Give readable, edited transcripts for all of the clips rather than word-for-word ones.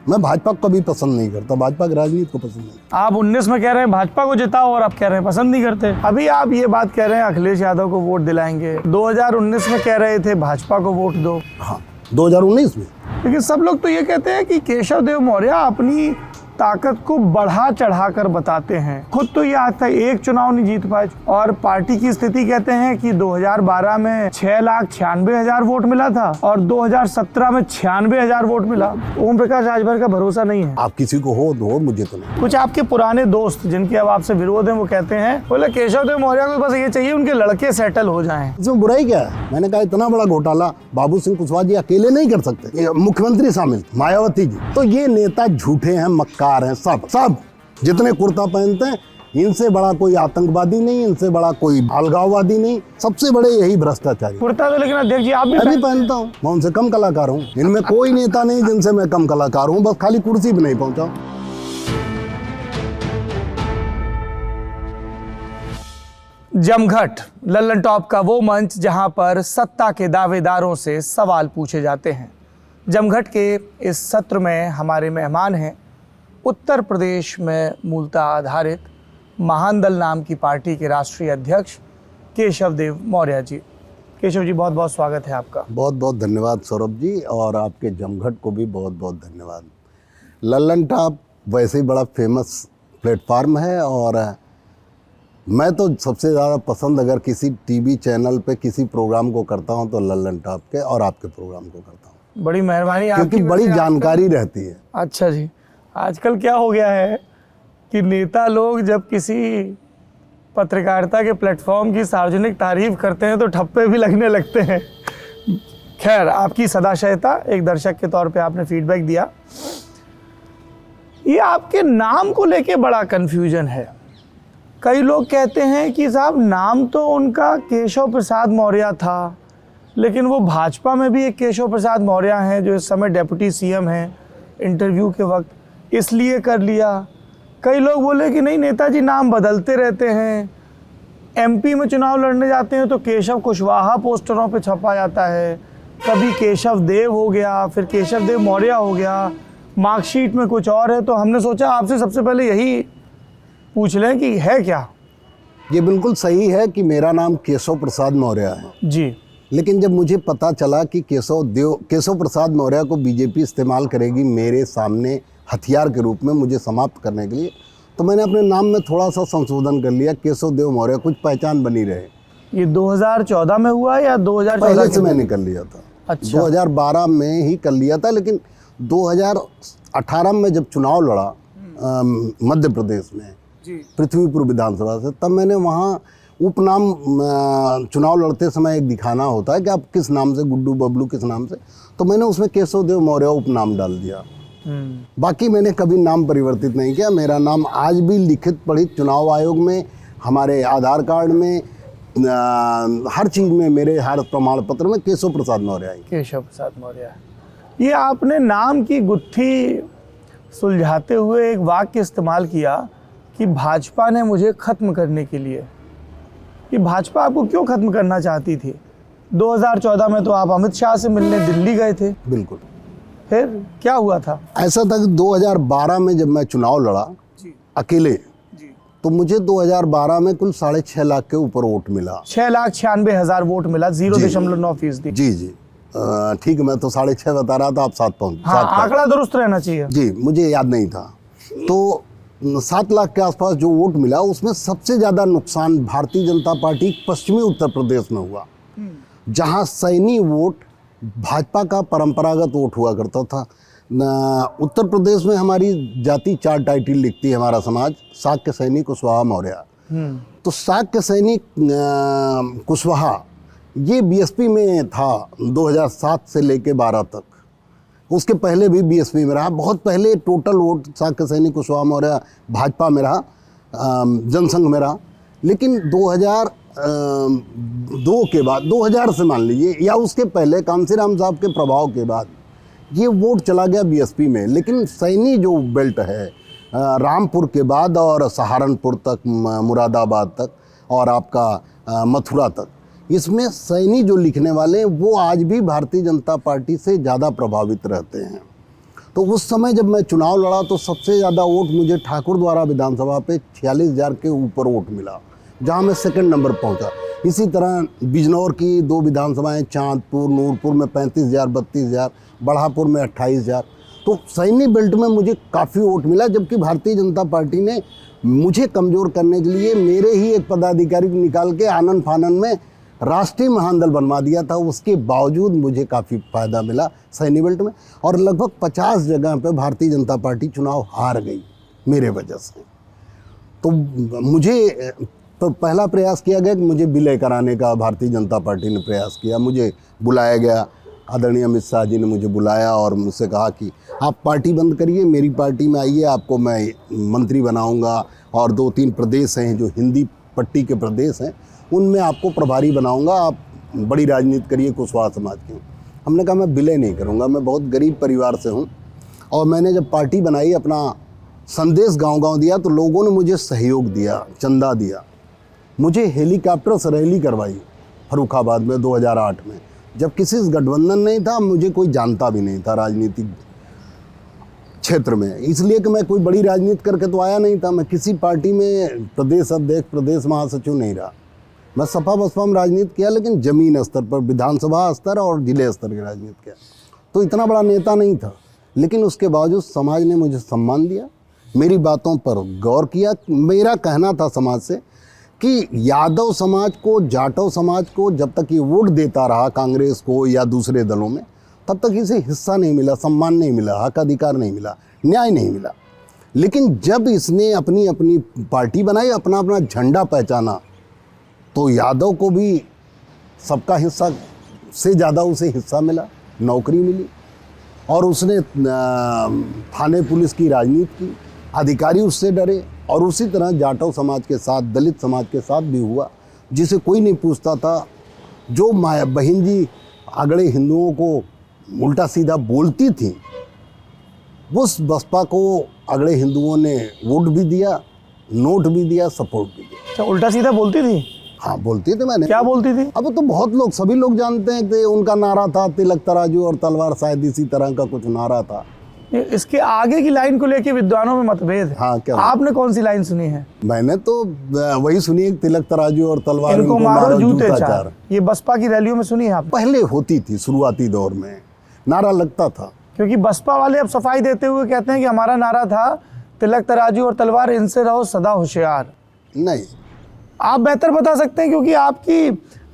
मैं भाजपा को कभी पसंद नहीं करता, भाजपा की राजनीति को पसंद नहीं। आप 19 में कह रहे हैं भाजपा को जिताओ और आप कह रहे हैं पसंद नहीं करते। अभी आप ये बात कह रहे हैं अखिलेश यादव को वोट दिलाएंगे, 2019 में कह रहे थे भाजपा को वोट दो। हाँ, 2019 में। लेकिन सब लोग तो ये कहते हैं कि केशव देव मौर्य अपनी ताकत को बढ़ा चढ़ा कर बताते हैं। खुद तो ये आज तक एक चुनाव नहीं जीत पाए और पार्टी की स्थिति कहते हैं कि 2012 में 6,96,000 वोट मिला था और 2017 में 96,000 वोट मिला। ओम प्रकाश राजभर का भरोसा नहीं है। आप किसी को हो दो, मुझे तो नहीं। कुछ आपके पुराने दोस्त जिनके अब आपसे विरोध है वो कहते हैं बोले केशव देव मौर्य को बस ये चाहिए उनके लड़के सेटल हो जाएं। इसमें बुराई क्या है? मैंने कहा इतना बड़ा घोटाला बाबू सिंह कुशवाहा जी अकेले नहीं कर सकते, ये मुख्यमंत्री शामिल, मायावती जी। तो ये नेता झूठे हैं, मक्कार हैं, सब जितने कुर्ता पहनते हैं। इनसे बड़ा कोई आतंकवादी नहीं, इनसे बड़ा कोई अलगाववादी नहीं, सबसे बड़े यही भ्रष्टाचारी। कुर्ता तो लेकिन अध्यक्ष जी आप भी पहनता हूँ, मैं उनसे कम कलाकार हूँ। इनमें कोई नेता नहीं जिनसे मैं कम कलाकार हूँ, बस खाली कुर्सी पे नहीं पहुंचा। जमघट, लल्लन टॉप का वो मंच जहां पर सत्ता के दावेदारों से सवाल पूछे जाते हैं। जमघट के इस सत्र में हमारे मेहमान हैं उत्तर प्रदेश में मूलतः आधारित महान दल नाम की पार्टी के राष्ट्रीय अध्यक्ष केशव देव मौर्य जी। केशव जी बहुत बहुत स्वागत है आपका। बहुत बहुत धन्यवाद सौरभ जी, और आपके जमघट को भी बहुत बहुत धन्यवाद। लल्लन टॉप वैसे ही बड़ा फेमस प्लेटफार्म है और मैं तो सबसे ज़्यादा पसंद अगर किसी टीवी चैनल पे किसी प्रोग्राम को करता हूं तो लल्लन टॉप के और आपके प्रोग्राम को करता हूं। बड़ी मेहरबानी आपकी, क्योंकि बड़ी जानकारी रहती है। अच्छा जी, आजकल क्या हो गया है कि नेता लोग जब किसी पत्रकारिता के प्लेटफॉर्म की सार्वजनिक तारीफ करते हैं तो ठप्पे भी लगने लगते हैं। खैर, आपकी सदाशयता, एक दर्शक के तौर पे आपने फीडबैक दिया। ये आपके नाम को लेके बड़ा कन्फ्यूजन है। कई लोग कहते हैं कि साहब नाम तो उनका केशव प्रसाद मौर्य था, लेकिन वो भाजपा में भी एक केशव प्रसाद मौर्य हैं जो इस समय डेप्यूटी सीएम हैं, इंटरव्यू के वक्त इसलिए कर लिया। कई लोग बोले कि नहीं, नेताजी नाम बदलते रहते हैं, एमपी में चुनाव लड़ने जाते हैं तो केशव कुशवाहा पोस्टरों पे छपा जाता है, कभी केशव देव हो गया, फिर केशव देव मौर्य हो गया, मार्कशीट में कुछ और है। तो हमने सोचा आपसे सबसे पहले यही पूछ लें कि है क्या। ये बिल्कुल सही है कि मेरा नाम केशव प्रसाद मौर्य है जी, लेकिन जब मुझे पता चला कि केशव प्रसाद मौर्य को बीजेपी इस्तेमाल करेगी मेरे सामने हथियार के रूप में मुझे समाप्त करने के लिए, तो मैंने अपने नाम में थोड़ा सा संशोधन कर लिया, केशव देव मौर्य, कुछ पहचान बनी रहे। ये 2014 में हुआ या 2014 पहले से मैंने कर लिया था। अच्छा। 2012 में ही कर लिया था, लेकिन 2018 में जब चुनाव लड़ा मध्य प्रदेश में पृथ्वीपुर विधानसभा से, तब मैंने वहाँ उपनाम चुनाव लड़ते समय एक दिखाना होता है कि आप किस नाम से, गुड्डू बबलू किस नाम से, तो मैंने उसमें केशव देव मौर्य उपनाम डाल दिया। बाकी मैंने कभी नाम परिवर्तित नहीं किया। मेरा नाम आज भी लिखित पढ़ित चुनाव आयोग में, हमारे आधार कार्ड में, हर चीज़ में, मेरे हर प्रमाण पत्र में केशव प्रसाद मौर्य है। केशव प्रसाद मौर्य। ये आपने नाम की गुत्थी सुलझाते हुए एक वाक्य इस्तेमाल किया कि भाजपा ने मुझे खत्म करने के लिए। कि भाजपा आपको क्यों खत्म करना चाहती थी? 2014 में तो आप अमित शाह से मिलने दिल्ली गए थे। बिल्कुल। फिर क्या हुआ था? ऐसा था कि 2012 में जब मैं चुनाव लड़ा अकेले, तो मुझे 2012 में कुल 6.5 लाख के ऊपर वोट मिला। 6,96,000 वोट मिला, 0.9%। जी जी, ठीक है, मैं तो 6.5 बता रहा था, आप 7 पहुंच। हाँ, आंकड़ा दुरुस्त रहना चाहिए। जी, मुझे याद नहीं था। तो 7 लाख के आसपास जो वोट मिला, उसमें सबसे ज़्यादा नुकसान भारतीय जनता पार्टी पश्चिमी उत्तर प्रदेश में हुआ, जहां सैनी वोट भाजपा का परंपरागत वोट हुआ करता था। उत्तर प्रदेश में हमारी जाति 4 टाइटल लिखती है, हमारा समाज, शाक्य सैनिक कुशवाहा मौर्य। तो शाक्य सैनिक कुशवाहा ये बीएसपी में था 2007 से लेके 12 तक। उसके पहले भी बीएसपी में रहा। बहुत पहले टोटल वोट शाक्य सैनिक कुशवाहा मौर्य भाजपा में रहा, जनसंघ में रहा। लेकिन 2002 के बाद, 2000 से मान लीजिए, या उसके पहले कांसीराम साहब के प्रभाव के बाद ये वोट चला गया बीएसपी में। लेकिन सैनी जो बेल्ट है, रामपुर के बाद और सहारनपुर तक, मुरादाबाद तक और आपका मथुरा तक, इसमें सैनी जो लिखने वाले हैं वो आज भी भारतीय जनता पार्टी से ज़्यादा प्रभावित रहते हैं। तो उस समय जब मैं चुनाव लड़ा तो सबसे ज़्यादा वोट मुझे ठाकुर द्वारा विधानसभा पे 46,000 के ऊपर वोट मिला, जहाँ मैं सेकंड नंबर पहुँचा। इसी तरह बिजनौर की 2 विधानसभाएं, चांदपुर, नूरपुर में 35,000, 32,000, बढ़ापुर में 28,000। तो सैनी बेल्ट में मुझे काफ़ी वोट मिला, जबकि भारतीय जनता पार्टी ने मुझे कमज़ोर करने के लिए मेरे ही एक पदाधिकारी को निकाल के आनन फानन में राष्ट्रीय महामंडल बनवा दिया था। उसके बावजूद मुझे काफ़ी फायदा मिला सैनी बेल्ट में, और लगभग 50 जगह पे भारतीय जनता पार्टी चुनाव हार गई मेरे वजह से। तो मुझे तो पहला प्रयास किया गया कि मुझे विलय कराने का भारतीय जनता पार्टी ने प्रयास किया। मुझे बुलाया गया, आदरणीय अमित शाह जी ने मुझे बुलाया और मुझसे कहा कि आप पार्टी बंद करिए, मेरी पार्टी में आइए, आपको मैं मंत्री बनाऊंगा, और 2-3 प्रदेश हैं जो हिंदी पट्टी के प्रदेश हैं उनमें आपको प्रभारी बनाऊंगा, आप बड़ी राजनीति करिए कुशवाहा समाज की। हमने कहा मैं विलय नहीं करूंगा, मैं बहुत गरीब परिवार से हूं। और मैंने जब पार्टी बनाई, अपना संदेश गांव-गांव दिया, तो लोगों ने मुझे सहयोग दिया, चंदा दिया। मुझे हेलीकॉप्टर से रैली करवाई फर्रुखाबाद में 2008 में, जब किसी से गठबंधन नहीं था, मुझे कोई जानता भी नहीं था राजनीतिक क्षेत्र में, इसलिए कि मैं कोई बड़ी राजनीति करके तो आया नहीं था। मैं किसी पार्टी में प्रदेश अध्यक्ष, प्रदेश महासचिव नहीं रहा। मैं सपा बसपा में राजनीति किया, लेकिन ज़मीन स्तर पर, विधानसभा स्तर और जिले स्तर की राजनीति किया। तो इतना बड़ा नेता नहीं था, लेकिन उसके बावजूद समाज ने मुझे सम्मान दिया, मेरी बातों पर गौर किया। मेरा कहना था समाज से कि यादव समाज को, जाटव समाज को जब तक ये वोट देता रहा कांग्रेस को या दूसरे दलों में, तब तक इसे हिस्सा नहीं मिला, सम्मान नहीं मिला, हक अधिकार नहीं मिला, न्याय नहीं मिला। लेकिन जब इसने अपनी अपनी पार्टी बनाई, अपना अपना झंडा पहचाना, तो यादव को भी सबका हिस्सा से ज़्यादा उसे हिस्सा मिला, नौकरी मिली, और उसने थाने पुलिस की राजनीति की, अधिकारी उससे डरे। और उसी तरह जाटव समाज के साथ, दलित समाज के साथ भी हुआ, जिसे कोई नहीं पूछता था। जो माया बहन जी अगड़े हिंदुओं को उल्टा सीधा बोलती थी, उस बसपा को अगड़े हिंदुओं ने वोट भी दिया, नोट भी दिया, सपोर्ट भी दिया। अच्छा, उल्टा सीधा बोलती थी? हाँ, बोलती थी। मैंने क्या बोलती थी? अब तो बहुत लोग, सभी लोग जानते हैं कि उनका नारा था तिलक तराजू और तलवार, शायद इसी तरह का कुछ नारा था। इसके आगे की लाइन को लेके विद्वानों में मतभेद है। हाँ, क्या आपने कौन सी लाइन सुनी है? मैंने तो वही सुनी है, तिलक तराजू और तलवार, इनको मारो जूते चार। ये बसपा की रैलियों में सुनी है आपने? पहले होती थी, शुरुआती दौर में नारा लगता था। क्योंकि बसपा वाले अब सफाई देते हुए कहते हैं कि हमारा नारा था तिलक तराजू और तलवार, इनसे रहो सदा होशियार। नहीं, आप बेहतर बता सकते हैं, क्योंकि आपकी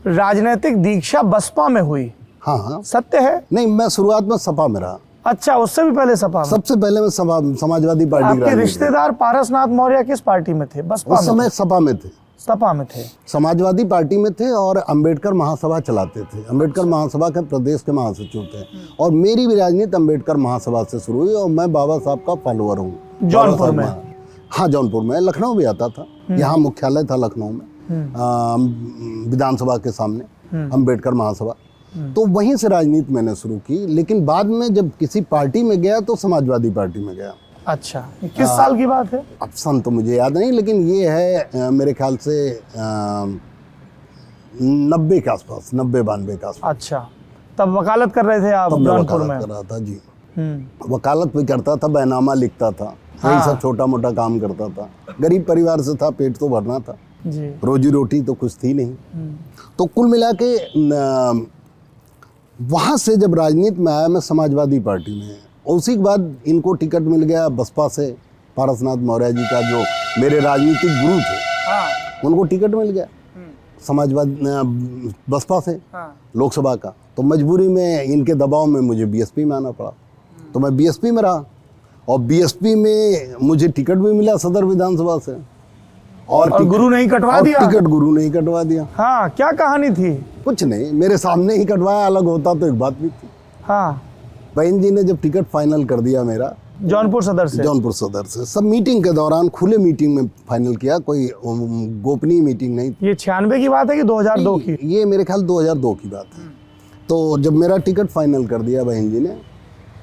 राजनीतिक दीक्षा बसपा में हुई। हाँ हाँ, सत्य है? नहीं, मैं शुरुआत में सपा में रहा। अच्छा, उससे भी पहले सपा में? सबसे पहले मैं समाजवादी पार्टी आपके राजनीति में। रिश्तेदार पारसनाथ मौर्य किस पार्टी में थे? बसपा उस में समय थे? सपा में थे। सपा में थे। समाजवादी पार्टी में थे और अंबेडकर महासभा चलाते थे। अंबेडकर महासभा के प्रदेश के महासचिव थे, और मेरी भी राजनीति अंबेडकर महासभा से शुरू हुई, और मैं बाबा साहब का फॉलोअर हूँ। जौनपुर में? हाँ, जौनपुर में। लखनऊ भी आता था, यहाँ मुख्यालय था लखनऊ में, विधानसभा के सामने अंबेडकर महासभा। तो वहीं से राजनीति मैंने शुरू की, लेकिन बाद में जब किसी पार्टी में गया तो समाजवादी पार्टी में गया। अच्छा, ये किस साल की बात है? अब सन तो मुझे याद नहीं, लेकिन ये है मेरे ख्याल से 90 के आसपास, 90-92 के आसपास। अच्छा, तब वकालत कर रहे थे आप तब मैं जौनपुर में? वकालत कर रहा था जी। वकालत भी करता था, बैनामा लिखता था, यही सब छोटा मोटा काम करता था। गरीब परिवार से था, पेट तो भरना था जी, रोजी रोटी तो कुछ थी नहीं। तो कुल मिला के वहाँ से जब राजनीति में आया मैं समाजवादी पार्टी में, उसी के बाद इनको टिकट मिल गया बसपा से। पारसनाथ मौर्य जी का जो मेरे राजनीतिक गुरु थे, उनको टिकट मिल गया समाजवादी बसपा से लोकसभा का। तो मजबूरी में, इनके दबाव में मुझे बीएसपी में आना पड़ा। तो मैं बीएसपी में रहा, और बीएसपी में मुझे टिकट भी मिला सदर विधानसभा से, और गुरु नहीं कटवा दिया? टिकट गुरु नहीं कटवा दिया। हाँ, क्या कहानी थी? कुछ नहीं, मेरे सामने ही कटवाया, अलग होता तो एक बात भी थी। हाँ, बहन जी ने जब टिकट फाइनल कर दिया मेरा जौनपुर सदर से? जौनपुर सदर से। सब मीटिंग के दौरान, खुले मीटिंग में फाइनल किया, कोई गोपनीय मीटिंग नहीं। ये 96 की बात है कि 2002 की? ये मेरे ख्याल 2002 की बात है। तो जब मेरा टिकट फाइनल कर दिया बहन जी ने,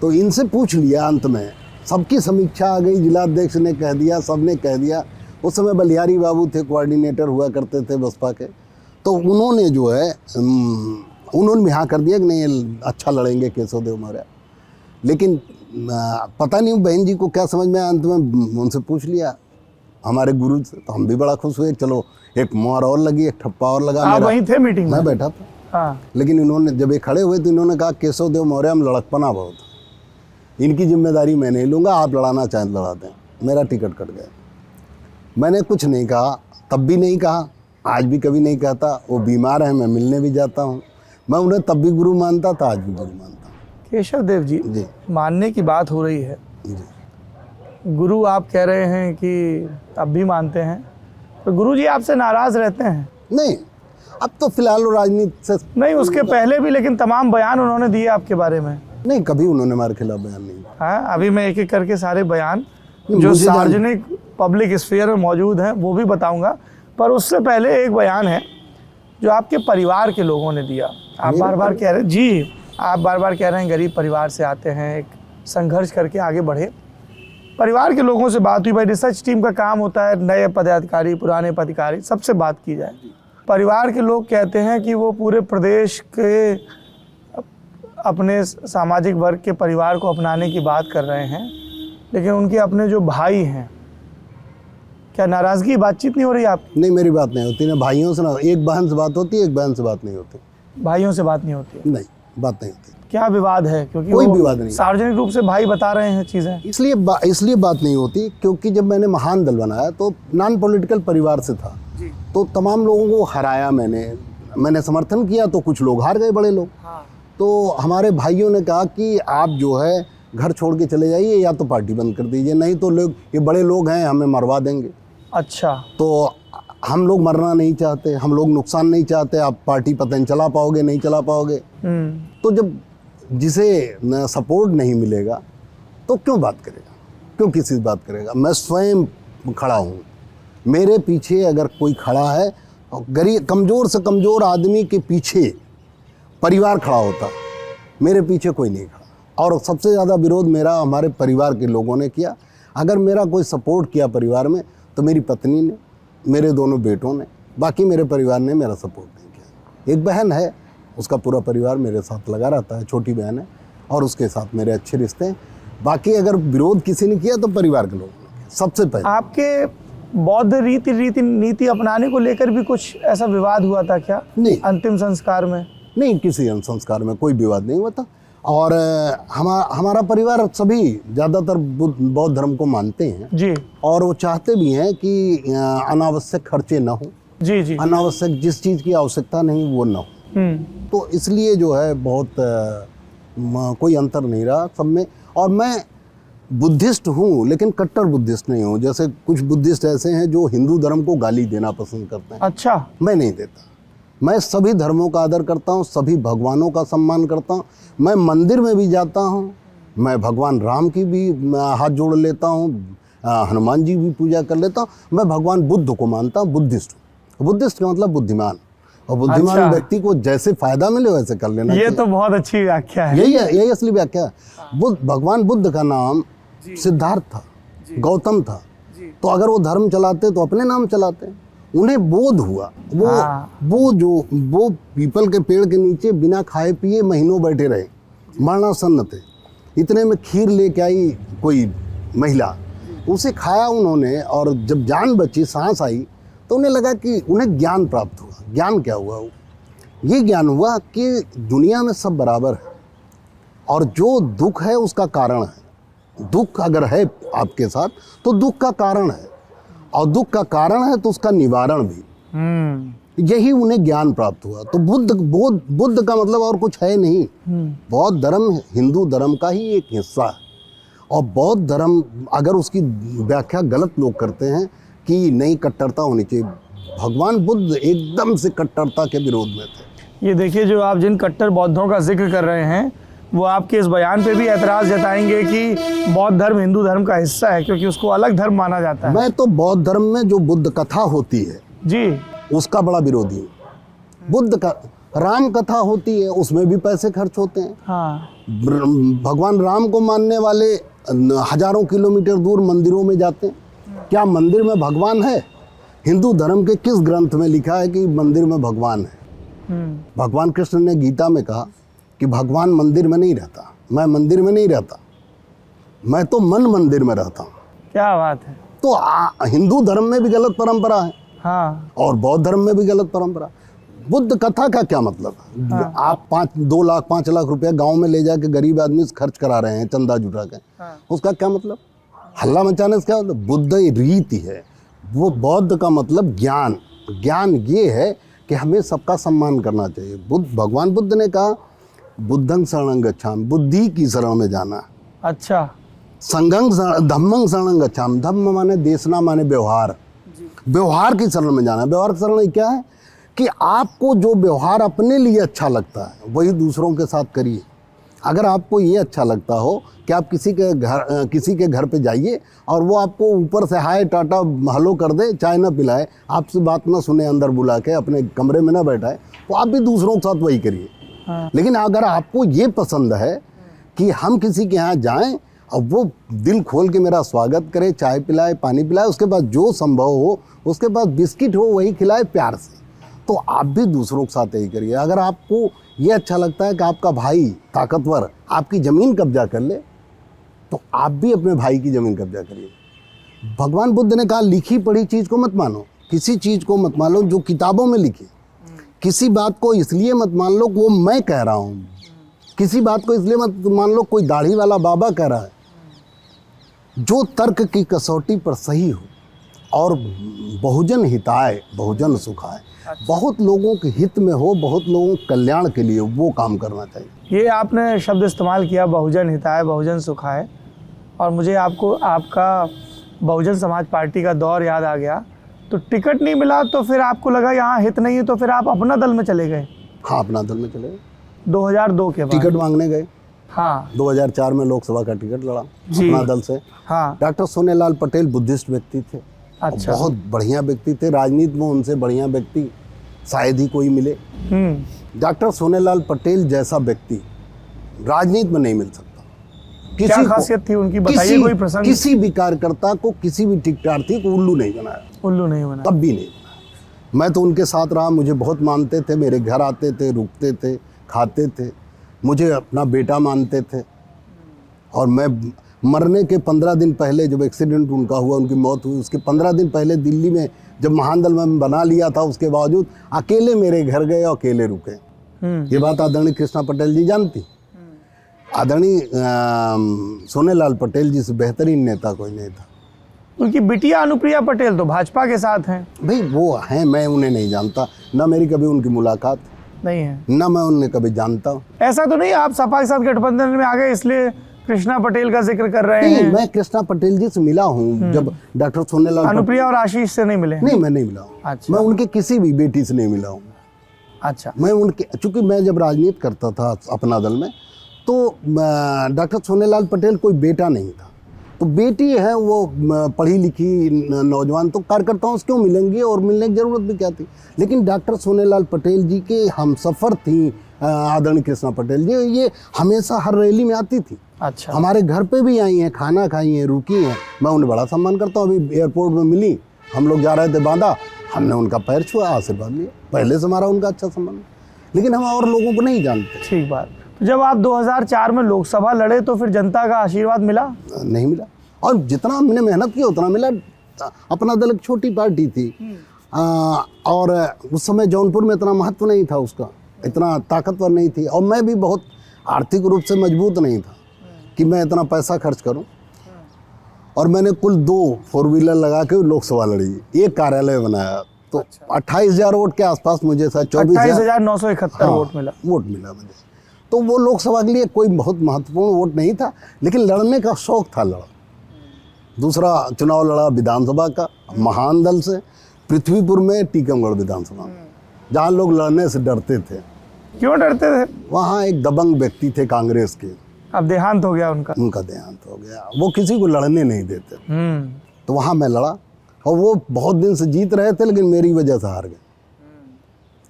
तो इनसे पूछ लिया, अंत में सबकी समीक्षा आ गई, जिलाध्यक्ष ने कह दिया, सब ने कह दिया। उस समय बलिहारी बाबू थे, कोऑर्डिनेटर हुआ करते थे बसपा के। तो उन्होंने जो है उन्होंने भी हाँ कर दिया कि नहीं, अच्छा लड़ेंगे केशव देव मौर्य। लेकिन पता नहीं बहन जी को क्या समझ में आया, अंत में उनसे पूछ लिया हमारे गुरु से, तो हम भी बड़ा खुश हुए। चलो एक मोहर और लगी, एक ठप्पा और लगा। आप वहीं थे मीटिंग में? मैं बैठा था। हाँ। लेकिन इन्होंने जब ये खड़े हुए तो इन्होंने कहा केशव देव मौर्य हम लड़कपना बहुत, इनकी जिम्मेदारी मैं नहीं लूँगा, आप लड़ाना चाहें लड़ा दें। मेरा टिकट कट गया। मैंने कुछ नहीं कहा, तब भी नहीं कहा, आज भी कभी नहीं कहता। वो बीमार है, मैं मिलने भी जाता हूँ। मैं उन्हें तब भी गुरु मानता था, आज भी गुरु मानता हूँ। केशव देव जी, मानने की बात हो रही है जी। गुरु आप कह रहे हैं कि अब भी मानते हैं, तो गुरु जी आपसे नाराज रहते हैं? नहीं, अब तो फिलहाल वो राजनीति से नहीं, उसके पहले भी लेकिन तमाम बयान उन्होंने दिए आपके बारे में। नहीं, कभी उन्होंने हमारे खिलाफ बयान नहीं दिया। हाँ, अभी मैं एक एक करके सारे बयान जो मुझे सार्वजनिक पब्लिक स्फीयर में मौजूद हैं वो भी बताऊंगा, पर उससे पहले एक बयान है जो आपके परिवार के लोगों ने दिया। आप बार बार कह रहे हैं जी, आप बार बार कह रहे हैं गरीब परिवार से आते हैं, एक संघर्ष करके आगे बढ़े। परिवार के लोगों से बात हुई, भाई रिसर्च टीम का काम होता है नए पदाधिकारी पुराने पदाधिकारी सबसे बात की जाए। परिवार के लोग कहते हैं कि वो पूरे प्रदेश के अपने सामाजिक वर्ग के परिवार को अपनाने की बात कर रहे हैं, लेकिन उनके अपने जो भाई हैं, क्या नाराज़गी बातचीत नहीं हो रही आपकी? नहीं, मेरी बात नहीं होती ना भाइयों से, ना एक बहन से बात होती है, एक बहन से बात नहीं होती। भाइयों से बात नहीं होती? नहीं, बात नहीं होती। क्या विवाद है? क्योंकि कोई वो विवाद नहीं। सार्वजनिक रूप से भाई बता रहे हैं चीज़ें। इसलिए बात नहीं होती क्योंकि जब मैंने महान दल बनाया तो नॉन पॉलिटिकल परिवार से था जी। तो तमाम लोगों को हराया मैंने समर्थन किया, तो कुछ लोग हार गए, बड़े लोग। हाँ। तो हमारे भाइयों ने कहा कि आप जो है घर छोड़ के चले जाइए या तो पार्टी बंद कर दीजिए, नहीं तो लोग, ये बड़े लोग हैं, हमें मरवा देंगे। अच्छा। तो हम लोग मरना नहीं चाहते, हम लोग नुकसान नहीं चाहते, आप पार्टी पता नहीं चला पाओगे, नहीं चला पाओगे। तो जब जिसे सपोर्ट नहीं मिलेगा तो क्यों बात करेगा, क्यों किसी से बात करेगा। मैं स्वयं खड़ा हूँ, मेरे पीछे अगर कोई खड़ा है, गरीब कमज़ोर से कमज़ोर आदमी के पीछे परिवार खड़ा होता, मेरे पीछे कोई नहीं खड़ा। और सबसे ज़्यादा विरोध मेरा हमारे परिवार के लोगों ने किया। अगर मेरा कोई सपोर्ट किया परिवार में तो मेरी पत्नी ने, मेरे दोनों बेटों ने, बाकी मेरे परिवार ने मेरा सपोर्ट नहीं किया। एक बहन है, उसका पूरा परिवार मेरे साथ लगा रहता है, छोटी बहन है, और उसके साथ मेरे अच्छे रिश्ते हैं। बाकी अगर विरोध किसी ने किया तो परिवार के लोगों ने किया सबसे पहले। आपके बौद्ध नीति अपनाने को लेकर भी कुछ ऐसा विवाद हुआ था क्या? नहीं, अंतिम संस्कार में नहीं, किसी संस्कार में कोई विवाद नहीं हुआ था। और हमारा परिवार सभी ज़्यादातर बौद्ध धर्म को मानते हैं जी, और वो चाहते भी हैं कि अनावश्यक खर्चे ना हो। जी जी। अनावश्यक जिस चीज़ की आवश्यकता नहीं वो ना हो। तो इसलिए जो है बहुत कोई अंतर नहीं रहा सब में। और मैं बुद्धिस्ट हूँ लेकिन कट्टर बुद्धिस्ट नहीं हूँ। जैसे कुछ बुद्धिस्ट ऐसे हैं जो हिंदू धर्म को गाली देना पसंद करते हैं। अच्छा। मैं नहीं देता। मैं सभी धर्मों का आदर करता हूँ, सभी भगवानों का सम्मान करता हूँ। मैं मंदिर में भी जाता हूँ, मैं भगवान राम की भी हाथ जोड़ लेता हूँ, हनुमान जी भी पूजा कर लेता हूँ। मैं भगवान बुद्ध को मानता हूँ, बुद्धिस्ट हूँ। बुद्धिस्ट का मतलब बुद्धिमान, और बुद्धिमान अच्छा। व्यक्ति को जैसे फायदा मिले वैसे कर लेना ये तो बहुत अच्छी व्याख्या है। यही असली व्याख्या है। भगवान बुद्ध का नाम सिद्धार्थ था, गौतम था। तो अगर वो धर्म चलाते तो अपने नाम चलाते। उन्हें बोध हुआ, वो पीपल के पेड़ के नीचे बिना खाए पिए महीनों बैठे रहे, मरणासन्न थे। इतने में खीर लेके आई कोई महिला, उसे खाया उन्होंने, और जब जान बची, सांस आई, तो उन्हें लगा कि उन्हें ज्ञान प्राप्त हुआ। ज्ञान क्या हुआ? ये ज्ञान हुआ कि दुनिया में सब बराबर है, और जो दुख है उसका कारण है। दुख अगर है आपके साथ तो दुख का कारण है, और दुख का कारण है तो उसका निवारण भी। यही उन्हें ज्ञान प्राप्त हुआ। तो बुद्ध का मतलब और कुछ है नहीं। बौद्ध धर्म हिंदू धर्म का ही एक हिस्सा है, और बौद्ध धर्म अगर उसकी व्याख्या गलत लोग करते हैं कि नहीं कट्टरता होनी चाहिए, भगवान बुद्ध एकदम से कट्टरता के विरोध में थे। ये देखिए, जो आप जिन कट्टर बौद्धों का जिक्र कर रहे हैं वो आपके इस बयान पे भी ऐतराज़ जताएंगे कि बौद्ध धर्म हिंदू धर्म का हिस्सा है, क्योंकि उसको अलग धर्म माना जाता है। मैं तो बौद्ध धर्म में जो बुद्ध कथा होती है जी, उसका बड़ा विरोधी हूँ। बुद्ध का राम कथा होती है, उसमें भी पैसे खर्च होते हैं। हाँ। भगवान राम को मानने वाले हजारों किलोमीटर दूर मंदिरों में जाते हैं। क्या मंदिर में भगवान है? हिंदू धर्म के किस ग्रंथ में लिखा है कि मंदिर में भगवान है? भगवान कृष्ण ने गीता में कहा कि भगवान मंदिर में नहीं रहता, मैं मंदिर में नहीं रहता। मैं तो मन मंदिर में रहता हूँ। क्या बात है। तो हिंदू धर्म में भी गलत परंपरा है हाँ और बौद्ध धर्म में भी गलत परंपरा। बुद्ध कथा का क्या मतलब है? हाँ। आप 2 लाख 5 लाख रुपया गांव में ले जाके गरीब आदमी से खर्च करा रहे हैं चंदा जुटा के, हाँ। उसका क्या मतलब? हल्ला मचाने से क्या मतलब? बुद्ध रीति है वो। बौद्ध का मतलब ज्ञान। ज्ञान ये है कि हमें सबका सम्मान करना चाहिए। भगवान बुद्ध ने कहा बुद्धं शरणं गच्छामि, बुद्धि की शरण में जाना। अच्छा। संघं धम्मं शरणं गच्छामि, धम्म माने देशना माने व्यवहार, व्यवहार की शरण में जाना। व्यवहार की शरण क्या है कि आपको जो व्यवहार अपने लिए अच्छा लगता है वही दूसरों के साथ करिए। अगर आपको ये अच्छा लगता हो कि आप किसी के घर पे जाइए और वो आपको ऊपर से हाय टाटा हेलो कर दे, चाय ना पिलाए, आपसे बात ना सुने, अंदर बुला के अपने कमरे में ना बैठाए, तो आप भी दूसरों के साथ वही करिए। हाँ। लेकिन अगर आपको ये पसंद है कि हम किसी के यहाँ जाएं और वो दिल खोल के मेरा स्वागत करे, चाय पिलाए, पानी पिलाए, उसके बाद जो संभव हो, उसके बाद बिस्किट हो वही खिलाए प्यार से, तो आप भी दूसरों के साथ यही करिए। अगर आपको ये अच्छा लगता है कि आपका भाई ताकतवर आपकी ज़मीन कब्जा कर ले, तो आप भी अपने भाई की ज़मीन कब्जा करिए। भगवान बुद्ध ने कहा लिखी पढ़ी चीज़ को मत मानो, किसी चीज़ को मत मान लो जो किताबों में लिखी। किसी बात को इसलिए मत मान लो कि वो मैं कह रहा हूँ, किसी बात को इसलिए मत मान लो कोई दाढ़ी वाला बाबा कह रहा है। जो तर्क की कसौटी पर सही हो और बहुजन हिताय बहुजन सुखाय, बहुत लोगों के हित में हो, बहुत लोगों के कल्याण के लिए, वो काम करना चाहिए। ये आपने शब्द इस्तेमाल किया बहुजन हिताय बहुजन सुखाय, और मुझे आपका बहुजन समाज पार्टी का दौर याद आ गया। तो टिकट नहीं मिला तो फिर आपको लगा यहाँ हित नहीं है, तो फिर आप अपना दल में चले गए। हाँ, अपना दल में चले गए। 2002 के बाद टिकट मांगने गए। हाँ। 2004 में लोकसभा का टिकट लड़ा जी। अपना दल से। हाँ। डॉक्टर सोनेलाल पटेल बुद्धिस्ट व्यक्ति थे। अच्छा। बहुत बढ़िया व्यक्ति थे। राजनीति में उनसे बढ़िया व्यक्ति शायद ही कोई मिले। डॉक्टर सोनेलाल पटेल जैसा व्यक्ति राजनीति में नहीं मिल सकता। क्या खासियत थी उनकी, बताइए कोई प्रसंग। किसी भी कार्यकर्ता को, किसी भी टिकटार्थी को उल्लू नहीं बनाया। उल्लू नहीं बनाया, तब भी नहीं बनाया। मैं तो उनके साथ रहा, मुझे बहुत मानते थे, मेरे घर आते थे, रुकते थे, खाते थे, मुझे अपना बेटा मानते थे। और मैं मरने के 15 दिन पहले जब एक्सीडेंट उनका हुआ, उनकी मौत हुई, उसके 15 दिन पहले दिल्ली में जब महानदल में बना लिया था, उसके बावजूद अकेले मेरे घर गए और अकेले रुके। ये बात आदरणीय कृष्णा पटेल जी जानती। आदरणीय सोनेलाल पटेल जी से बेहतरीन नेता कोई नहीं था। उनकी बिटिया अनुप्रिया पटेल तो भाजपा के साथ हैं। भाई वो हैं, मैं उन्हें नहीं जानता, ना मेरी कभी उनकी मुलाकात नहीं है, ना मैं उन्हें कभी जानता हूँ। ऐसा तो नहीं आप सपा के साथ गठबंधन में आ गए इसलिए कृष्णा पटेल का जिक्र कर रहे हैं? मैं कृष्णा पटेल जी से मिला हूँ जब डॉक्टर सोनेलाल। अनुप्रिया और आशीष से नहीं मिले? नहीं, मैं नहीं मिला हूँ। अच्छा। मैं उनके किसी भी बेटी से नहीं मिला हूँ। अच्छा। मैं उनके, चूंकि मैं जब राजनीति करता था अपना दल में, तो डॉक्टर सोनेलाल पटेल कोई बेटा नहीं था। तो बेटी है वो पढ़ी लिखी नौजवान, तो कार्यकर्ताओं से क्यों मिलेंगी और मिलने की जरूरत भी क्या थी। लेकिन डॉक्टर सोनेलाल पटेल जी के हमसफ़र थी आदरणीय कृष्णा पटेल जी। ये हमेशा हर रैली में आती थी। अच्छा। हमारे घर पे भी आई हैं, खाना खाई हैं, रुकी हैं। मैं उन्हें बड़ा सम्मान करता हूँ। अभी एयरपोर्ट में मिली, हम लोग जा रहे थे बांदा, हमने उनका पैर छुआ, आशीर्वाद लिया। पहले से हमारा उनका अच्छा संबंध, लेकिन हम और लोगों को नहीं जानते। ठीक बात। तो जब आप 2004 में लोकसभा लड़े तो फिर जनता का आशीर्वाद मिला? नहीं मिला, और जितना हमने मेहनत की उतना मिला। अपना दल एक छोटी पार्टी थी, और उस समय जौनपुर में इतना महत्व नहीं था उसका, इतना ताकतवर नहीं थी, और मैं भी बहुत आर्थिक रूप से मजबूत नहीं था कि मैं इतना पैसा खर्च करूं। और मैंने कुल 2 4 व्हीलर लगा के लोकसभा लड़ी, एक कार्यालय बनाया। तो 28,000 वोट के आसपास मुझे, 28,971 वोट मिला। मुझे। तो वो लोकसभा के लिए कोई बहुत महत्वपूर्ण वोट नहीं था, लेकिन लड़ने का शौक था, लड़ा। दूसरा चुनाव लड़ा विधानसभा का महान दल से, पृथ्वीपुर में टीकमगढ़ विधानसभा में, जहाँ लोग लड़ने से डरते थे। क्यों डरते थे? वहाँ एक दबंग व्यक्ति थे कांग्रेस के, अब देहांत हो गया उनका देहांत हो गया। वो किसी को लड़ने नहीं देते। तो वहाँ मैं लड़ा, और वो बहुत दिन से जीत रहे थे, लेकिन मेरी वजह से हार गए।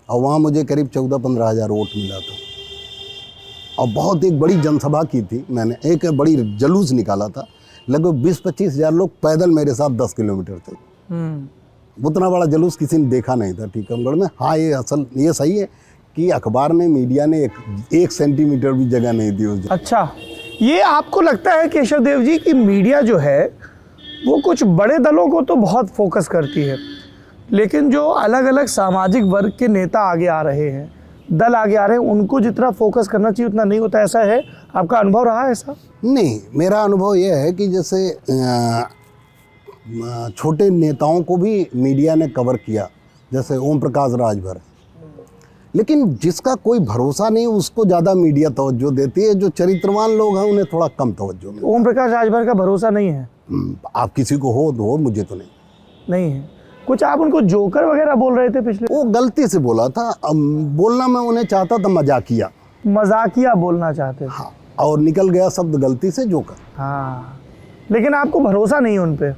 और वहाँ मुझे करीब 14-15 हज़ार वोट मिला था। और बहुत एक बड़ी जनसभा की थी मैंने, एक बड़ी जुलूस निकाला था। लगभग 20-25 हज़ार लोग पैदल मेरे साथ 10 किलोमीटर थे। उतना बड़ा जुलूस किसी ने देखा नहीं था टीकमगढ़ में। हाँ, ये सही है कि अखबार ने, मीडिया ने 1 सेंटीमीटर भी जगह नहीं दी उस। अच्छा, ये आपको लगता है केशव देव जी कि मीडिया जो है वो कुछ बड़े दलों को तो बहुत फोकस करती है, लेकिन जो अलग अलग सामाजिक वर्ग के नेता आगे आ रहे हैं, दल आगे आ रहे हैं, उनको जितना फोकस करना चाहिए उतना नहीं होता, ऐसा है? आपका अनुभव रहा है ऐसा? नहीं, मेरा अनुभव यह है कि जैसे छोटे नेताओं को भी मीडिया ने कवर किया, जैसे ओम प्रकाश राजभर, लेकिन जिसका कोई भरोसा नहीं उसको ज़्यादा मीडिया तवज्जो देती है। जो चरित्रवान लोग हैं उन्हें थोड़ा कम तवज्जो मिलती है। ओम प्रकाश राजभर का भरोसा नहीं है? आप किसी को हो तो, मुझे तो नहीं है। कुछ आप उनको जोकर वगैरह बोल रहे थे पिछले? वो गलती से बोला था। बोलना मैं उन्हें चाहता था मजाकिया बोलना चाहते थे। हाँ, और निकल गया शब्द गलती से जोकर। हाँ, लेकिन आपको भरोसा नहीं है उन पे?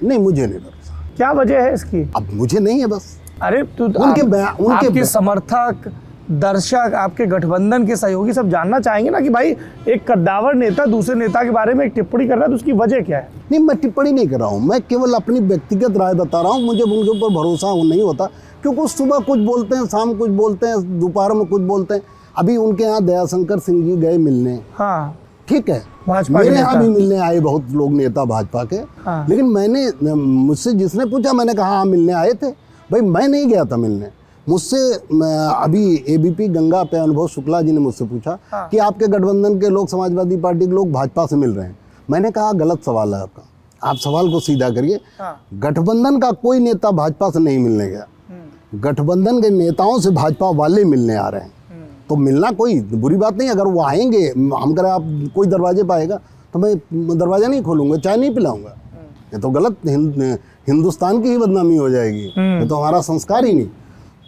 नहीं, मुझे नहीं भरोसा। क्या वजह है इसकी? अब मुझे नहीं है बस। अरे तो आपके समर्थक, दर्शक, आपके गठबंधन के सहयोगी सब जानना चाहेंगे ना कि भाई एक कद्दावर नेता दूसरे नेता के बारे में एक टिप्पणी कर रहा है तो उसकी वजह क्या है? नहीं, मैं टिप्पणी नहीं कर रहा हूँ, मैं केवल अपनी व्यक्तिगत राय बता रहा हूँ। मुझे उनके ऊपर भरोसा नहीं होता, क्योंकि सुबह कुछ बोलते हैं, शाम कुछ बोलते हैं, दोपहर में कुछ बोलते हैं। अभी उनके यहाँ दयाशंकर सिंह जी गए मिलने, हाँ ठीक है, भाजपा मेरे यहाँ भी मिलने आए बहुत लोग नेता भाजपा के। हाँ। लेकिन मुझसे जिसने पूछा, मैंने कहा हाँ मिलने आए थे। भाई मैं नहीं गया था मिलने। मुझसे अभी एबीपी गंगा पे अनुभव शुक्ला जी ने मुझसे पूछा हाँ। कि आपके गठबंधन के लोग, समाजवादी पार्टी के लोग भाजपा से मिल रहे हैं। मैंने कहा गलत सवाल है आपका, आप सवाल को सीधा करिए। हाँ। गठबंधन का कोई नेता भाजपा से नहीं मिलने गया, गठबंधन के नेताओं से भाजपा वाले मिलने आ रहे हैं। तो मिलना कोई बुरी बात नहीं। अगर वो आएंगे, हम करें आप कोई दरवाजे पर आएगा तो मैं दरवाज़ा नहीं खोलूँगा, चाय नहीं पिलाऊंगा। ये तो गलत, हिंदुस्तान की ही बदनामी हो जाएगी, ये तो हमारा संस्कार ही नहीं।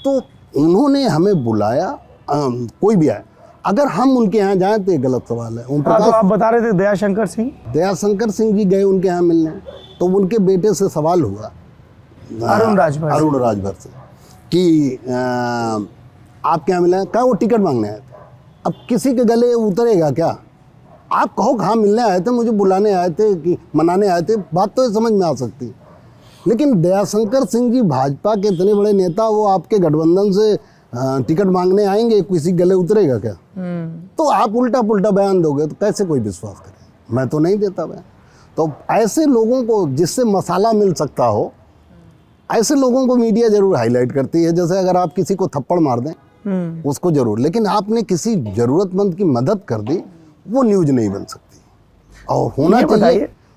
तो उन्होंने हमें बुलाया, कोई भी आए, अगर हम उनके यहाँ जाएं तो ये गलत सवाल है। ओम तो प्रकाश, आप बता रहे थे दयाशंकर सिंह जी गए उनके यहाँ मिलने, तो उनके बेटे से सवाल हुआ, अरुण राजभर से, कि आप क्या मिले? कहा वो टिकट मांगने आए थे। अब किसी के गले उतरेगा क्या? आप कहो हाँ मिलने आए थे, मुझे बुलाने आए थे कि मनाने आए थे, बात तो समझ में आ सकती। लेकिन दयाशंकर सिंह जी भाजपा के इतने बड़े नेता, वो आपके गठबंधन से टिकट मांगने आएंगे, किसी गले उतरेगा क्या? तो आप उल्टा पुल्टा बयान दोगे तो कैसे कोई विश्वास करे? मैं तो नहीं देता बयान। तो ऐसे लोगों को जिससे मसाला मिल सकता हो, ऐसे लोगों को मीडिया जरूर हाईलाइट करती है। जैसे अगर आप किसी को थप्पड़ मार दें उसको जरूर, लेकिन आपने किसी जरूरतमंद की मदद कर दी, वो न्यूज नहीं बन सकती। और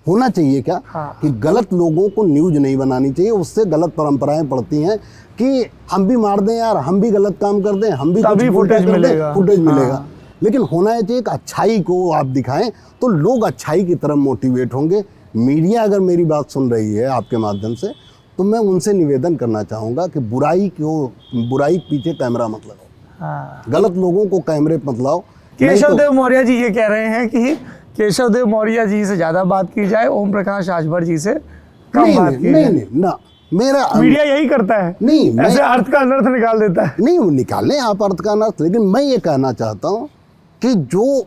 होना चाहिए क्या? हाँ। कि गलत लोगों को न्यूज नहीं बनानी चाहिए, उससे गलत परंपराएं पड़ती हैं कि हम भी मार दें यार, हम भी गलत काम कर दें, हम भी फुटेज मिलेगा। लेकिन होना चाहिए कि अच्छाई को आप दिखाएं तो लोग अच्छाई की तरफ मोटिवेट होंगे। मीडिया अगर मेरी बात सुन रही है आपके माध्यम से, तो मैं उनसे निवेदन करना चाहूँगा कि बुराई के पीछे कैमरा मत लगाओ। हाँ। गलत लोगों को कैमरे मत लाओ। केशव देव मौर्य जी ये कह रहे हैं कि केशव देव मौर्य जी से ज्यादा बात की जाए, ओम प्रकाश राजभर जी से कम बात की जाए। नहीं ना, मेरा मीडिया यही करता है। नहीं, ऐसे अर्थ का अनर्थ निकाल देता है। नहीं, निकालें आप अर्थ का अनर्थ, लेकिन मैं ये कहना चाहता हूँ कि जो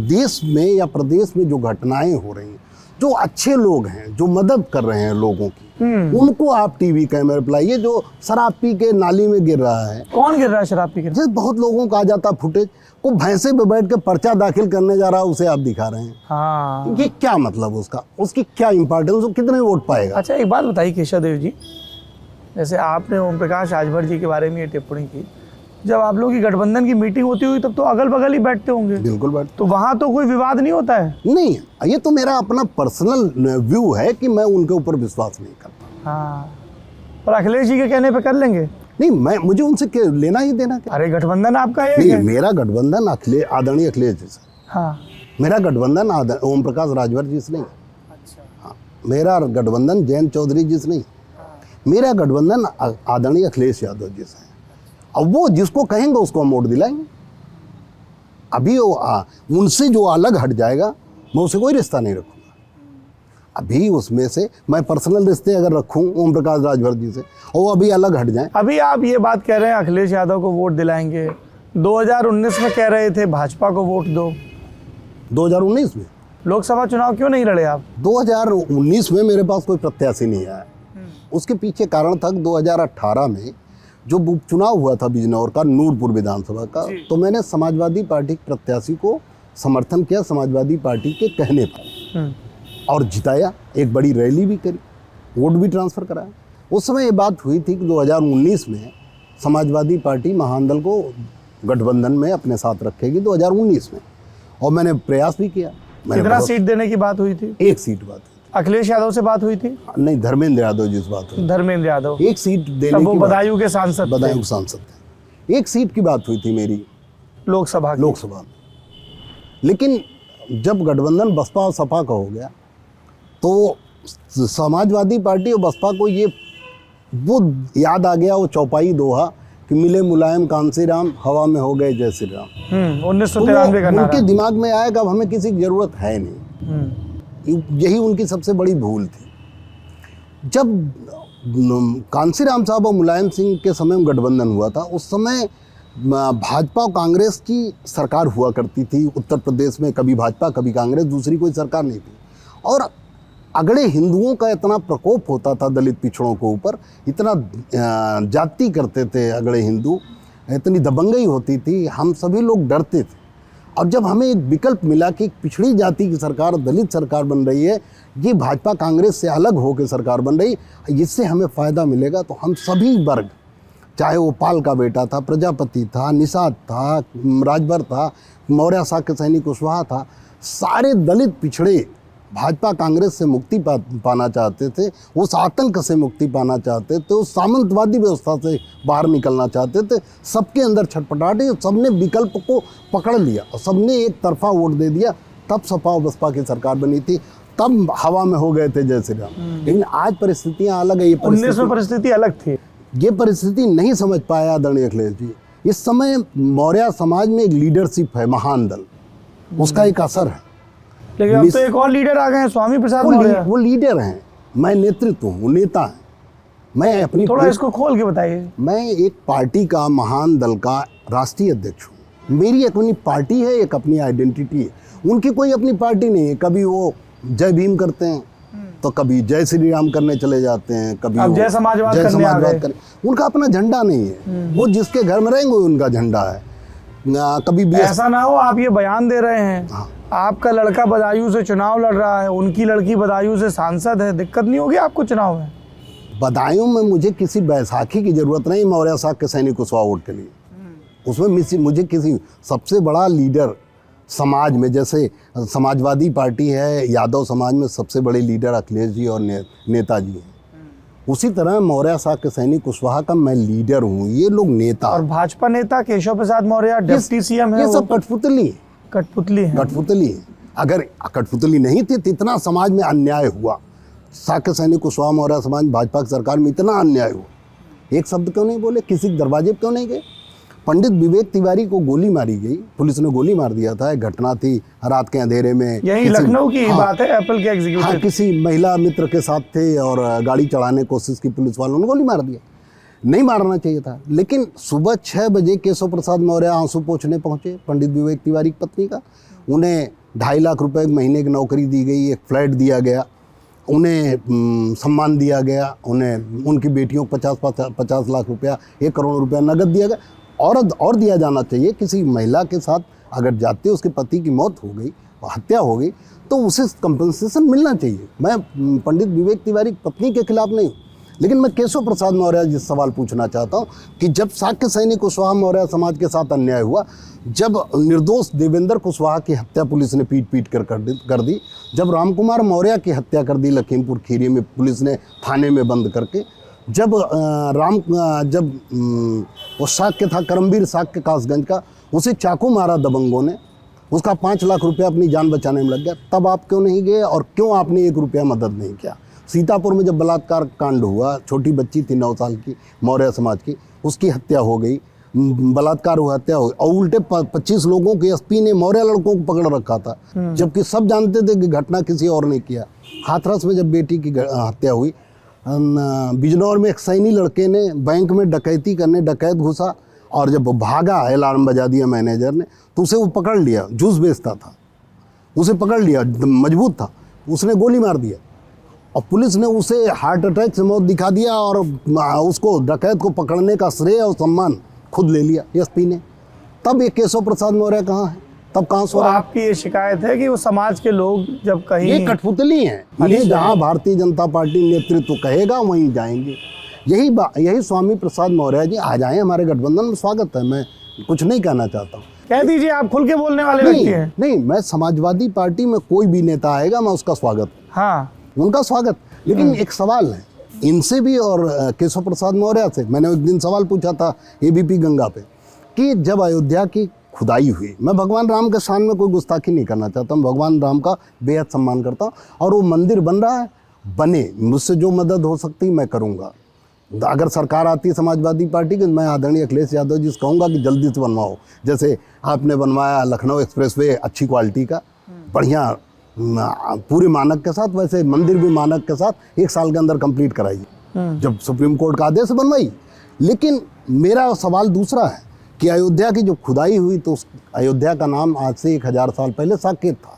देश में या प्रदेश में जो घटनाएं हो रही हैं, जो अच्छे लोग हैं, जो मदद कर रहे हैं लोगों की, उनको आप टीवी कैमरे पर लाइए। जो शराब पी के नाली में गिर रहा है, कौन गिर रहा है शराब पी के? जैसे बहुत लोगों का आ जाता फुटेज, वो भैंसे पे बैठ के पर्चा दाखिल करने जा रहा है, उसे आप दिखा रहे हैं। हाँ। ये क्या मतलब उसका? उसकी क्या इंपॉर्टेंस? वो कितने वोट पाएगा? अच्छा, एक बात बताइए केशव देव जी, जैसे आपने ओम प्रकाश राजभर जी के बारे में ये टिप्पणी की, जब आप लोग की गठबंधन की मीटिंग होती हुई तब तो अगल बगल ही बैठते होंगे। बिल्कुल बैठते। तो वहाँ तो कोई विवाद नहीं होता है? नहीं, ये तो मेरा अपना पर्सनल व्यू है कि मैं उनके ऊपर विश्वास नहीं करता। हाँ, पर अखिलेश जी के कहने पे कर लेंगे? नहीं, मुझे उनसे लेना ही देना क्या? अरे गठबंधन आपका है? नहीं, मेरा गठबंधन आदरणीय अखिलेश जी से। हाँ। मेरा गठबंधन ओम प्रकाश राजभर जी से नहीं। अच्छा। हाँ, मेरा गठबंधन जयंत चौधरी जी से नहीं। मेरा गठबंधन आदरणीय अखिलेश यादव जी से है। अब वो जिसको कहेंगे उसको हम वोट दिलाएंगे। अभी उनसे जो अलग हट जाएगा, मैं उससे कोई रिश्ता नहीं रखूँगा। अभी उसमें से मैं पर्सनल रिश्ते अगर रखूँ ओम प्रकाश राजभर जी से, और वो अभी अलग हट जाएं। अभी आप ये बात कह रहे हैं अखिलेश यादव को वोट दिलाएंगे, 2019 में कह रहे थे भाजपा को वोट दो। 2019 में लोकसभा चुनाव क्यों नहीं लड़े आप? 2019 में मेरे पास कोई प्रत्याशी नहीं आया। उसके पीछे कारण था 2018 में जो उपचुनाव हुआ था बिजनौर का, नूरपुर विधानसभा का, तो मैंने समाजवादी पार्टी के प्रत्याशी को समर्थन किया समाजवादी पार्टी के कहने पर और जिताया, एक बड़ी रैली भी करी, वोट भी ट्रांसफ़र कराया। उस समय ये बात हुई थी कि 2019 में समाजवादी पार्टी महानंदल को गठबंधन में अपने साथ रखेगी 2019 में, और मैंने प्रयास भी किया। कितना सीट देने की बात हुई थी? एक सीट बात हुई। अखिलेश यादव से बात हुई थी? नहीं, धर्मेंद्र यादव जी से बात हुई। धर्मेंद्र यादव एक सीट देने वो की बदायूं के सांसद थे। बदायूं के सांसद थे। एक सीट की बात हुई थी मेरी लोकसभा में। लेकिन जब गठबंधन बसपा और सपा का हो गया तो समाजवादी पार्टी और बसपा को वो याद आ गया, वो चौपाई दोहा कि मिले मुलायम कांसीराम, हवा में हो गए जय श्री राम। 1993 का नारा उनके दिमाग में आया कि अब हमें किसी की जरूरत है नहीं। यही उनकी सबसे बड़ी भूल थी। जब कांसीराम साहब और मुलायम सिंह के समय गठबंधन हुआ था, उस समय भाजपा और कांग्रेस की सरकार हुआ करती थी उत्तर प्रदेश में, कभी भाजपा कभी कांग्रेस, दूसरी कोई सरकार नहीं थी। और अगड़े हिंदुओं का इतना प्रकोप होता था दलित पिछड़ों के ऊपर, इतना जाति करते थे अगड़े हिंदू, इतनी दबंगई होती थी, हम सभी लोग डरते थे। और जब हमें एक विकल्प मिला कि पिछड़ी जाति की सरकार, दलित सरकार बन रही है, ये भाजपा कांग्रेस से अलग होकर सरकार बन रही, इससे हमें फ़ायदा मिलेगा, तो हम सभी वर्ग, चाहे वो पाल का बेटा था, प्रजापति था, निषाद था, राजभर था, मौर्य शाक्य सैनी कुशवाहा था, सारे दलित पिछड़े भाजपा कांग्रेस से मुक्ति पाना चाहते थे, उस आतंक से मुक्ति पाना चाहते थे, उस सामंतवादी व्यवस्था से बाहर निकलना चाहते थे। सबके अंदर छटपटाहट है, सबने विकल्प को पकड़ लिया और सबने एक तरफा वोट दे दिया। तब सपा और बसपा की सरकार बनी थी, तब हवा में हो गए थे जय श्री राम। लेकिन आज परिस्थितियाँ अलग है। 19 में परिस्थिति अलग थी। ये परिस्थिति नहीं समझ पाया आदरणीय अखिलेश जी। इस समय मौर्य समाज में एक लीडरशिप है, महान दल, उसका एक असर है। लेकिन अब तो एक और लीडर आ गए हैं, स्वामी प्रसाद मौर्य। वो लीडर हैं, मैं नेतृत्व हूँ, नेता है। मैं अपनी थोड़ा इसको खोल के बताइए। मैं एक पार्टी का, महान दल का राष्ट्रीय अध्यक्ष हूँ। मेरी अपनी पार्टी है, एक अपनी आइडेंटिटी है। उनकी कोई अपनी पार्टी नहीं है। कभी वो जय भीम करते हैं तो कभी जय श्री राम करने चले जाते हैं, कभी जय समाजवाद करने। उनका अपना झंडा नहीं है, वो जिसके घर में रहेंगे उनका झंडा है। कभी ऐसा ना हो आप ये बयान दे रहे हैं, हाँ। आपका लड़का बदायूं से चुनाव लड़ रहा है, उनकी लड़की बदायूं से सांसद है, दिक्कत नहीं होगी आपको चुनाव में? बदायूं में मुझे किसी बैसाखी की जरूरत नहीं मौर्य शाक्य सैनी कुशवाहा वोट के लिए। उसमें मुझे किसी सबसे बड़ा लीडर समाज में, जैसे समाजवादी पार्टी है, यादव समाज में सबसे बड़े लीडर अखिलेश जी और नेताजी हैं, उसी तरह मौर्य शाक्य सैनी कुशवाहा का मैं लीडर हूँ, ये लोग नेता। और भाजपा नेता केशव प्रसाद मौर्य डिप्टी सीएम है। ये सब कठपुतली है। अगर कठपुतली नहीं थी तो इतना समाज में अन्याय हुआ, शाक्य सैनी कुशवाहा मौर्य समाज भाजपा की सरकार में इतना अन्याय हुआ, एक शब्द क्यों नहीं बोले? किसी के दरवाजे पे क्यों नहीं गए? पंडित विवेक तिवारी को गोली मारी गई, पुलिस ने गोली मार दिया था। एक घटना थी रात के अंधेरे में, यही लखनऊ की बात है, एप्पल के एग्जीक्यूटिव। हाँ, किसी महिला मित्र के साथ थे और गाड़ी चढ़ाने की कोशिश की, पुलिस वालों ने गोली मार दिया। नहीं मारना चाहिए था। लेकिन सुबह 6 बजे केशव प्रसाद मौर्य आंसू पोंछने पहुंचे, पंडित विवेक तिवारी की पत्नी का। उन्हें 2.5 लाख रुपए महीने की नौकरी दी गई, एक फ्लैट दिया गया, उन्हें सम्मान दिया गया, उन्हें उनकी बेटियों को 50 लाख रुपया, 1 करोड़ रुपया नगद दिया गया। और दिया जाना चाहिए। किसी महिला के साथ अगर जाते उसके पति की मौत हो गई, हत्या हो गई, तो उसे कंपनसेशन मिलना चाहिए। मैं पंडित विवेक तिवारी की पत्नी के खिलाफ नहीं हूँ, लेकिन मैं केशव प्रसाद मौर्य जी से सवाल पूछना चाहता हूँ कि जब शाक्य सैनी कुशवाहा मौर्य समाज के साथ अन्याय हुआ, जब निर्दोष देवेंद्र कुशवाहा की हत्या पुलिस ने पीट कर दी, जब रामकुमार मौर्य की हत्या कर दी लखीमपुर खीरी में पुलिस ने थाने में बंद करके, जब वो शाक्य था करमवीर शाक्य कासगंज का, उसे चाकू मारा दबंगों ने, उसका 5 लाख रुपया अपनी जान बचाने में लग गया, तब आप क्यों नहीं गए और क्यों आपने 1 रुपया मदद नहीं किया? सीतापुर में जब बलात्कार कांड हुआ, छोटी बच्ची थी 9 साल की, मौर्य समाज की, उसकी हत्या हो गई, बलात्कार हुआ, हत्या हो गई, और उल्टे 25 लोगों के एसपी ने मौर्य लड़कों को पकड़ रखा था, जबकि सब जानते थे कि घटना किसी और ने किया। हाथरस में जब बेटी की हत्या हुई, बिजनौर में एक सैनी लड़के ने बैंक में डकैती करने डकैत घुसा, और जब भागा, अलार्म बजा दिया मैनेजर ने, तो उसे वो पकड़ लिया, जूस बेचता था, उसे पकड़ लिया, मजबूत था, उसने गोली मार दिया और पुलिस ने उसे हार्ट अटैक से मौत दिखा दिया, और उसको डकैत को पकड़ने का श्रेय और सम्मान खुद ले लिया एसपी ने। तब ये केशव प्रसाद मौर्य कहाँ है? तब कहाँ तो सो रहा है? आपकी ये शिकायत है कि वो समाज के लोग जब कहीं ये कठपुतली है, ये जहाँ भारतीय जनता पार्टी नेतृत्व कहेगा वहीं जाएंगे। यही स्वामी प्रसाद मौर्य जी आ जाएं, हमारे गठबंधन में स्वागत है। मैं कुछ नहीं कहना चाहता हूँ। कह दीजिए, आप खुल के बोलने वाले व्यक्ति नहीं हैं। नहीं, मैं समाजवादी पार्टी में कोई भी नेता आएगा मैं उसका स्वागत, हाँ, उनका स्वागत। लेकिन एक सवाल है इनसे भी और केशव प्रसाद मौर्य से। मैंने एक दिन सवाल पूछा था एबीपी गंगा पे कि जब अयोध्या की खुदाई हुई, मैं भगवान राम के शान में कोई गुस्ताखी नहीं करना चाहता हूँ, भगवान राम का बेहद सम्मान करता हूँ, और वो मंदिर बन रहा है, बने, मुझसे जो मदद हो सकती मैं करूँगा। अगर सरकार आती है समाजवादी पार्टी की, मैं आदरणीय अखिलेश यादव जी से कहूँगा कि जल्दी से बनवाओ। जैसे आपने बनवाया लखनऊ एक्सप्रेसवे अच्छी क्वालिटी का, बढ़िया पूरे मानक के साथ, वैसे मंदिर भी मानक के साथ 1 साल के अंदर कंप्लीट कराइए, जब सुप्रीम कोर्ट का आदेश बनवाई। लेकिन मेरा सवाल दूसरा है कि अयोध्या की जो खुदाई हुई, तो उस अयोध्या का नाम आज से 1000 साल पहले साकेत था।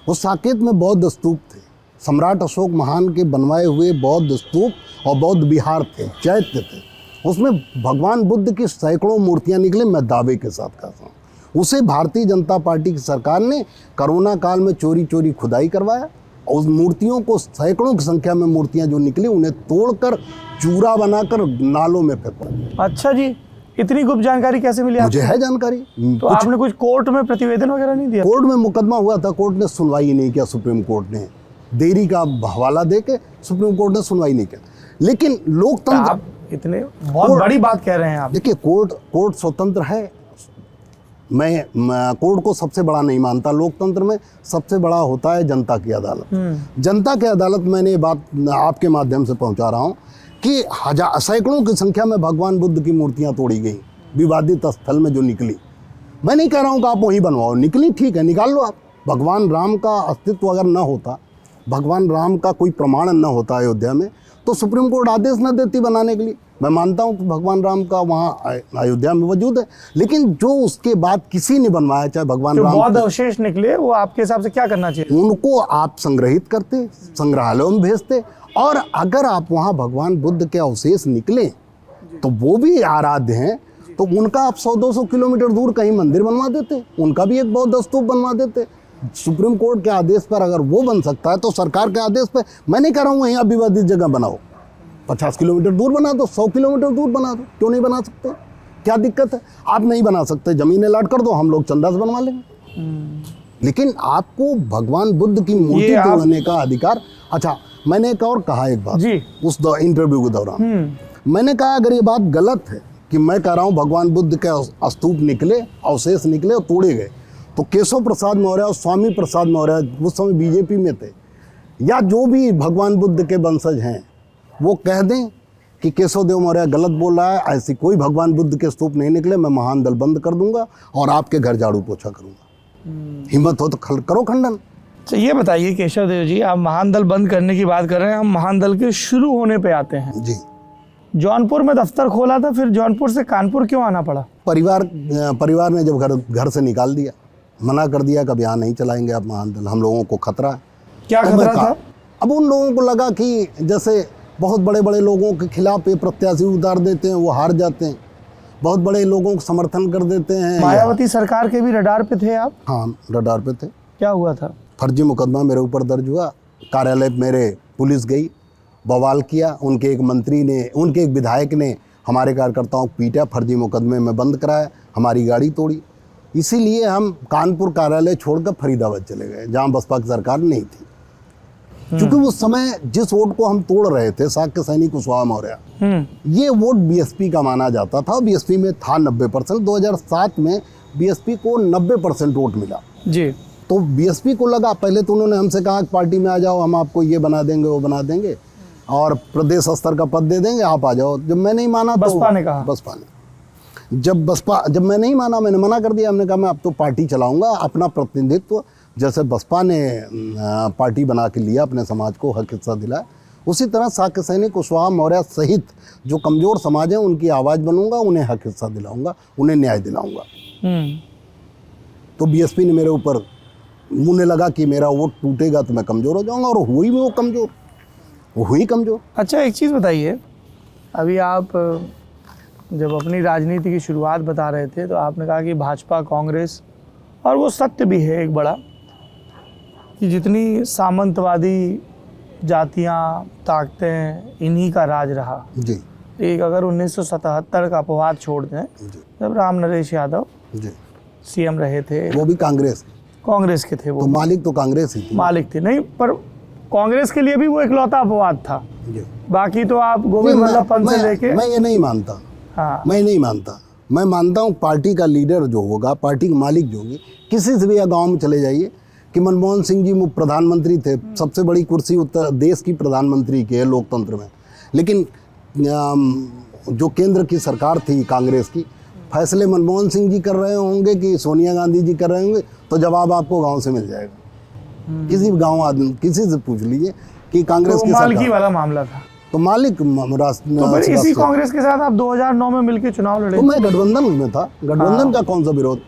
उस साकेत में बौद्ध स्तूप थे, सम्राट अशोक महान के बनवाए हुए बौद्ध स्तूप और बौद्ध विहार थे, चैत्य थे। उसमें भगवान बुद्ध की सैकड़ों मूर्तियां निकले, मैं दावे के साथ कहता हूँ। उसे भारतीय जनता पार्टी की सरकार ने कोरोना काल में चोरी चोरी खुदाई करवाया, और उस मूर्तियों को, सैकड़ों की संख्या में मूर्तियां जो निकली, उन्हें तोड़कर चूरा बनाकर नालों में फेंका। अच्छा जी, इतनी गुप्त जानकारी कैसे मिली आपको? मुझे है जानकारी। तो आपने कुछ कोर्ट में प्रतिवेदन वगैरह नहीं दिया? कोर्ट में मुकदमा हुआ था, कोर्ट ने सुनवाई नहीं किया। सुप्रीम कोर्ट ने देरी का हवाला देके सुप्रीम कोर्ट ने सुनवाई नहीं किया। लेकिन लोकतंत्र, आप इतने बहुत बड़ी बात कह रहे हैं आप। देखिए, कोर्ट स्वतंत्र है। मैं कोर्ट को सबसे बड़ा नहीं मानता। लोकतंत्र में सबसे बड़ा होता है जनता की अदालत। जनता की अदालत, मैंने ये बात आपके माध्यम से पहुंचा रहा हूं कि सैकड़ों की संख्या में भगवान बुद्ध की मूर्तियां तोड़ी गई विवादित स्थल में जो निकली। मैं नहीं कह रहा हूं कि आप वहीं बनवाओ, निकली ठीक है, निकाल लो आप। भगवान राम का अस्तित्व अगर न होता, भगवान राम का कोई प्रमाण न होता अयोध्या में, तो सुप्रीम कोर्ट आदेश न देती बनाने के लिए। मैं मानता हूं कि भगवान राम का वहाँ अयोध्या में वजूद है, लेकिन जो उसके बाद किसी ने बनवाया, चाहे भगवान राम, बौद्ध अवशेष निकले, वो आपके हिसाब से क्या करना चाहिए? उनको आप संग्रहित करते, संग्रहालयों में भेजते, और अगर आप वहाँ भगवान बुद्ध के अवशेष निकले तो वो भी आराध्य हैं, तो उनका आप 100-200 किलोमीटर दूर कहीं मंदिर बनवा देते, उनका भी एक बौद्ध स्तूप बनवा देते। सुप्रीम कोर्ट के आदेश पर अगर वो बन सकता है, तो सरकार के आदेश पर, मैं नहीं कह रहा हूँ वहीं आप विवादित जगह बनाओ, 50 किलोमीटर दूर बना दो, 100 किलोमीटर दूर बना दो, क्यों नहीं बना सकते? क्या दिक्कत है? आप नहीं बना सकते, जमीन अलॉट कर दो, हम लोग चंदा से बनवा लेंगे। लेकिन आपको भगवान बुद्ध की मूर्ति तोड़ने का अधिकार। अच्छा, मैंने एक और कहा, एक बात जी, उस इंटरव्यू के दौरान मैंने कहा, अगर ये बात गलत है कि मैं कह रहा हूँ भगवान बुद्ध के स्तूप निकले, अवशेष निकले और तोड़े गए, तो केशव प्रसाद मौर्य और स्वामी प्रसाद मौर्य उस समय बीजेपी में थे, या जो भी भगवान बुद्ध के वंशज हैं, वो कह दें कि केशव देव मौर्य गलत बोल रहा है, ऐसी कोई भगवान बुद्ध के स्तूप नहीं निकले, मैं महान दल बंद कर दूंगा और आपके घर झाड़ू पोछा करूंगा। हिम्मत हो तो करो खंडन। तो ये बताइए केशव देव जी, आप महान दल बंद करने की बात कर रहे हैं, हम महान दल के शुरू होने पे आते हैं। जी, जौनपुर में दफ्तर खोला था, फिर जौनपुर से कानपुर क्यों आना पड़ा? परिवार ने जब घर से निकाल दिया, मना कर दिया, कभी यहाँ नहीं चलाएंगे आप महान दल, हम लोगों को खतरा है। क्या खतरा था? अब उन लोगों को लगा कि जैसे बहुत बड़े बड़े लोगों के खिलाफ ये प्रत्याशी उतार देते हैं, वो हार जाते हैं, बहुत बड़े लोगों को समर्थन कर देते हैं। मायावती सरकार के भी रडार पे थे आप? हाँ, रडार पे थे। क्या हुआ था? फर्जी मुकदमा मेरे ऊपर दर्ज हुआ, कार्यालय मेरे पुलिस गई, बवाल किया, उनके एक मंत्री ने, उनके एक विधायक ने हमारे कार्यकर्ताओं को पीटा, फर्जी मुकदमे में बंद कराया, हमारी गाड़ी तोड़ी। इसीलिए हम कानपुर कार्यालय छोड़कर फरीदाबाद चले गए, जहाँ बसपा की सरकार नहीं थी। क्योंकि उस समय जिस वोट को हम तोड़ रहे थे, शाक्य सैनी कुशवाहा मौर्य, ये वोट बीएसपी का माना जाता था। बीएसपी में था 90%। 2007 में बीएसपी को 90% वोट मिला जी। तो बीएसपी को लगा, पहले तो उन्होंने हमसे कहा कि पार्टी में आ जाओ, हम आपको ये बना देंगे, वो बना देंगे, और प्रदेश स्तर का पद दे देंगे, आप आ जाओ। जब मैं नहीं माना, बसपा ने कहा, बसपा ने जब मैं नहीं माना, मैंने मना कर दिया। हमने कहा मैं अब तो पार्टी चलाऊंगा, अपना प्रतिनिधित्व, जैसे बसपा ने पार्टी बना के लिया, अपने समाज को हक हिस्सा दिलाया, उसी तरह शाक्य सैनी कुशवाहा मौर्य सहित जो कमज़ोर समाज हैं उनकी आवाज़ बनूंगा, उन्हें हक हिस्सा दिलाऊंगा, उन्हें न्याय दिलाऊंगा। तो बीएसपी ने मेरे ऊपर, मुझे लगा कि मेरा वोट टूटेगा तो मैं कमज़ोर हो जाऊंगा, और हुई भी वो हुई कमज़ोर। अच्छा, एक चीज़ बताइए, अभी आप जब अपनी राजनीति की शुरुआत बता रहे थे, तो आपने कहा कि भाजपा, कांग्रेस और वो सत्य भी है एक बड़ा, कि जितनी सामंतवादी जातियां, ताकतें, इन्हीं का राज रहा। जी एक अगर 1977 का अपवाद छोड़ दें, जी जब राम नरेश यादव जी, सीएम रहे थे, वो भी कांग्रेस, कांग्रेस के थे वो, तो मालिक तो कांग्रेस ही थी। मालिक थे नहीं, पर कांग्रेस के लिए भी वो इकलौता अपवाद था। जी। बाकी तो आप गोविंद नहीं, वल्लभ पंत से लेके, मैं ये नहीं मानता, हाँ, मैं नहीं मानता। मैं मानता हूँ पार्टी का लीडर जो होगा, पार्टी के मालिक जो होंगे, किसी से भी या गाँव में चले जाइए कि मनमोहन सिंह जी प्रधानमंत्री थे, सबसे बड़ी कुर्सी उत्तर देश की प्रधानमंत्री की है लोकतंत्र में, लेकिन जो केंद्र की सरकार थी कांग्रेस की, फैसले मनमोहन सिंह जी कर रहे होंगे कि सोनिया गांधी जी कर रहे होंगे, तो जवाब आपको गांव से मिल जाएगा। किसी भी गांव आदमी, किसी से पूछ लीजिए कि कांग्रेस तो की मालिकी सरकार, वाला मामला था। तो मालिक तो फिर इसी कांग्रेस के साथ आप 2009 में मिलकर चुनाव लड़े। तो मैं गठबंधन में था, गठबंधन का कौन सा विरोध?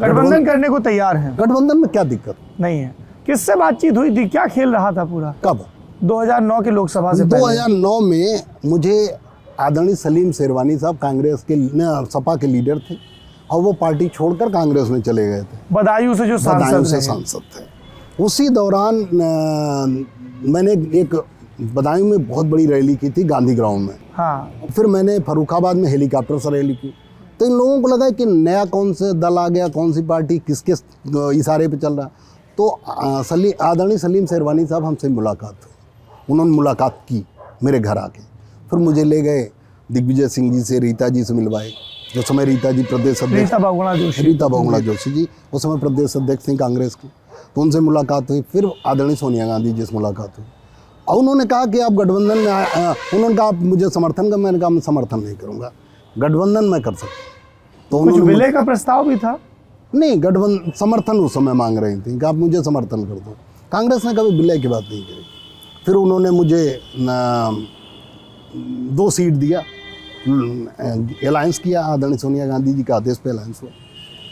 गठबंधन करने को तैयार हैं, गठबंधन में क्या दिक्कत? नहीं है। किससे बातचीत हुई थी, क्या खेल रहा था पूरा? कब? 2009 के लोकसभा से पहले। 2009 में मुझे आदरणीय सलीम शेरवानी साहब कांग्रेस के सपा के लीडर थे और वो पार्टी छोड़कर कांग्रेस में चले गए थे, बदायूं से जो बदायूं से सांसद सांसद थे। उसी दौरान मैंने एक बदायूं में बहुत बड़ी रैली की थी गांधी ग्राउंड में। हाँ, फिर मैंने फर्रुखाबाद में हेलीकॉप्टर से रैली की। तो इन लोगों को लगा कि नया कौन से दल आ गया, कौन सी पार्टी किसके इशारे पे चल रहा। तो आदरणीय सलीम शेरवानी साहब हमसे मुलाकात हुई, उन्होंने मुलाकात की मेरे घर आके। फिर मुझे ले गए दिग्विजय सिंह जी से, रीता जी से मिलवाए, जो समय रीता जी प्रदेश अध्यक्ष, रीता बहुगुणा जोशी जी उस समय प्रदेश अध्यक्ष थी कांग्रेस की, तो उनसे मुलाकात हुई। फिर आदरणीय सोनिया गांधी जी से मुलाकात हुई और उन्होंने कहा कि आप गठबंधन में उन्होंने कहा आप मुझे समर्थन कर, मैंने कहा मैं समर्थन नहीं करूँगा, गठबंधन में कर सकता। तो कुछ विलय का प्रस्ताव भी था? नहीं, गठबंधन समर्थन उस समय मांग रही थी कि आप मुझे समर्थन कर दो। कांग्रेस ने कभी विलय की बात नहीं करी। फिर उन्होंने मुझे 2 सीट दिया, अलायंस किया, आदरणीय सोनिया गांधी जी के आदेश पे अलायंस हुआ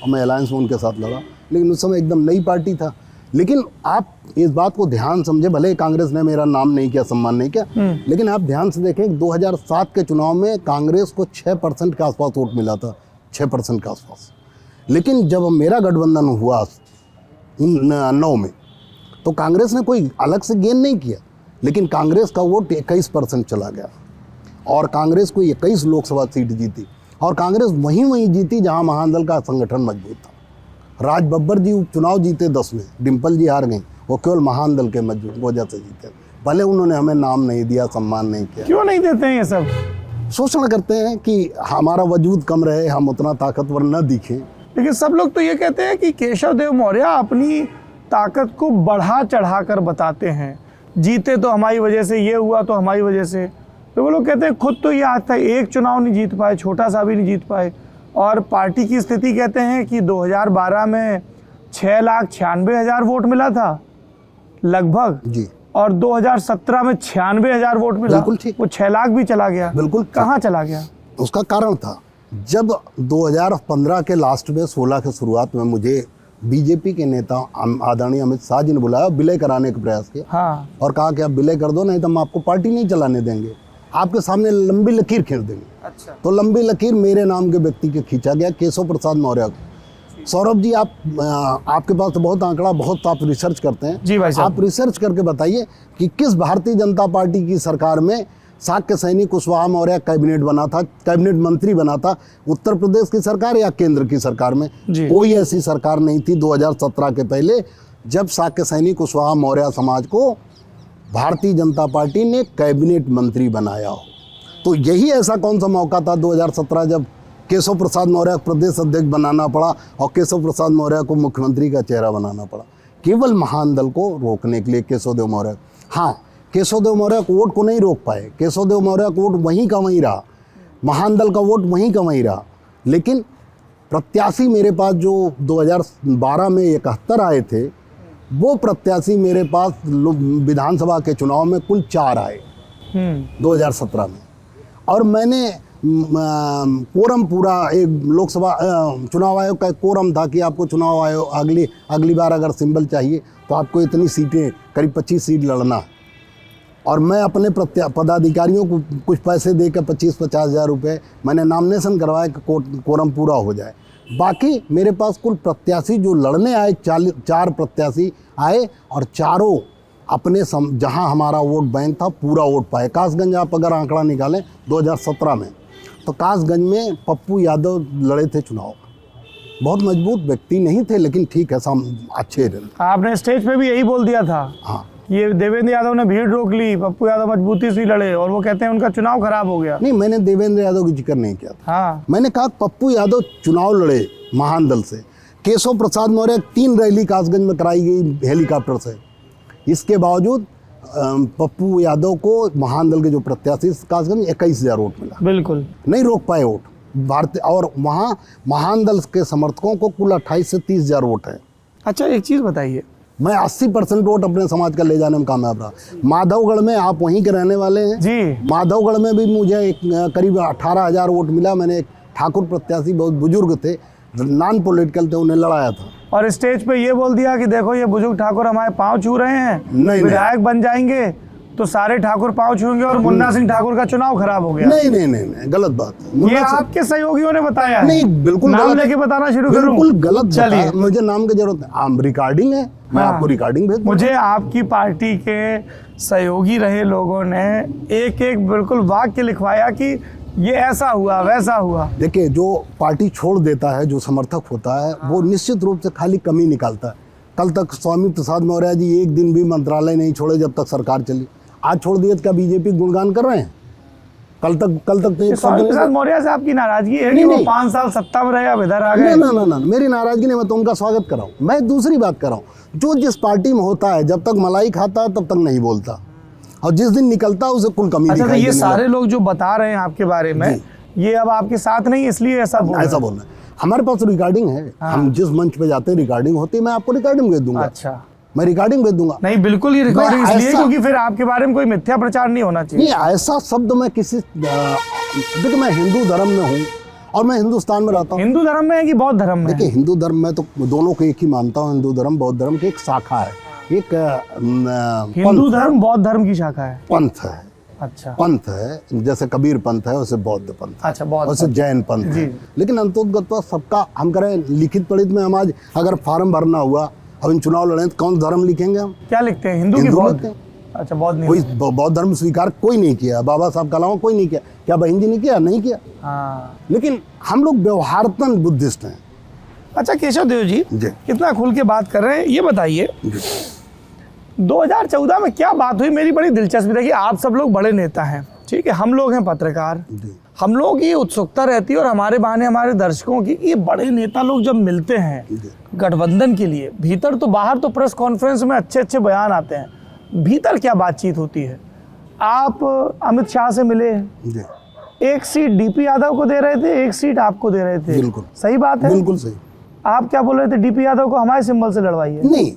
और मैं अलायंस में उनके साथ लड़ा। लेकिन उस समय एकदम नई पार्टी था। लेकिन आप इस बात को ध्यान समझे, भले कांग्रेस ने मेरा नाम नहीं किया, सम्मान नहीं किया, लेकिन आप ध्यान से देखें 2007 के चुनाव में कांग्रेस को 6% के आसपास वोट मिला था, 6% के आसपास। लेकिन जब मेरा गठबंधन हुआ 9 में, तो कांग्रेस ने कोई अलग से गेन नहीं किया, लेकिन कांग्रेस का वोट 21% चला गया और कांग्रेस को 21 लोकसभा सीट जीती और कांग्रेस वहीं जीती जहां महादल का संगठन मजबूत था। राज बब्बर जी उपचुनाव जीते 10 में, डिम्पल जी हार गई, वो केवल महादल के वजह से जीते। भले उन्होंने हमें नाम नहीं दिया, सम्मान नहीं किया। क्यों नहीं देते हैं ये सब? शोषण करते हैं कि हमारा वजूद कम रहे, हम उतना ताकतवर न दिखें। लेकिन सब लोग तो ये कहते हैं कि केशव देव मौर्य अपनी ताकत को बढ़ा चढ़ा कर बताते हैं, जीते तो हमारी वजह से, ये हुआ तो हमारी वजह से। तो वो लोग कहते हैं खुद तो ये आज तक एक चुनाव नहीं जीत पाए, छोटा सा भी नहीं जीत पाए। और पार्टी की स्थिति कहते हैं कि 2012 में 6,96,000 वोट मिला था लगभग जी, और 2017 में 96,000 वोट मिला। बिल्कुल ठीक। वो 6 लाख भी चला गया। बिल्कुल कहाँ चला गया? उसका कारण था जब 2015 के लास्ट में 16 के शुरुआत में मुझे बीजेपी के नेता आदरणीय अमित शाह जी ने बुलाया, विलय कराने का प्रयास किया। हाँ, और कहा कि आप विलय कर दो, नहीं तो हम आपको पार्टी नहीं चलाने देंगे, आपके सामने लंबी लकीर खींच देंगे। अच्छा। तो लंबी लकीर मेरे नाम के व्यक्ति के खींचा गया, केशव प्रसाद मौर्य को। सौरभ जी, आपके पास तो बहुत आंकड़ा, बहुत आप रिसर्च करते हैं जी भाई साहब। आप रिसर्च करके बताइए कि किस भारतीय जनता पार्टी की सरकार में शाक्य सैनी कुशवाहा मौर्य कैबिनेट बना था, कैबिनेट मंत्री बना था, उत्तर प्रदेश की सरकार या केंद्र की सरकार में? कोई ऐसी सरकार नहीं थी 2017 के पहले जब शाक्य सैनी कुशवाहा मौर्य समाज को भारतीय जनता पार्टी ने कैबिनेट मंत्री बनाया हो। तो यही ऐसा कौन सा मौका था 2017 जब केशव प्रसाद मौर्य प्रदेश अध्यक्ष बनाना पड़ा और केशव प्रसाद मौर्य को मुख्यमंत्री का चेहरा बनाना पड़ा, केवल महान दल को रोकने के लिए। केशव देव मौर्य, हाँ, केशव देव मौर्य को वोट को नहीं रोक पाए, केशव देव मौर्य का वोट वहीं का वहीं रहा, महान दल का वोट वहीं का वहीं रहा। लेकिन प्रत्याशी मेरे पास जो 2012 में 71 आए थे, वो प्रत्याशी मेरे पास विधानसभा के चुनाव में कुल 4 आए 2017 में। और मैंने कोरम पूरा, एक लोकसभा चुनाव आयोग का कोरम था कि आपको चुनाव आयोग अगली बार अगर सिंबल चाहिए तो आपको इतनी सीटें, करीब 25 सीट लड़ना। और मैं अपने पदाधिकारियों को कुछ पैसे दे कर 25-50 हज़ार रुपये मैंने नॉमिनेशन करवाया कि कोरम पूरा हो जाए। बाकी मेरे पास कुल प्रत्याशी जो लड़ने आए 4 प्रत्याशी आए और चारों अपने जहां हमारा वोट बैंक था पूरा वोट पाए। कासगंज आप अगर आंकड़ा निकालें 2017 में तो कासगंज में पप्पू यादव लड़े थे चुनाव। बहुत मजबूत व्यक्ति नहीं थे लेकिन ठीक है अच्छे रहे। आपने स्टेज पे भी यही बोल दिया था। हाँ, ये देवेंद्र यादव ने भीड़ रोक ली, पप्पू यादव मजबूती से लड़े और वो कहते हैं उनका चुनाव खराब हो गया। नहीं, मैंने देवेंद्र यादव की जिक्र नहीं किया था। हाँ, मैंने कहा पप्पू यादव चुनाव लड़े महान दल से। केशव प्रसाद मौर्य 3 रैली कासगंज में कराई गई हेलीकॉप्टर से। इसके बावजूद पप्पू यादव को महान दल के जो प्रत्याशी कासगंज 21,000 वोट मिला। बिल्कुल नहीं रोक पाए वोट भारतीय, और वहाँ महान दल के समर्थकों को कुल 28 से 30,000 वोट है। अच्छा, एक चीज़ बताइए, मैं 80% वोट अपने समाज का ले जाने में कामयाब रहा। माधवगढ़ में, आप वहीं के रहने वाले हैं जी, माधवगढ़ में भी मुझे करीब 18,000 वोट मिला। मैंने एक ठाकुर प्रत्याशी बहुत बुजुर्ग थे, नॉन पॉलिटिकल थे, उन्हें लड़ाया था। और स्टेज पे ये बोल दिया कि देखो ये बुजुर्ग ठाकुर हमारे पाँव छू रहे हैं, नहीं, विधायक बन जाएंगे तो सारे ठाकुर पाँव छूएंगे और मुन्ना सिंह ठाकुर का चुनाव खराब हो गया। नहीं, गलत बात है। ये मुन्ना सिंह- आपके सहयोगियों ने बताया है। नहीं, बिल्कुल नाम गलत है। लेके बताना शुरू करूं? बिल्कुल गलत चलिए, बताया। मुझे नाम की जरूरत है, रिकॉर्डिंग है, मैं हाँ। आपको रिकॉर्डिंग भेज दूंगा। मुझे आपकी पार्टी के सहयोगी रहे लोगों ने एक एक बिल्कुल वाक्य लिखवाया कि ये ऐसा हुआ वैसा हुआ। देखिए, जो पार्टी छोड़ देता है, जो समर्थक होता है, वो निश्चित रूप से खाली कमी निकालता है। कल तक स्वामी प्रसाद मौर्य जी एक दिन भी मंत्रालय नहीं छोड़े जब तक सरकार चली। आज छोड़ दिए तो क्या बीजेपी गुणगान कर रहे हैं? कल तक तो एक स्वामी प्रसाद मौर्य से आपकी नाराजगी है कि वो 5 साल सत्ता में रहे, अब इधर आ गए? ना, मेरी नाराजगी नहीं, मैं तो उनका स्वागत कर रहा हूँ। मैं दूसरी बात कर रहा हूँ, जो जिस पार्टी में होता है जब तक मलाई खाता है तब तक नहीं बोलता, और जिस दिन निकलता है उसे कुल कमी अच्छा, तो दिखाई ये देने सारे लोग जो बता रहे हैं आपके बारे में, ये अब आपके साथ नहीं इसलिए ऐसा बोल रहे हैं? ऐसा बोलना है। हमारे पास रिकॉर्डिंग है। हम जिस मंच पे जाते हैं रिकॉर्डिंग होती है, मैं आपको रिकॉर्डिंग भेज दूंगा। अच्छा, मैं रिकॉर्डिंग भेज दूंगा। नहीं बिल्कुल, ये रिकॉर्डिंग मैं इसलिए ऐसा- क्योंकि फिर आपके बारे में कोई मिथ्या प्रचार नहीं होना चाहिए। नहीं, ऐसा शब्द मैं किसी देखिए, मैं हिंदू धर्म में हूँ और मैं हिंदुस्तान में रहता हूँ। हिंदू धर्म में है कि बौद्ध धर्म में है? देखिए, हिंदू धर्म में तो दोनों को एक ही मानता हूँ। हिंदू धर्म बौद्ध धर्म की एक शाखा है, एक हिंदू धर्म बौद्ध धर्म की शाखा है। पंथ है। अच्छा, पंथ है, जैसे कबीर पंथ है वैसे बौद्ध पंथ है, अच्छा, बौद्ध वैसे जैन पंथ जी। है। लेकिन अंतोगत्वा सबका हम करें लिखित पढ़ित में, हम आज अगर फॉर्म भरना हुआ, अब इन चुनाव लड़े तो कौन धर्म लिखेंगे हम? क्या लिखते हैं, हिंदू की हिंदू बौद्ध? लिखते हैं। अच्छा, बौद्ध नहीं। कोई बौद्ध धर्म स्वीकार कोई नहीं किया, बाबा साहब का अलावा कोई नहीं किया। क्या बहन जी ने किया? नहीं किया। हाँ, लेकिन हम लोग व्यवहारतन बुद्धिस्ट हैं। अच्छा केशव देव जी, जी। कितना खुल के बात कर रहे हैं, ये बताइए जी। 2014 में क्या बात हुई? मेरी बड़ी दिलचस्पी। देखिए, आप सब लोग बड़े नेता हैं, ठीक है, हम लोग हैं पत्रकार, जी। हम लोग ये उत्सुकता रहती है और हमारे बहाने हमारे दर्शकों की, ये बड़े नेता लोग जब मिलते हैं जी। गठबंधन के लिए, भीतर तो बाहर तो प्रेस कॉन्फ्रेंस में अच्छे अच्छे बयान आते हैं, भीतर क्या बातचीत होती है? आप अमित शाह से मिले, जी। एक सीट डीपी यादव को दे रहे थे, एक सीट आपको दे रहे थे। बिल्कुल। सही बात है? बिल्कुल सही। आप क्या बोल रहे थे? डीपी यादव को हमारे सिंबल से लड़वाइए। नहीं,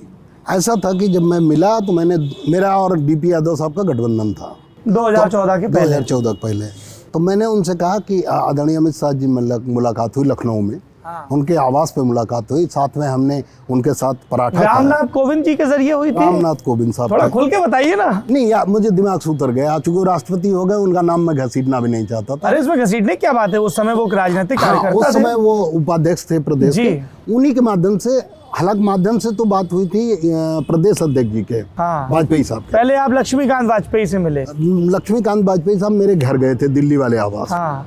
ऐसा था कि जब मैं मिला तो मेरा और डीपी यादव साहब का गठबंधन था 2014 के पहले। 2014 के पहले। तो मैंने उनसे कहा कि आदरणीय अमित शाह जी मुलाकात हुई लखनऊ में। हाँ। उनके आवास पे मुलाकात हुई, साथ में हमने उनके साथ पराठा खाया। रामनाथ कोविंद जी के जरिए हुई थी? रामनाथ कोविंद साहब थोड़ा थे। खुल के बताइए ना। नहीं यार, मुझे दिमाग से उतर गया, चूंकि वो राष्ट्रपति हो गए, उनका नाम मैं घसीटना भी नहीं चाहता था। अरे इसमें घसीटने की क्या बात है, उस समय वो एक राजनीतिक हाँ, कार्यकर्ता उस थे। समय वो उपाध्यक्ष थे प्रदेश जी। के। उन्हीं के माध्यम से, हालांकि माध्यम से तो बात हुई थी प्रदेश अध्यक्ष जी के, हाँ। वाजपेयी साहब के। पहले आप लक्ष्मीकांत वाजपेयी से मिले? लक्ष्मीकांत वाजपेयी साहब मेरे घर गए थे, दिल्ली वाले आवास। हाँ।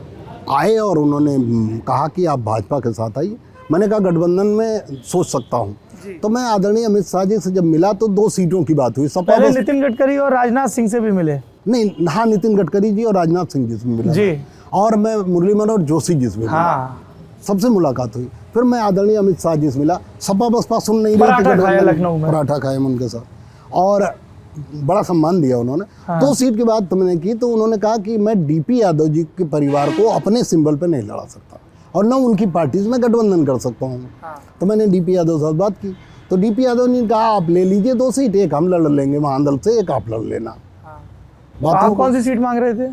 आए और उन्होंने कहा कि आप भाजपा के साथ आइए। मैंने कहा गठबंधन में सोच सकता हूँ। तो मैं आदरणीय अमित शाह जी से जब मिला तो 2 सीटों की बात हुई। सपा पहले नितिन गडकरी और राजनाथ सिंह से भी मिले? नहीं, हाँ, नितिन गडकरी जी और राजनाथ सिंह जी से मिला जी। और मैं मुरली मनोहर जोशी जी से मिला। हाँ। सबसे मुलाकात हुई। फिर मैं आदरणीय अमित शाह जी से मिला। सपा बसपा सुन नहीं रही थी, पराठा खाया लखनऊ में। पराठा खाए उनके साथ और बड़ा सम्मान दिया उन्होंने। हाँ। 2 सीट की बात मैंने की तो उन्होंने कहा कि मैं डीपी यादव जी के परिवार को अपने सिंबल पे नहीं लड़ा सकता और न उनकी पार्टी से मैं गठबंधन कर सकता हूँ। तो मैंने डीपी यादव से बात की तो डीपी यादव ने कहा आप ले लीजिए 2 सीट, एक हम लड़ लेंगे महानदल से, एक आप लड़ लेना। आप कौन सी सीट मांग रहे थे?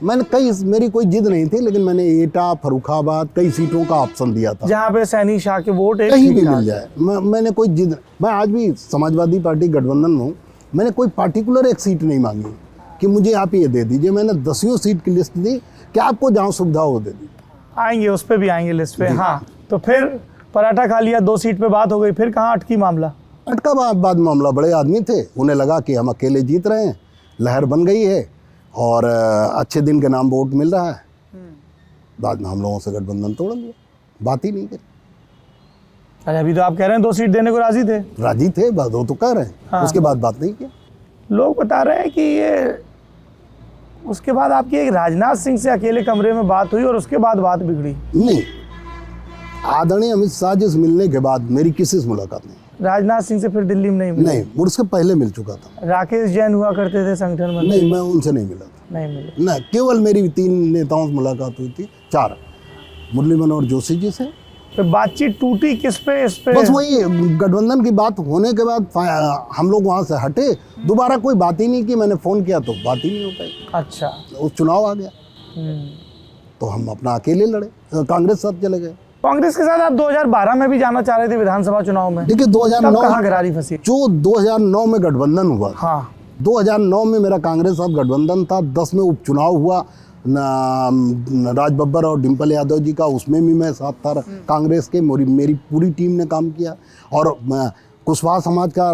मैंने मेरी कोई जिद नहीं थी, लेकिन मैंने एटा, फर्रुखाबाद कई सीटों का ऑप्शन दिया था, जहाँ पे सैनी शाह के वोट एक कहीं भी ठीक मिल जाए। मैंने कोई जिद, मैं आज भी समाजवादी पार्टी गठबंधन में हूँ, मैंने कोई पार्टिकुलर एक सीट नहीं मांगी कि मुझे आप ये दे दीजिए। मैंने 10 सीट की लिस्ट दी कि आपको जहाँ सुविधा हो दे दी। आएंगे, उस पर भी आएंगे लिस्ट पे। हाँ, तो फिर पराठा खा लिया, 2 सीट पे बात हो गई, फिर कहाँ अटकी मामला? अटका बाद मामला, बड़े आदमी थे, उन्हें लगा कि हम अकेले जीत रहे हैं, लहर बन गई है और अच्छे दिन के नाम वोट मिल रहा है। बाद में हम लोगों से गठबंधन तोड़ लिया, बात ही नहीं करी। अरे अभी तो आप कह रहे हैं 2 सीट देने को राजी थे। राजी थे, बात वो तो कह रहे हैं। हाँ। उसके बाद बात नहीं किया। लोग बता रहे हैं कि ये उसके बाद आपकी एक राजनाथ सिंह से अकेले कमरे में बात हुई और उसके बाद बात बिगड़ी। नहीं, आदरणीय अमित शाह जी से मिलने के बाद मेरी किसी से मुलाकात नहीं। राजनाथ सिंह से फिर दिल्ली में नहीं मिले? नहीं, उसके पहले मिल चुका था। राकेश जैन हुआ करते थे संगठन मंत्री? नहीं, मैं उनसे नहीं मिला था। नहीं मिले? नहीं, केवल मेरी 3 नेताओं से मुलाकात हुई थी, 4, मुरली मनोहर जोशी जी से। तो बातचीत टूटी किस पे? इस पे बस वही गठबंधन की बात होने के बाद हम लोग वहाँ से हटे, दोबारा कोई बात ही नहीं की। मैंने फ़ोन किया तो बात ही नहीं हो पाई। अच्छा। उस चुनाव आ गया तो हम अपना अकेले लड़े, कांग्रेस साथ चले गए। कांग्रेस के साथ आप 2012 में भी जाना चाह रहे थे विधानसभा चुनाव में। देखिए, तब 2009 कहाँ गरारी फंसी? जो 2009 में गठबंधन हुआ, हाँ, 2009 में मेरा कांग्रेस साथ गठबंधन था। 10 में उपचुनाव हुआ, राज बब्बर और डिम्पल यादव जी का, उसमें भी मैं साथ था कांग्रेस के। मेरी पूरी टीम ने काम किया और कुशवाहा समाज का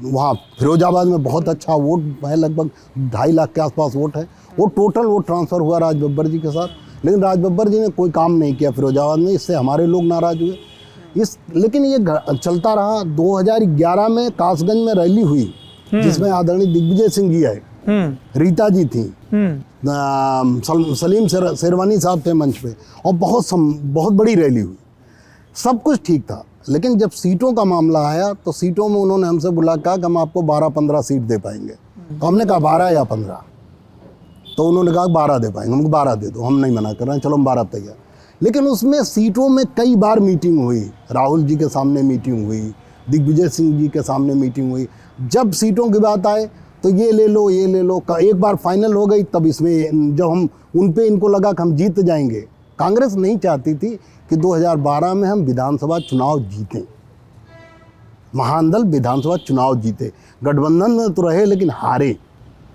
वहाँ फिरोजाबाद में बहुत अच्छा वोट है, लगभग 2.5 लाख के आसपास वोट है। वो टोटल वोट ट्रांसफ़र हुआ राज बब्बर जी के साथ। लेकिन राज बब्बर जी ने कोई काम नहीं किया फिरोजाबाद में, इससे हमारे लोग नाराज़ हुए। लेकिन ये चलता रहा। 2011 में कासगंज में रैली हुई जिसमें आदरणीय दिग्विजय सिंह जी आए, रीता जी थी, सलीम शेरवानी साहब थे मंच पे, और बहुत बड़ी रैली हुई। सब कुछ ठीक था, लेकिन जब सीटों का मामला आया तो सीटों में उन्होंने हमसे बुला कहा कि हम आपको 12-15 सीट दे पाएंगे। तो हमने कहा 12 या 15। तो उन्होंने कहा 12 दे पाएंगे। हमको 12 दे दो, हम नहीं मना कर रहे हैं, चलो हम 12 तैयार। लेकिन उसमें सीटों में कई बार मीटिंग हुई, राहुल जी के सामने मीटिंग हुई, दिग्विजय सिंह जी के सामने मीटिंग हुई। जब सीटों की बात आए तो ये ले लो, ये ले लो। एक बार फाइनल हो गई, तब इसमें जब हम उन पे इनको लगा कि हम जीत जाएंगे। कांग्रेस नहीं चाहती थी कि 2012 में हम विधानसभा चुनाव जीतें, महानदल विधानसभा चुनाव जीते। गठबंधन में तो रहे लेकिन हारे।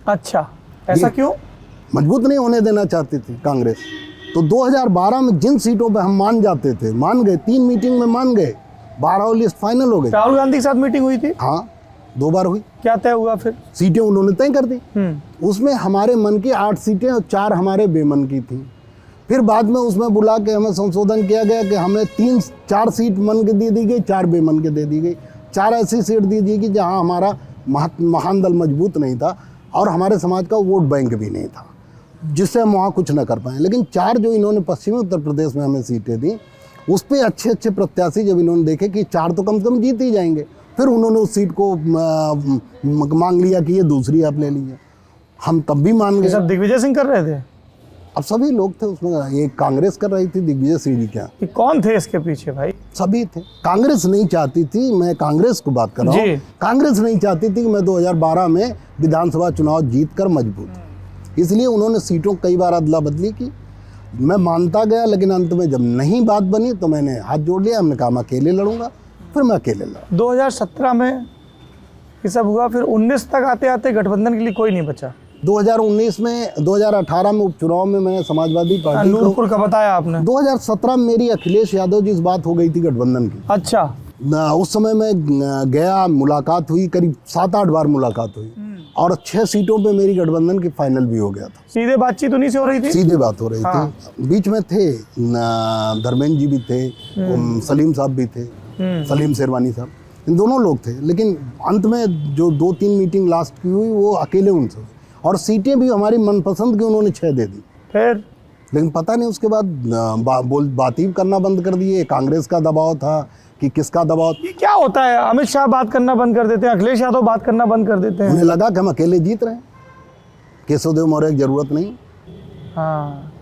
अच्छा, ऐसा क्यों? मजबूत नहीं होने देना चाहती थी कांग्रेस। तो 2012 में जिन सीटों पे हम मान जाते थे, मान गए, 3 मीटिंग में मान गए, 12 लिस्ट फाइनल हो गई। राहुल गांधी के साथ मीटिंग हुई थी? हाँ, 2 बार हुई। क्या तय हुआ फिर? सीटें उन्होंने तय कर दी। उसमें हमारे मन की 8 सीटें और 4 हमारे बेमन की थी। फिर बाद में उसमें बुला के हमें संशोधन किया गया कि हमें 4 सीट मन के दे दी गई, 4 बेमन के दे दी गई। 4 ऐसी सीट दी गई जहाँ हमारा महानदल मजबूत नहीं था और हमारे समाज का वोट बैंक भी नहीं था, जिससे हम वहाँ कुछ न कर पाए। लेकिन 4 जो इन्होंने पश्चिमी उत्तर प्रदेश में हमें सीटें दी, उस पर अच्छे प्रत्याशी जब इन्होंने देखे कि 4 तो कम से कम जीत ही जाएंगे, फिर उन्होंने उस सीट को मांग लिया कि ये दूसरी आप ले लीजिए। हम तब भी मान गए। सब दिग्विजय सिंह कर रहे थे? अब सभी लोग थे उसमें, ये कांग्रेस कर रही थी, दिग्विजय सिंह जी क्या। कि कौन थे इसके पीछे भाई? सभी थे। कांग्रेस नहीं चाहती थी, मैं कांग्रेस को बात कर रहा हूँ, कांग्रेस नहीं चाहती थी कि मैं 2012 में विधानसभा चुनाव जीत कर मजबूत। इसलिए उन्होंने सीटों कई बार अदला बदली की। मैं मानता गया, लेकिन अंत में जब नहीं बात बनी तो मैंने हाथ जोड़ लिया। हमने कहा मैं अकेले लड़ूंगा, फिर मैं अकेले लड़ा। 2017 में ये सब हुआ, फिर 19 तक आते आते गठबंधन के लिए कोई नहीं बचा। 2019 में, 2018 में उपचुनाव में मैंने समाजवादी पार्टी को, नूरपुर का बताया आपने। 2017 में मेरी अखिलेश यादव जी से बात हो गई थी गठबंधन की। अच्छा। उस समय मैं गया, मुलाकात हुई, करीब 7-8 बार मुलाकात हुई और 6 सीटों पे मेरी गठबंधन की फाइनल भी हो गया था। सीधे बातचीत उन्हीं से हो रही थी? सीधे बात हो रही थी। बीच में थे धर्मेंद्र जी भी थे, सलीम साहब भी थे, सलीम शेरवानी साहब, इन दोनों लोग थे। लेकिन अंत में जो 2-3 मीटिंग लास्ट की हुई वो अकेले उनसे हुई, और सीटें भी हमारी मनपसंद की उन्होंने 6 दे दी। फिर लेकिन पता नहीं उसके बाद बात ही करना बंद कर दिए। कांग्रेस का दबाव था कि किसका दबाव। ये क्या होता है? अमित शाह बात करना बंद कर देते हैं, अखिलेश यादव बात करना बंद कर देते हैं। उन्हें लगा कि हम अकेले जीत रहे हैं, केशवदेव मौर्य की जरूरत नहीं। हाँ।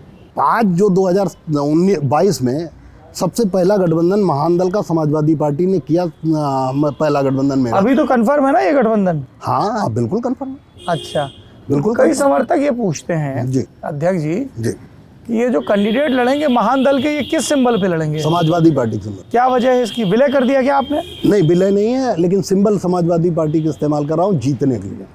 आज जो 2022 में सबसे पहला गठबंधन महानदल का समाजवादी पार्टी ने किया, पहला गठबंधन में। अभी तो कंफर्म है ना ये गठबंधन? हाँ, बिल्कुल कंफर्म। अच्छा, बिल्कुल। कई समर्थक ये पूछते हैं जी अध्यक्ष जी जी कि ये जो कैंडिडेट लड़ेंगे महानदल के, ये किस सिंबल पे लड़ेंगे? समाजवादी पार्टी के सिंबल। क्या वजह है इसकी? विलय कर दिया क्या आपने? नहीं, विलय नहीं है, लेकिन सिंबल समाजवादी पार्टी का इस्तेमाल कर रहा हूँ जीतने के लिए।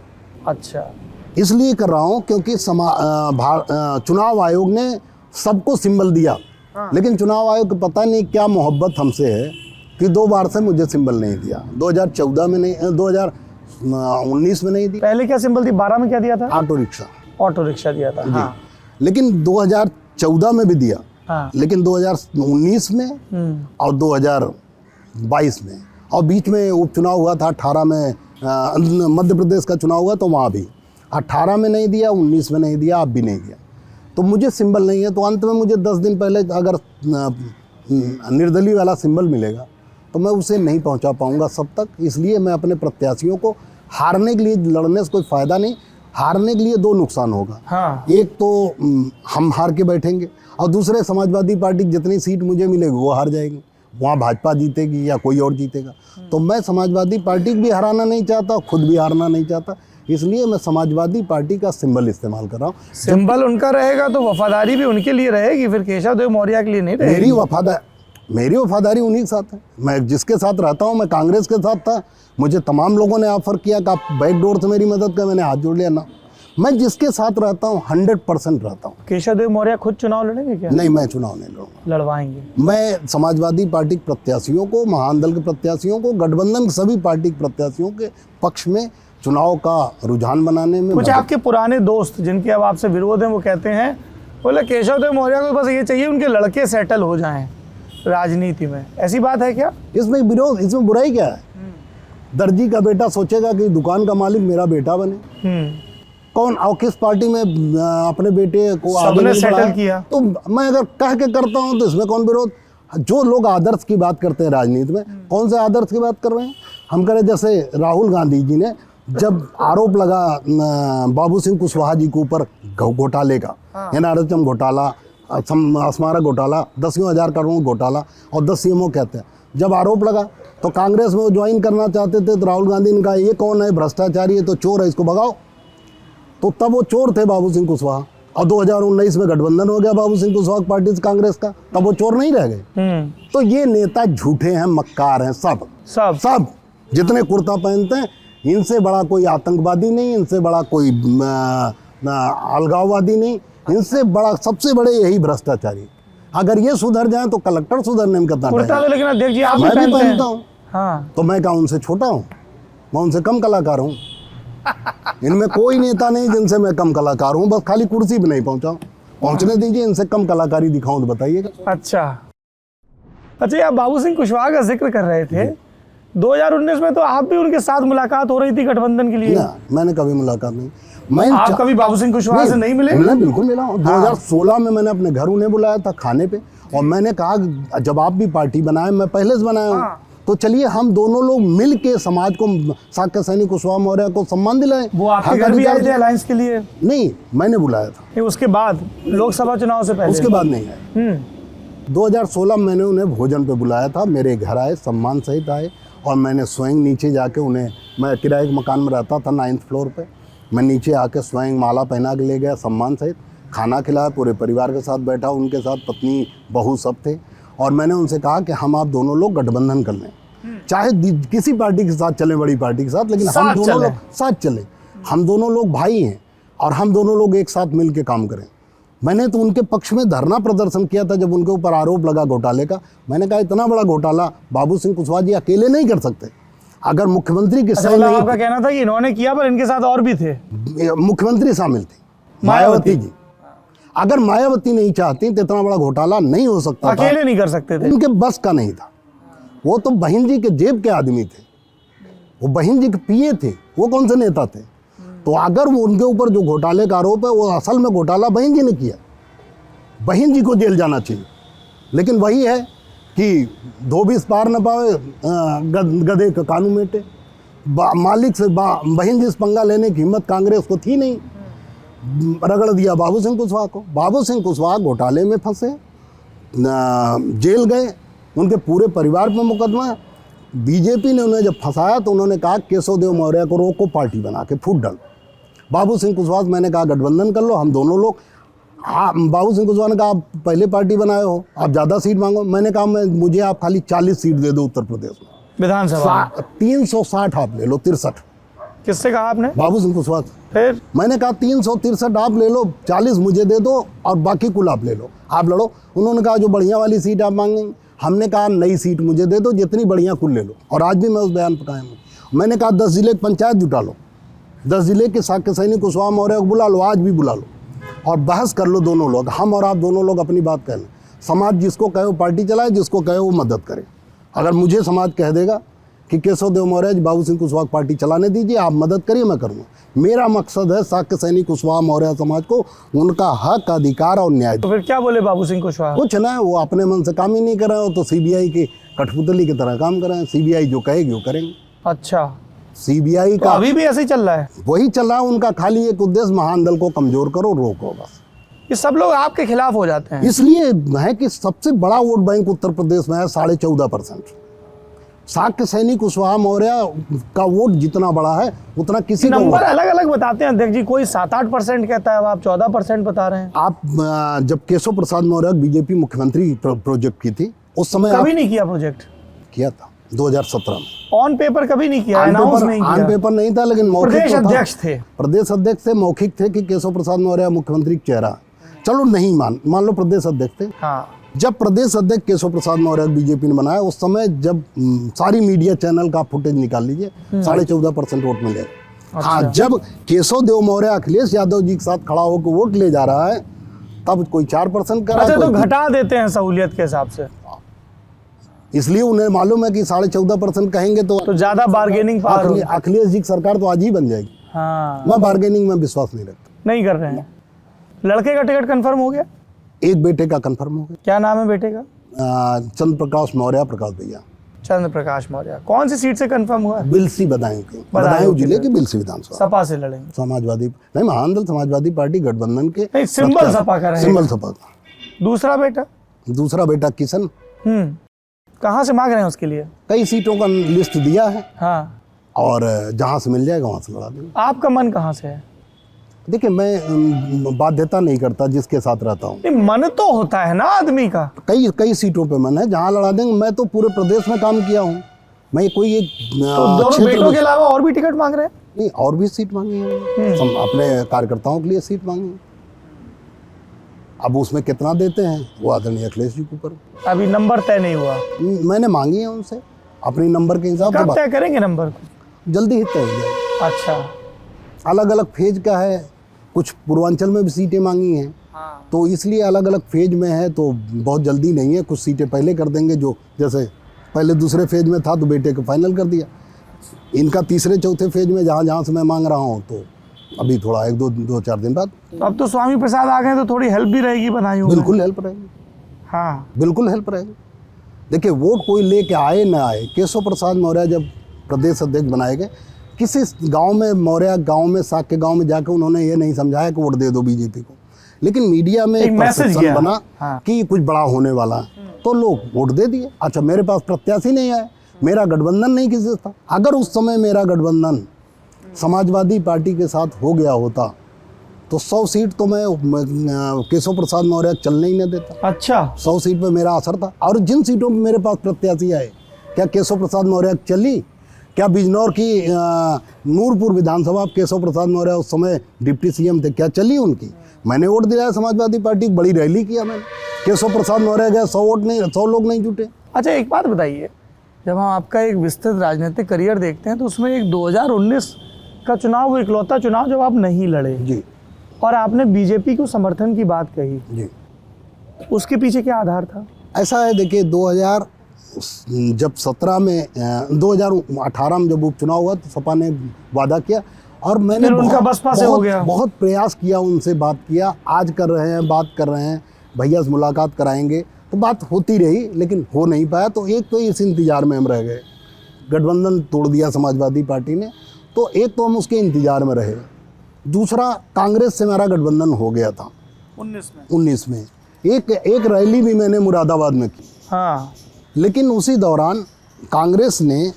अच्छा, इसलिए कर रहा हूँ क्योंकि चुनाव आयोग ने सबको सिंबल दिया लेकिन चुनाव आयोग को पता नहीं क्या मोहब्बत हमसे है कि 2 बार से मुझे सिंबल नहीं दिया। 2014 में नहीं, 2019 में नहीं दिया। पहले क्या सिंबल थी? 12 में क्या दिया था? Auto rickshaw. ऑटो रिक्शा दिया था। हाँ। लेकिन 2014 में भी दिया, हाँ। लेकिन 2019 में और 2022 में, और बीच में उपचुनाव हुआ था 18 में, मध्य प्रदेश का चुनाव हुआ तो वहाँ भी 18 में नहीं दिया, 19 में नहीं दिया, अब भी नहीं दिया। तो मुझे सिंबल नहीं है, तो अंत में मुझे 10 दिन पहले अगर निर्दलीय वाला सिंबल मिलेगा तो मैं उसे नहीं पहुंचा पाऊंगा सब तक। इसलिए मैं अपने प्रत्याशियों को हारने के लिए लड़ने से कोई फ़ायदा नहीं। हारने के लिए 2 नुकसान होगा। हाँ। एक तो हम हार के बैठेंगे, और दूसरे समाजवादी पार्टी की जितनी सीट मुझे मिलेगी वो हार जाएगी, वहाँ भाजपा जीतेगी या कोई और जीतेगा। तो मैं समाजवादी पार्टी को भी हराना नहीं चाहता, खुद भी हारना नहीं चाहता, इसलिए मैं समाजवादी पार्टी का सिंबल इस्तेमाल कर रहा हूँ। सिंबल उनका रहेगा तो वफादारी भी उनके लिए रहेगी, फिर केशव देव मौर्य के लिए नहीं रहेगी। मेरी वफादारी उन्हीं के साथ है। मैं जिसके साथ रहता हूँ, मैं कांग्रेस के साथ था, मुझे तमाम लोगों ने ऑफर किया कि आप बैकडोर से मेरी मदद कर, मैंने हाथ जोड़ लिया ना। मैं जिसके साथ रहता हूँ 100% रहता हूँ। केशव देव मौर्य खुद चुनाव लड़ेंगे क्या? नहीं, मैं चुनाव नहीं लड़ूंगा। लड़वाएंगे। मैं समाजवादी पार्टी के प्रत्याशियों को, महान दल के प्रत्याशियों को, गठबंधन के सभी पार्टी के प्रत्याशियों के पक्ष में चुनाव का रुझान बनाने में। कुछ आपके पुराने दोस्त जिनके अब आपसे विरोध हैं वो कहते हैं, बोले केशव देव मौर्य को बस ये चाहिए उनके लड़के सेटल हो जाएं राजनीति में, ऐसी बात है क्या? इसमें विरोध, इसमें बुराई क्या है? दर्जी का बेटा सोचेगा कि दुकान का मालिक मेरा बेटा बने। कौन और किस पार्टी में अपने बेटे को आगे नहीं सेटल किया? तो मैं अगर कह के करता हूं तो इसमें कौन विरोध? जो लोग आदर्श की बात करते हैं राजनीति में, कौन से आदर्श की बात कर रहे हैं? हम करें जैसे राहुल गांधी जी ने जब आरोप लगा बाबू सिंह कुशवाहा जी के ऊपर घोटाले का, NRHM घोटाला, स्मारक घोटाला, 10,000 करोड़ घोटाला और 10 CMO कहते हैं, जब आरोप लगा तो कांग्रेस में वो ज्वाइन करना चाहते थे, तो राहुल गांधी ने कहा ये कौन है, भ्रष्टाचारी है, तो चोर है, इसको भगाओ। तो तब वो चोर थे बाबू सिंह कुशवाहा, और 2019 में गठबंधन हो गया बाबू सिंह कुशवाहा पार्टी से कांग्रेस का, तब वो चोर नहीं रह गए। तो ये नेता झूठे हैं, मक्कार हैं, सब जितने कुर्ता पहनते हैं, इनसे बड़ा कोई आतंकवादी नहीं, इनसे बड़ा कोई अलगाववादी नहीं, इनसे बड़ा सबसे बड़े यही भ्रष्टाचारी। अगर ये सुधर जाए तो कलेक्टर सुधरने में कितना टाइम? तो लेकिन अध्यक्ष जी आप मैं भी पहनता हूँ। हाँ। तो मैं क्या उनसे छोटा हूँ? मैं उनसे कम कलाकार हूँ? इनमें कोई नेता नहीं जिनसे मैं कम कलाकार हूँ, बस खाली कुर्सी भी नहीं पहुँचने दीजिए, इनसे कम कलाकारी दिखाऊं तो बताइएगा। अच्छा, आप बाबू सिंह कुशवाहा का जिक्र कर रहे थे। 2019 में तो आप भी उनके साथ मुलाकात हो रही थी गठबंधन के लिए। ना, मैंने कभी मुलाकात नहीं। आप कभी बाबू सिंह कुशवाहा से नहीं मिले? मैं बिल्कुल मिला हूँ। 2016 में मैंने अपने घर उन्हें बुलाया था खाने पे, और मैंने कहा जब आप भी पार्टी बनाए, मैं पहले से बनाया हूँ, तो चलिए हम दोनों लोग मिल के समाज को, साक्य सैनी कुशवाहा मौर्य को सम्मान दिलाएं। वो आपके घर भी आए थे अलायंस के लिए? नहीं, मैंने बुलाया था। उसके बाद लोकसभा चुनाव से पहले? उसके बाद नहीं आए। 2016 में मैंने उन्हें भोजन पे बुलाया था, मेरे घर आए, सम्मान सहित आए, और मैंने स्वयं नीचे जाके उन्हें, मैं किराए के मकान में रहता था 9th फ्लोर पे, मैं नीचे आके स्वयं माला पहना के ले गया, सम्मान सहित खाना खिलाया, पूरे परिवार के साथ बैठा, उनके साथ पत्नी बहू सब थे, और मैंने उनसे कहा कि हम आप दोनों लोग गठबंधन कर लें, चाहे किसी पार्टी के साथ चलें, बड़ी पार्टी के साथ, लेकिन हम दोनों लोग साथ चलें। हम दोनों लोग भाई हैं और हम दोनों लोग एक साथ मिल के काम करें। मैंने तो उनके पक्ष में धरना प्रदर्शन किया था जब उनके ऊपर आरोप लगा घोटाले का। मैंने कहा इतना बड़ा घोटाला बाबू सिंह कुशवाहा जी अकेले नहीं कर सकते, अगर मुख्यमंत्री के साथ नहीं। आपका कहना था कि इन्होंने किया पर इनके साथ और भी थे, मुख्यमंत्री शामिल थी, मायावती जी। अगर मायावती नहीं चाहती तो इतना बड़ा घोटाला नहीं हो सकता, अकेले नहीं कर सकते थे, उनके बस का नहीं था। वो तो बहन जी के जेब के आदमी थे, वो बहन जी के पिए थे, वो कौन से नेता थे? तो अगर वो उनके ऊपर जो घोटाले का आरोप है, वो असल में घोटाला बहन जी ने किया, बहन जी को जेल जाना चाहिए। लेकिन वही है कि धोबी पार न पावे, गधे का कानून मेटे। मालिक से बहन जी से पंगा लेने की हिम्मत कांग्रेस को थी नहीं, रगड़ दिया बाबू सिंह कुशवाहा को। बाबू सिंह कुशवाहा घोटाले में फंसे, जेल गए, उनके पूरे परिवार पर मुकदमा। बीजेपी ने उन्हें जब फंसाया तो उन्होंने कहा केशव देव मौर्य को रोको, पार्टी बना के फूट डाल। बाबू सिंह कुशवाहा मैंने कहा गठबंधन कर लो, हम दोनों लोग। बाबू सिंह कुशवाहा ने कहा आप पहले पार्टी बनाए हो, आप ज़्यादा सीट मांगो। मैंने कहा मुझे आप खाली 40 सीट दे दो उत्तर प्रदेश में, विधानसभा 360 आप ले लो, 63 किससे कहा आपने? बाबू सिंह कुशवाहा। फिर मैंने कहा 363 आप ले लो, 40 मुझे दे दो और बाकी कुल आप ले लो, आप लड़ो। उन्होंने कहा जो बढ़िया वाली सीट आप मांगेंगे। हमने कहा नई सीट मुझे दे दो, जितनी बढ़िया कुल ले लो। और आज भी मैं उस बयान पर कायम हूँ। मैंने कहा 10 जिले की पंचायत जुटा लो, 10 जिले के साक्य सैनी कुशवाहा मौर्य को बुला लो, आज भी बुला लो और बहस कर लो दोनों लोग। हम और आप दोनों लोग अपनी बात कह लें। समाज जिसको कहे वो पार्टी चलाए, जिसको कहे वो मदद करे। अगर मुझे समाज कह देगा कि केशव देव मौर्य जी बाबू सिंह कुशवाहा पार्टी चलाने दीजिए, आप मदद करिए, मैं करूँगा। मेरा मकसद है साक्य सैनी कुशवाहा मौर्य समाज को उनका हक, अधिकार और न्याय। तो फिर क्या बोले बाबू सिंह कुशवाहा? कुछ ना, वो अपने मन से काम ही नहीं कर रहे हो तो सीबीआई के कठपुतली की तरह काम कर रहे हैं। सीबीआई जो कहेगी वो करेंगे। अच्छा, सीबीआई तो का अभी भी ऐसे ही चल रहा है? वही चल रहा है। उनका खाली एक उद्देश्य महान दल को कमजोर करो, रोको, बस। ये सब लोग आपके खिलाफ हो जाते हैं। इसलिए है कि सबसे बड़ा वोट बैंक उत्तर प्रदेश में है, 14.5%। साक्य सैनी कुशवाहा मौर्य का वोट जितना बड़ा है उतना किसी का नंबर अलग अलग बताते हैं अध्यक्ष जी। कोई 7-8% कहता है, अब आप 14% बता रहे हैं। आप जब केशव प्रसाद मौर्य बीजेपी मुख्यमंत्री प्रोजेक्ट की थी उस समय कभी नहीं किया प्रोजेक्ट? किया था 2017 में। ऑन पेपर कभी नहीं किया, अनाउंस नहीं ऑन किया। पेपर नहीं था, लेकिन मौखिक प्रदेश तो था। अध्यक्ष थे। प्रदेश अध्यक्ष थे, मौखिक थे कि केशव प्रसाद मौर्य मुख्यमंत्री का चेहरा। चलो नहीं मान लो प्रदेश अध्यक्ष थे। हाँ, जब प्रदेश अध्यक्ष केशव प्रसाद मौर्य बीजेपी ने बनाया उस समय जब सारी मीडिया चैनल का फुटेज निकाल लीजिए, 14.5% वोट मिलेगा। हाँ, जब केशव देव मौर्य अखिलेश यादव जी के साथ खड़ा होकर वोट ले जा रहा है तब कोई 4% कर रहा है। अच्छा, तो घटा देते हैं सहूलियत के हिसाब से, इसलिए उन्हें मालूम है कि 14.5% कहेंगे तो ज्यादा बार्गेनिंग पावर होगी। अखिलेश जी की सरकार तो आज ही बन जाएगी। हाँ, मैं बार्गेनिंग में विश्वास नहीं रखता। नहीं कर रहे हैं। लड़के का टिकट कंफर्म हो गया? एक बेटे का कंफर्म हो गया। क्या नाम है बेटे का? चंद्र प्रकाश मौर्य, प्रकाश भैया। चंद्र प्रकाश मौर्य। कौन सी सीट से कंफर्म हुआ? बिलसी बदायूं जिले की बिलसी विधानसभा। सपा से लड़ेंगे? समाजवादी नहीं, महान दल समाजवादी पार्टी गठबंधन के नहीं, सिंबल सपा का रहेगा। सिंबल सपा का। दूसरा बेटा? दूसरा बेटा किशन। कहाँ से मांग रहे हैं उसके लिए? कई सीटों का लिस्ट दिया है। हाँ, और जहां से मिल जाएगा वहां से लड़ा देंगे। आपका मन कहाँ से है? देखिए, मैं बाध्यता नहीं करता जिसके साथ रहता हूँ। नहीं, मन तो होता है ना आदमी का। कई सीटों पे मन है जहाँ लड़ा देंगे। मैं तो पूरे प्रदेश में काम किया हूँ। मैं कोई एक तो दोनों बेटों के अलावा और भी टिकट मांग रहे हैं? नहीं, और भी सीट मांगी है। अपने कार्यकर्ताओं के लिए सीट मांगी है। अब उसमें कितना देते हैं वो आदरणीय अखिलेश जी के ऊपर। अभी नंबर तय नहीं हुआ? मैंने मांगी है उनसे अपनी नंबर के हिसाब कब से। तय करेंगे नंबर को? जल्दी ही तय हो जाएगा। अच्छा, अलग अलग फेज का है। कुछ पूर्वांचल में भी सीटें मांगी हैं। हाँ। तो इसलिए अलग अलग फेज में है, तो बहुत जल्दी नहीं है। कुछ सीटें पहले कर देंगे, जो जैसे पहले दूसरे फेज में था तो बेटे को फाइनल कर दिया। इनका तीसरे चौथे फेज में जहाँ से मैं मांग रहा हूँ, तो अभी थोड़ा 1-2-4 दिन बाद। अब तो स्वामी प्रसाद आ गए तो थोड़ी हेल्प भी रहेगी बदायूं में। बिल्कुल हेल्प रहेगी। हाँ, बिल्कुल हेल्प रहेगी। देखिए, वोट कोई लेके आए ना आए, केशव प्रसाद मौर्य जब प्रदेश अध्यक्ष बनाए गए, किसी गांव में, मौर्य गांव में, साक्य गांव में जाकर उन्होंने ये नहीं समझाया कि वोट दे दो बीजेपी को। लेकिन मीडिया में एक परसेप्शन बना कि कुछ बड़ा होने वाला है, तो लोग वोट दे दिए। अच्छा, मेरे पास प्रत्याशी नहीं आए, मेरा गठबंधन नहीं किसी से था। अगर उस समय मेरा गठबंधन समाजवादी पार्टी के साथ हो गया होता तो 100 सीट तो मैं केशव प्रसाद मौर्य चलने ही न देता। अच्छा, 100 सीट पे मेरा असर था। और जिन सीटों पे मेरे पास प्रत्याशी आए, क्या केशव प्रसाद मौर्य चली? क्या बिजनौर की नूरपुर विधानसभा केशव प्रसाद मौर्य उस समय डिप्टी सीएम थे, क्या चली उनकी? मैंने वोट दिलाया समाजवादी पार्टी की, बड़ी रैली किया मैंने। केशव प्रसाद मौर्य गए, 100 लोग नहीं जुटे। अच्छा, एक बात बताइए, जब हम आपका एक विस्तृत राजनीतिक करियर देखते हैं तो उसमें एक 2019 का चुनाव, वो इकलौता चुनाव जब आप नहीं लड़े जी, और आपने बीजेपी को समर्थन की बात कही जी, उसके पीछे क्या आधार था? ऐसा है, देखिए 2018 में जब उपचुनाव हुआ तो सपा ने वादा किया और मैंने उनका बसपा से हो गया। बहुत प्रयास किया, उनसे बात किया। आज कर रहे हैं, बात कर रहे हैं, भैया से मुलाकात कराएंगे, तो बात होती रही लेकिन हो नहीं पाया। तो एक तो इस इंतजार में हम रह गए, गठबंधन तोड़ दिया समाजवादी पार्टी ने, तो एक तो हम उसके इंतजार में रहे। दूसरा, कांग्रेस से मेरा गठबंधन हो गया था 19 में। एक रैली भी मैंने मुरादाबाद में की। हाँ, लेकिन उसी दौरान कांग्रेस ने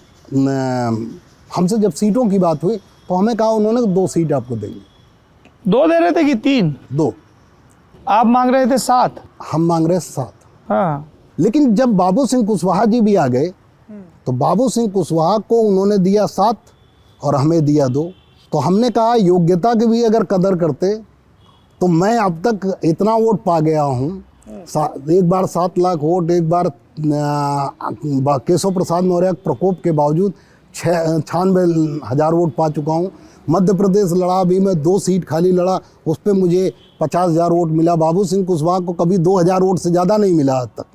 हमसे जब सीटों की बात हुई तो हमें कहा उन्होंने 2 सीट आपको देंगे। 2 दे रहे थे कि 3? 2। आप मांग रहे थे 7? हम मांग रहे 7। हाँ, लेकिन जब बाबू सिंह कुशवाहा जी भी आ गए तो बाबू सिंह कुशवाहा को उन्होंने दिया 7 और हमें दिया 2। तो हमने कहा योग्यता की भी अगर कदर करते तो मैं अब तक इतना वोट पा गया हूँ, एक बार 7 लाख वोट, एक बार केशव प्रसाद मौर्य प्रकोप के बावजूद 96,000 वोट पा चुका हूँ। मध्य प्रदेश लड़ा, अभी मैं 2 सीट खाली लड़ा, उस पर मुझे 50,000 वोट मिला। बाबू सिंह कुशवाहा को कभी 2,000 वोट से ज़्यादा नहीं मिला आज तक।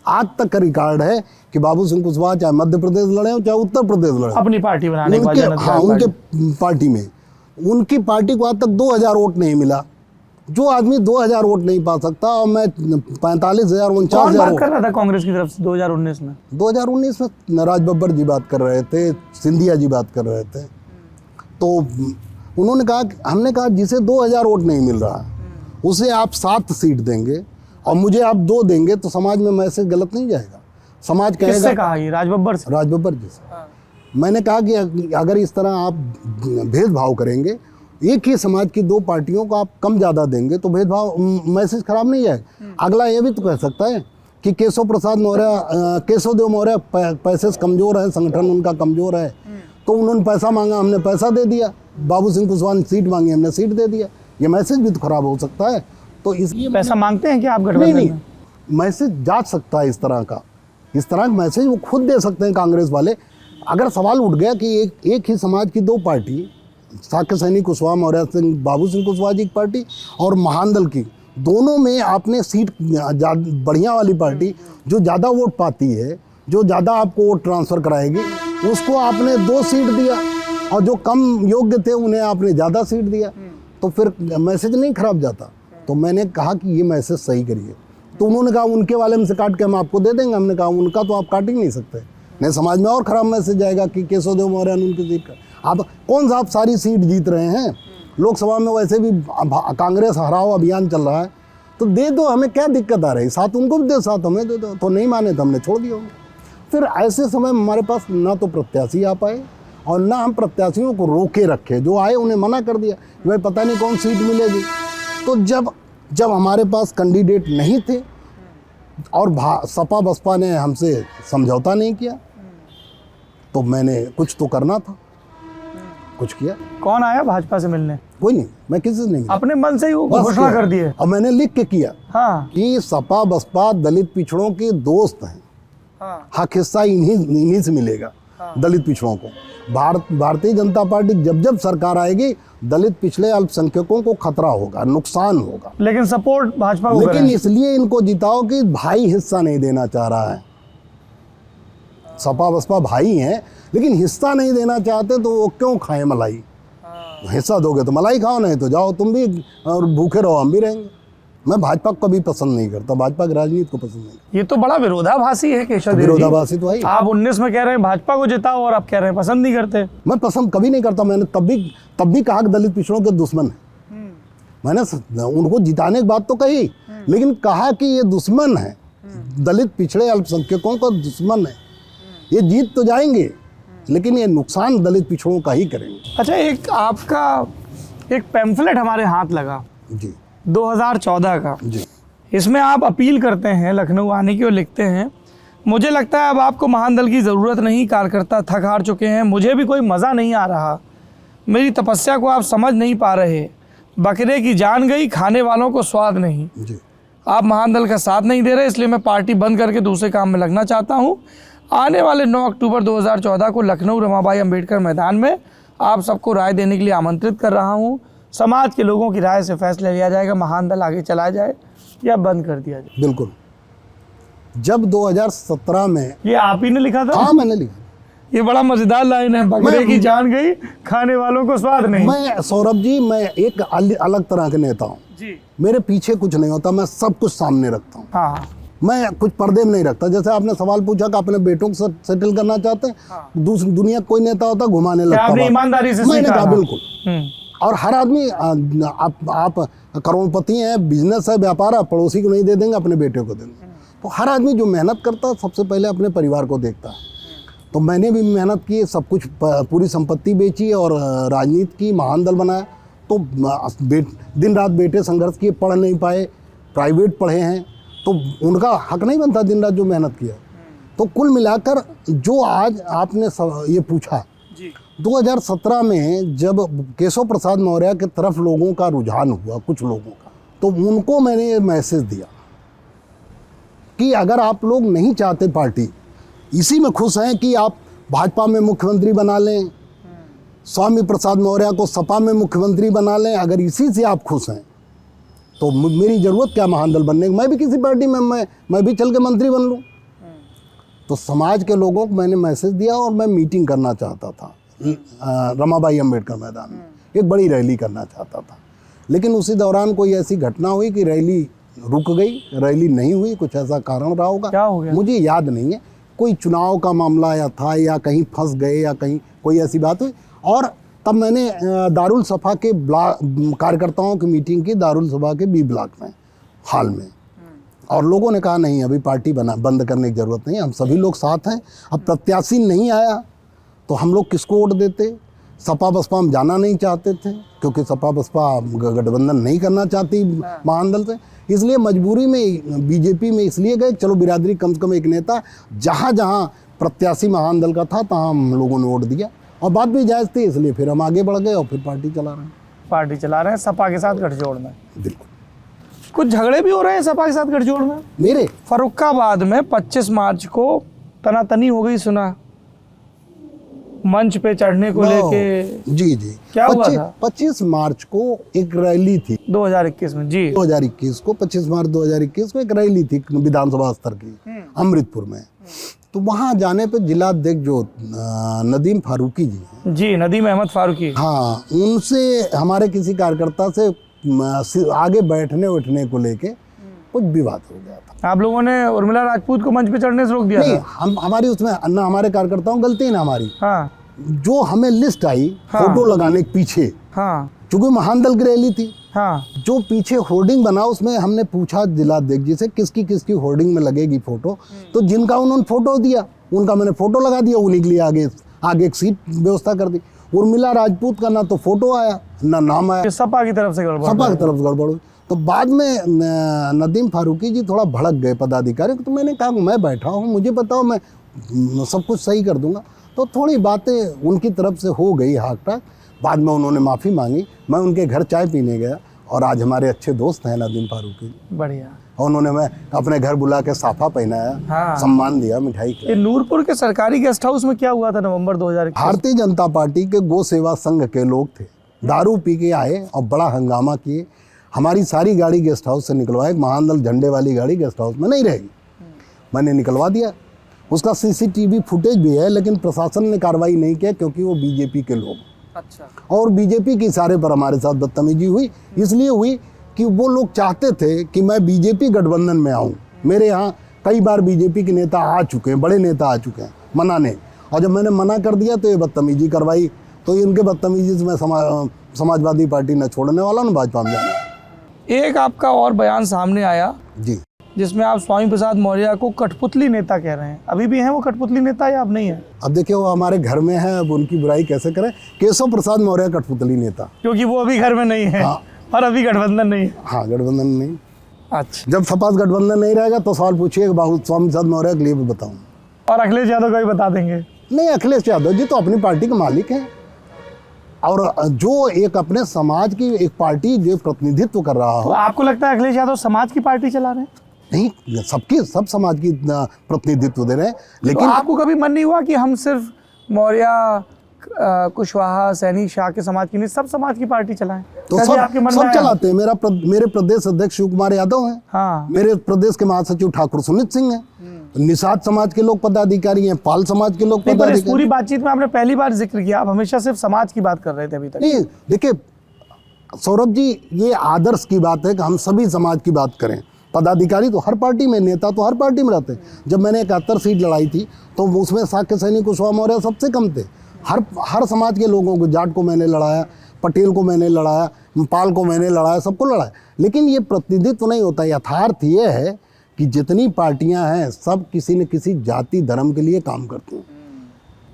आज तक का रिकॉर्ड है कि बाबू सिंह कुशवाहा चाहे मध्य प्रदेश लड़े हो चाहे उत्तर प्रदेश लड़े, अपनी पार्टी बनाने के बाद उनके पार्टी में उनकी पार्टी को आज तक 2,000 वोट नहीं मिला। जो आदमी 2,000 वोट नहीं पा सकता, और मैं 45,000 49,000 वोट कर रहा था कांग्रेस की तरफ से 2019 में। 2019 में राज बब्बर जी बात कर रहे थे, सिंधिया जी बात कर रहे थे। तो उन्होंने कहा, हमने कहा जिसे 2,000 वोट नहीं मिल रहा उसे आप 7 सीट देंगे और मुझे आप 2 देंगे तो समाज में मैसेज गलत नहीं जाएगा। समाज कहेगा। किससे कहा ये? राज बब्बर से? राज बब्बर जी से। मैंने कहा कि अगर इस तरह आप भेदभाव करेंगे, एक ही समाज की 2 पार्टियों को आप कम ज़्यादा देंगे तो भेदभाव मैसेज खराब नहीं जाएगा। अगला ये भी तो कह सकता है कि केशव देव मौर्य पैसे से कमज़ोर है, संगठन उनका कमज़ोर है, तो उन्होंने पैसा मांगा, हमने पैसा दे दिया। बाबू सिंह कुशवाहा ने सीट मांगी, हमने सीट दे दिया। ये मैसेज भी तो खराब हो सकता है। तो इसलिए पैसा मांगते हैं कि आप गठबंधन नहीं, में? मैसेज जा सकता है इस तरह का मैसेज वो खुद दे सकते हैं कांग्रेस वाले। अगर सवाल उठ गया कि एक ही समाज की 2 पार्टी, साक्य सैनी कुशवाहा मौर्य सिंह बाबू सिंह कुशवाहा जी की पार्टी और महानदल की, दोनों में आपने सीट बढ़िया वाली पार्टी जो ज़्यादा वोट पाती है, जो ज़्यादा आपको वोट ट्रांसफ़र कराएगी, उसको आपने 2 सीट दिया और जो कम योग्य थे उन्हें आपने ज़्यादा सीट दिया, तो फिर मैसेज नहीं खराब जाता। तो मैंने कहा कि ये मैसेज सही करिए। तो उन्होंने कहा उनके वाले में से काट के हम आपको दे देंगे। हमने कहा उनका तो आप काट ही नहीं सकते, नहीं समाज में और ख़राब मैसेज जाएगा कि केशव देव मौर्य ने उनकी सीट का। आप कौन सा आप सारी सीट जीत रहे हैं? लोकसभा में वैसे भी कांग्रेस हराओ अभियान चल रहा है, तो दे दो, हमें क्या दिक्कत आ रही? 7 उनको भी दे, 7 हमें दे दो। तो नहीं माने तो हमने छोड़ दिया। फिर ऐसे समय में हमारे पास ना तो प्रत्याशी आ पाए और ना हम प्रत्याशियों को रोके रखे। जो आए उन्हें मना कर दिया, भाई पता नहीं कौन सीट मिलेगी। तो जब हमारे पास कैंडिडेट नहीं थे और सपा बसपा ने हमसे समझौता नहीं किया, तो मैंने कुछ तो करना था, कुछ किया। कौन आया भाजपा से मिलने? कोई नहीं, मैं किसी से नहीं, अपने मन से ही वो घोषणा कर दिए। और मैंने लिख के किया हाँ कि सपा बसपा दलित पिछड़ों के दोस्त हैं, हक हिस्सा इन्हीं से मिलेगा। दलित पिछड़ों को भारतीय जनता पार्टी जब सरकार आएगी, दलित पिछड़े अल्पसंख्यकों को खतरा होगा, नुकसान होगा। लेकिन सपोर्ट भाजपा को लेकिन इसलिए इनको जिताओ कि भाई हिस्सा नहीं देना चाह रहा है। सपा बसपा भाई हैं, लेकिन हिस्सा नहीं देना चाहते, तो वो क्यों खाएं मलाई? हिस्सा दोगे तो मलाई खाओ, नहीं तो जाओ तुम भी और भूखे रहो, हम भी रहेंगे। मैं भाजपा को कभी पसंद नहीं करता, भाजपा की राजनीति को पसंद नहीं। ये तो बड़ा विरोधाभासी है केशव देव जी। विरोधाभासी तो है। आप 19 में कह रहे हैं भाजपा को जिताओ और आप कह रहे हैं पसंद नहीं करते। मैं पसंद कभी नहीं करता। मैंने तब भी कहा कि दलित पिछड़ों के दुश्मन है। मैंने उनको जिताने की बात तो कही, लेकिन कहा कि ये दुश्मन है, दलित पिछड़े अल्पसंख्यकों का दुश्मन है। ये जीत तो जाएंगे, लेकिन ये नुकसान दलित पिछड़ों का ही करेंगे। अच्छा, एक आपका एक पैम्फलेट हमारे हाथ लगा जी 2014 का जी। इसमें आप अपील करते हैं लखनऊ आने की और लिखते हैं, मुझे लगता है अब आपको महानदल की ज़रूरत नहीं, कार्यकर्ता थक हार चुके हैं, मुझे भी कोई मज़ा नहीं आ रहा, मेरी तपस्या को आप समझ नहीं पा रहे, बकरे की जान गई, खाने वालों को स्वाद नहीं। जी। आप महानदल का साथ नहीं दे रहे, इसलिए मैं पार्टी बंद करके दूसरे काम में लगना चाहता हूँ। आने वाले 9 अक्टूबर 2014 को लखनऊ रमाबाई अंबेडकर मैदान में आप सबको राय देने के लिए आमंत्रित कर रहा हूँ। समाज के लोगों की राय से फैसला लिया जाएगा, महानदल आगे चलाया जाए या बंद कर दिया जाए। बिल्कुल। जब 2017 में ये आप ही ने लिखा था? हाँ, मैंने लिखा। ये बड़ा मजेदार लाइन है, बकरे की जान गई, खाने वालों को स्वाद नहीं। मैं सौरभ जी, मैं एक अलग तरह के नेता हूँ जी। मेरे पीछे कुछ नहीं होता, मैं सब कुछ सामने रखता हूँ। हाँ, मैं कुछ पर्दे में नहीं रखता। जैसे आपने सवाल पूछा कि अपने बेटों को सेटल करना चाहते हैं, हाँ। दूसरी दुनिया कोई नेता होता घुमाने लगता। आपने ईमानदारी से मैंने कहा बिल्कुल। हम्म। और हर आदमी आप करोड़पति हैं, बिजनेस है, व्यापार है, पड़ोसी को नहीं दे देंगे, अपने बेटे को देंगे। तो हर आदमी जो मेहनत करता है सबसे पहले अपने परिवार को देखता है। तो मैंने भी मेहनत की, सब कुछ पूरी संपत्ति बेची और राजनीति की, महानदल बनाया। तो दिन रात बेटे संघर्ष किए, पढ़ नहीं पाए, प्राइवेट पढ़े हैं, तो उनका हक नहीं बनता दिन रात जो मेहनत किया। तो कुल मिलाकर जो आज आपने ये पूछा, 2017 में जब केशव प्रसाद मौर्य के तरफ लोगों का रुझान हुआ, कुछ लोगों का, तो उनको मैंने ये मैसेज दिया कि अगर आप लोग नहीं चाहते, पार्टी इसी में खुश हैं कि आप भाजपा में मुख्यमंत्री बना लें, स्वामी प्रसाद मौर्य को सपा में मुख्यमंत्री बना लें, अगर इसी से आप खुश हैं तो मेरी ज़रूरत क्या महान दल बनने की, मैं भी किसी पार्टी में मैं भी चल के मंत्री बन लूँ। तो समाज के लोगों को मैंने मैसेज दिया और मैं मीटिंग करना चाहता था रमाबाई अंबेडकर मैदान में, एक बड़ी रैली करना चाहता था। लेकिन उसी दौरान कोई ऐसी घटना हुई कि रैली रुक गई, रैली नहीं हुई, कुछ ऐसा कारण रहा होगा, क्या हो गया मुझे याद नहीं है, कोई चुनाव का मामला या था या कहीं फंस गए या कहीं कोई ऐसी बात हुई। और तब मैंने दारुल सफ़ा के कार्यकर्ताओं की मीटिंग की दारुल सफ़ा के बी ब्लॉक में, हाल में, और लोगों ने कहा नहीं अभी पार्टी बंद करने की ज़रूरत नहीं, हम सभी लोग साथ हैं। अब प्रत्याशी नहीं आया तो हम लोग किसको वोट देते? सपा बसपा हम जाना नहीं चाहते थे क्योंकि सपा बसपा गठबंधन नहीं करना चाहती महान दल से, इसलिए मजबूरी में बीजेपी में इसलिए गए, चलो बिरादरी कम से कम एक नेता, जहाँ जहाँ प्रत्याशी महान दल का था तहाँ हम लोगों ने वोट दिया और बात भी जायज़ थी, इसलिए फिर हम आगे बढ़ गए और फिर पार्टी चला रहे हैं सपा के साथ गठजोड़ में। बिल्कुल, कुछ झगड़े भी हो रहे हैं सपा के साथ गठजोड़ में। मेरे फर्रुखाबाद में 25 मार्च को तनातनी हो गई, सुना मंच पे चढ़ने को लेके। जी क्या हुआ था? 25 मार्च को एक रैली थी 2021 में, जी 2021 को 25 मार्च 2021 को एक रैली थी विधानसभा स्तर की अमृतपुर में। तो वहाँ जाने पे जिलाध्यक्ष जो नदीम फारूकी जी हैं, जी नदीम अहमद फारूकी, हाँ, उनसे हमारे किसी कार्यकर्ता से आगे बैठने को लेके कुछ विवाद हो गया था। आप लोगों ने उर्मिला राजपूत को मंच पे चढ़ने से रोक दिया नहीं, था? हमारी उसमें ना हमारे कार्यकर्ताओं की गलती ना हमारी, हाँ जो हमें लिस्ट आई फोटो लगाने के पीछे, हाँ चूंकि महान दल की रैली थी, हाँ, जो पीछे होर्डिंग बना उसमें हमने पूछा जिलाध्यक्ष जी से किसकी किसकी होर्डिंग में लगेगी फोटो, तो जिनका उन्होंने फोटो दिया उनका मैंने फोटो लगा दिया, उन्हीं के लिए आगे एक सीट व्यवस्था कर दी। उर्मिला राजपूत का ना तो फोटो आया ना नाम आया, सपा की तरफ से गड़बड़ हुई। तो बाद में नदीम फारूकी जी थोड़ा भड़क गए पदाधिकारी, तो मैंने कहा मैं बैठा हूँ, मुझे बताओ, मैं सब कुछ सही कर दूंगा। तो थोड़ी बातें उनकी तरफ से हो गई हाक टाक, बाद में उन्होंने माफ़ी मांगी, मैं उनके घर चाय पीने गया और आज हमारे अच्छे दोस्त हैं नदीम फारूकी, बढ़िया, और उन्होंने मैं अपने घर बुला के साफा पहनाया, हाँ, सम्मान दिया, मिठाई ये नूरपुर के सरकारी गेस्ट हाउस में क्या हुआ था नवंबर 2021? भारतीय जनता पार्टी के गो सेवा संघ के लोग थे, दारू पी के आए और बड़ा हंगामा किए, हमारी सारी गाड़ी गेस्ट हाउस से निकलवाए, महान दल झंडे वाली गाड़ी गेस्ट हाउस में नहीं रहेगी, मैंने निकलवा दिया। उसका सीसीटीवी फुटेज भी है, लेकिन प्रशासन ने कार्रवाई नहीं किया क्योंकि वो बीजेपी के लोग, अच्छा, और बीजेपी के इशारे पर हमारे साथ बदतमीजी हुई, इसलिए हुई कि वो लोग चाहते थे कि मैं बीजेपी गठबंधन में आऊँ। मेरे यहाँ कई बार बीजेपी के नेता आ चुके हैं, बड़े नेता आ चुके हैं मनाने, और जब मैंने मना कर दिया तो ये बदतमीजी करवाई, तो इनके बदतमीजी से मैं समाजवादी पार्टी न छोड़ने वाला न भाजपा में जाना। एक आपका और बयान सामने आया जी, जिसमें आप स्वामी प्रसाद मौर्य को कठपुतली नेता कह रहे हैं, अभी भी हैं वो कठपुतली नेता या अब नहीं है? अब देखिए वो हमारे घर में है, अब उनकी बुराई कैसे करें। केशव प्रसाद मौर्य कठपुतली नेता, क्योंकि वो अभी घर में नहीं है, हाँ, और अभी गठबंधन नहीं है। हाँ, गठबंधन नहीं। अच्छा, जब सपा गठबंधन नहीं रहेगा तो सवाल पूछिए स्वामी प्रसाद मौर्य के लिए भी बताऊँ, और अखिलेश यादव का भी बता देंगे। नहीं, अखिलेश यादव जी तो अपनी पार्टी के मालिक हैं, और जो एक अपने समाज की एक पार्टी जो प्रतिनिधित्व कर रहा तो हो। आपको लगता है अखिलेश यादव समाज की पार्टी चला रहे हैं? नहीं, सब समाज की प्रतिनिधित्व दे रहे हैं, लेकिन तो आपको कभी मन नहीं हुआ कि हम सिर्फ मौर्य, कुशवाहा, सैनी, शाह के समाज की नहीं, सब समाज की पार्टी चलाएं? तो आपके मन में सब आया? चलाते हैं। मेरे प्रदेश अध्यक्ष शिव कुमार यादव हैं, हाँ, मेरे प्रदेश के महासचिव ठाकुर सुनीत सिंह हैं, निषाद समाज के लोग पदाधिकारी हैं, पाल समाज के लोग नहीं, पर इस पदाधिकारी। पूरी बातचीत में आपने पहली बार जिक्र किया, आप हमेशा सिर्फ समाज की बात कर रहे थे अभी तक। नहीं, देखिए सौरभ जी, ये आदर्श की बात है कि हम सभी समाज की बात करें। पदाधिकारी तो हर पार्टी में, नेता तो हर पार्टी में रहते हैं। जब मैंने 71 सीट लड़ाई थी तो उसमें साक्य सैनी, कुशवाहा मौर्य सबसे कम थे। हर समाज के लोगों को, जाट को मैंने लड़ाया, पटेल को मैंने लड़ाया, पाल को मैंने लड़ाया, सबको लड़ाया। लेकिन ये प्रतिनिधित्व नहीं होता। यथार्थ ये है कि जितनी पार्टियां हैं सब किसी न किसी जाति धर्म के लिए काम करती हैं,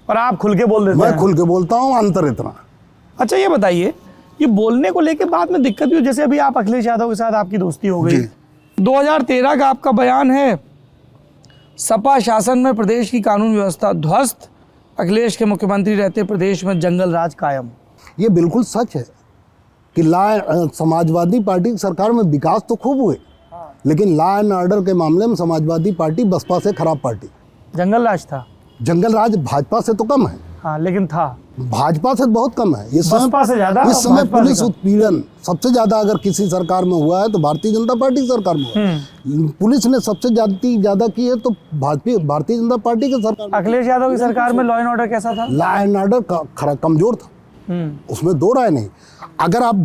और आप खुल के बोल देते हैं। मैं खुल के बोलता हूँ, अंतर इतना। अच्छा, ये बताइए, ये बोलने को लेके बाद में दिक्कत भी हो, जैसे अभी आप अखिलेश यादव के साथ आपकी दोस्ती हो गई, 2013 का आपका बयान है, सपा शासन में प्रदेश की कानून व्यवस्था ध्वस्त, अखिलेश के मुख्यमंत्री रहते प्रदेश में जंगल राज कायम। ये बिल्कुल सच है कि समाजवादी पार्टी की सरकार में विकास तो खूब हुए, लेकिन लॉ एंड ऑर्डर के मामले में समाजवादी पार्टी बसपा से खराब पार्टी। जंगल राज था, जंगल राज भाजपा से तो कम है। हाँ लेकिन था, भाजपा से बहुत कम है। बसपा से ज्यादा। इस समय भाजपा से पुलिस कम। उत्पीड़न सबसे ज्यादा अगर किसी सरकार में हुआ है तो भारतीय जनता पार्टी की सरकार में हुआ है। पुलिस ने सबसे ज्यादा की है तो भारतीय जनता पार्टी की सरकार में। अखिलेश यादव की सरकार में लॉ एंड ऑर्डर कैसा था? लॉ एंड ऑर्डर कमजोर था, उसमें दो राय नहीं। अगर आप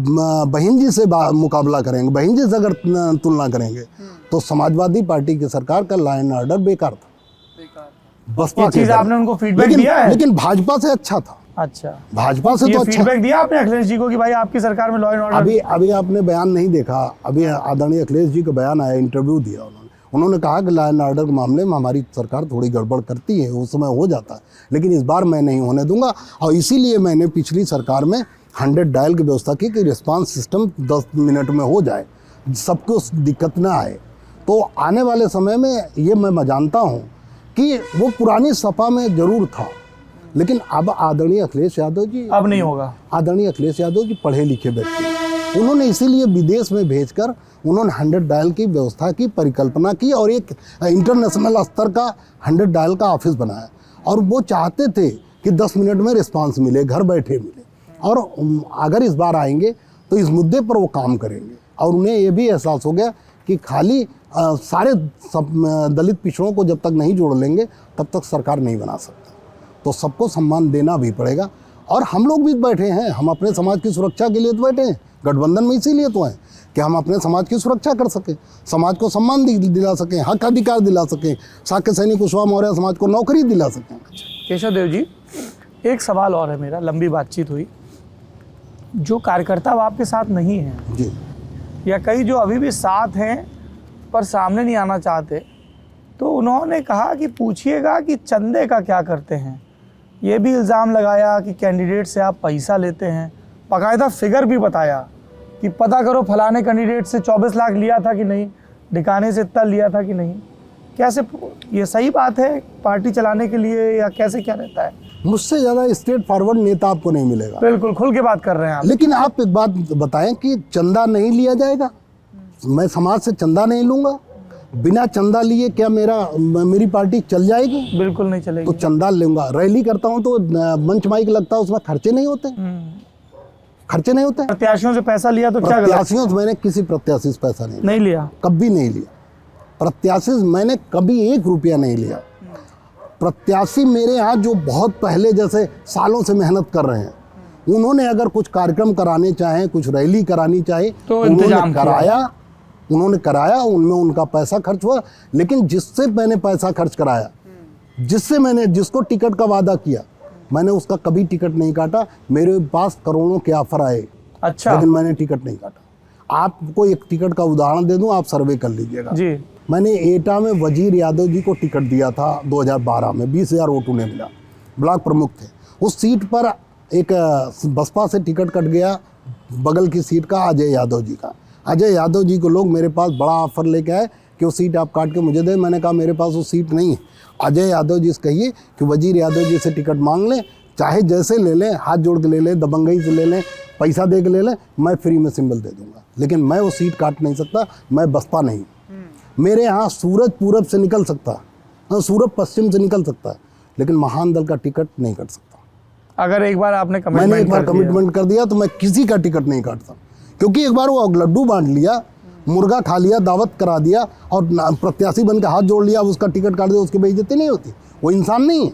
बहन जी से मुकाबला करेंगे, बहन जी से अगर तुलना करेंगे तो समाजवादी पार्टी की सरकार का लॉ एंड ऑर्डर बेकार था। बसपा चीज आपने उनको फीडबैक दिया है? लेकिन भाजपा से अच्छा था। अच्छा, भाजपा से ये तो अच्छा। फीडबैक दिया आपने अखिलेश जी को कि भाई आपकी सरकार में लॉ एंड ऑर्डर? अभी आपने बयान नहीं देखा, अभी आदरणीय अखिलेश जी का बयान आया, इंटरव्यू दिया उन्होंने कहा कि लॉ एंड ऑर्डर के मामले में हमारी सरकार थोड़ी गड़बड़ करती है, उस समय हो जाता है, लेकिन इस बार मैं नहीं होने दूंगा। और इसीलिए मैंने पिछली सरकार में 100 डायल की व्यवस्था की कि रिस्पांस सिस्टम 10 मिनट में हो जाए, सबको दिक्कत ना आए। तो आने वाले समय में ये मैं जानता हूँ कि वो पुरानी सपा में जरूर था, लेकिन अब आदरणीय अखिलेश यादव जी, अब नहीं होगा। आदरणीय अखिलेश यादव जी पढ़े लिखे व्यक्ति, उन्होंने इसीलिए विदेश में भेजकर उन्होंने 100 डायल की व्यवस्था की, परिकल्पना की और एक इंटरनेशनल स्तर का 100 डायल का ऑफिस बनाया। और वो चाहते थे कि 10 मिनट में रिस्पांस मिले, घर बैठे मिले। और अगर इस बार आएंगे तो इस मुद्दे पर वो काम करेंगे। और उन्हें ये भी एहसास हो गया कि खाली सारे दलित पिछड़ों को जब तक नहीं जोड़ लेंगे तब तक सरकार नहीं बना सकते। तो सबको सम्मान देना भी पड़ेगा। और हम लोग भी बैठे हैं, हम अपने समाज की सुरक्षा के लिए तो बैठे हैं, गठबंधन में इसीलिए तो हैं कि हम अपने समाज की सुरक्षा कर सकें, समाज को सम्मान दिला सकें, हक अधिकार दिला सकें, साक्य सैनिक कुशवाहा मौर्य समाज को नौकरी दिला सकें। केशव देव जी, एक सवाल और है मेरा, लंबी बातचीत हुई, जो कार्यकर्ता अब आपके साथ नहीं हैं जी, या कई जो अभी भी साथ हैं पर सामने नहीं आना चाहते, तो उन्होंने कहा कि पूछिएगा कि चंदे का क्या करते हैं। ये भी इल्ज़ाम लगाया कि कैंडिडेट से आप पैसा लेते हैं, बाकायदा फिगर भी बताया कि पता करो फलाने कैंडिडेट से 24 लाख लिया था कि नहीं, ढिकाने से इतना लिया था कि नहीं। कैसे, ये सही बात है पार्टी चलाने के लिए या कैसे, क्या रहता है? मुझसे ज़्यादा स्ट्रेट फॉरवर्ड नेता आपको नहीं मिलेगा। बिल्कुल खुल के बात कर रहे हैं आप। लेकिन आप एक बात बताएं कि चंदा नहीं लिया जाएगा, मैं समाज से चंदा नहीं लूँगा, बिना चंदा लिए क्या मेरी पार्टी चल जाएगी? बिल्कुल नहीं चलेगी। तो चंदा लूँगा। रैली करता हूँ तो मंच माइक लगता है, उसमें खर्चे नहीं होते, खर्चे नहीं होते। प्रत्याशियों से पैसा लिया तो क्या? प्रत्याशियों से मैंने किसी प्रत्याशी से पैसा नहीं लिया, कभी नहीं लिया। प्रत्याशी से मैंने कभी 1 रुपया नहीं लिया। प्रत्याशी मेरे यहाँ जो बहुत पहले जैसे सालों से मेहनत कर रहे हैं, उन्होंने अगर कुछ कार्यक्रम कराने चाहे, कुछ रैली करानी चाहे तो उन्होंने कराया, उनमें उनका पैसा खर्च हुआ। लेकिन जिससे मैंने पैसा खर्च कराया, जिसको टिकट का वादा किया, मैंने उसका कभी टिकट नहीं काटा। मेरे पास करोड़ों के ऑफर आए, अच्छा, लेकिन मैंने टिकट नहीं काटा। आपको एक टिकट का उदाहरण दे दूं, आप सर्वे कर लीजिएगा जी। मैंने एटा में वजीर यादव जी को टिकट दिया था 2012 में, 20,000 वोट उन्हें मिला, ब्लॉक प्रमुख थे। उस सीट पर एक बसपा से टिकट कट गया, बगल की सीट का अजय यादव जी का। अजय यादव जी को लोग मेरे पास बड़ा ऑफर लेके आए कि वो सीट आप काट के मुझे दे। मैंने कहा मेरे पास वो सीट नहीं है। अजय यादव जी से कहिए कि वजीर यादव जी से टिकट मांग लें, चाहे जैसे ले लें, हाथ जोड़ के ले लें, दबंगई से ले लें, पैसा दे के ले लें, मैं फ्री में सिंबल दे दूंगा। लेकिन मैं वो सीट काट नहीं सकता, मैं बसपा नहीं। मेरे यहाँ सूरज पूरब से निकल सकता है, सूरज पश्चिम से निकल सकता है, लेकिन महान दल का टिकट नहीं कट सकता। अगर एक बार मैंने एक बार कमिटमेंट कर दिया तो मैं किसी का टिकट नहीं काटता। क्योंकि एक बार वो लड्डू बांट लिया, मुर्गा खा लिया, दावत करा दिया और प्रत्याशी बन के हाथ जोड़ लिया, उसका टिकट काट दिया, उसकी बेइज्जती नहीं होती। वो इंसान नहीं है।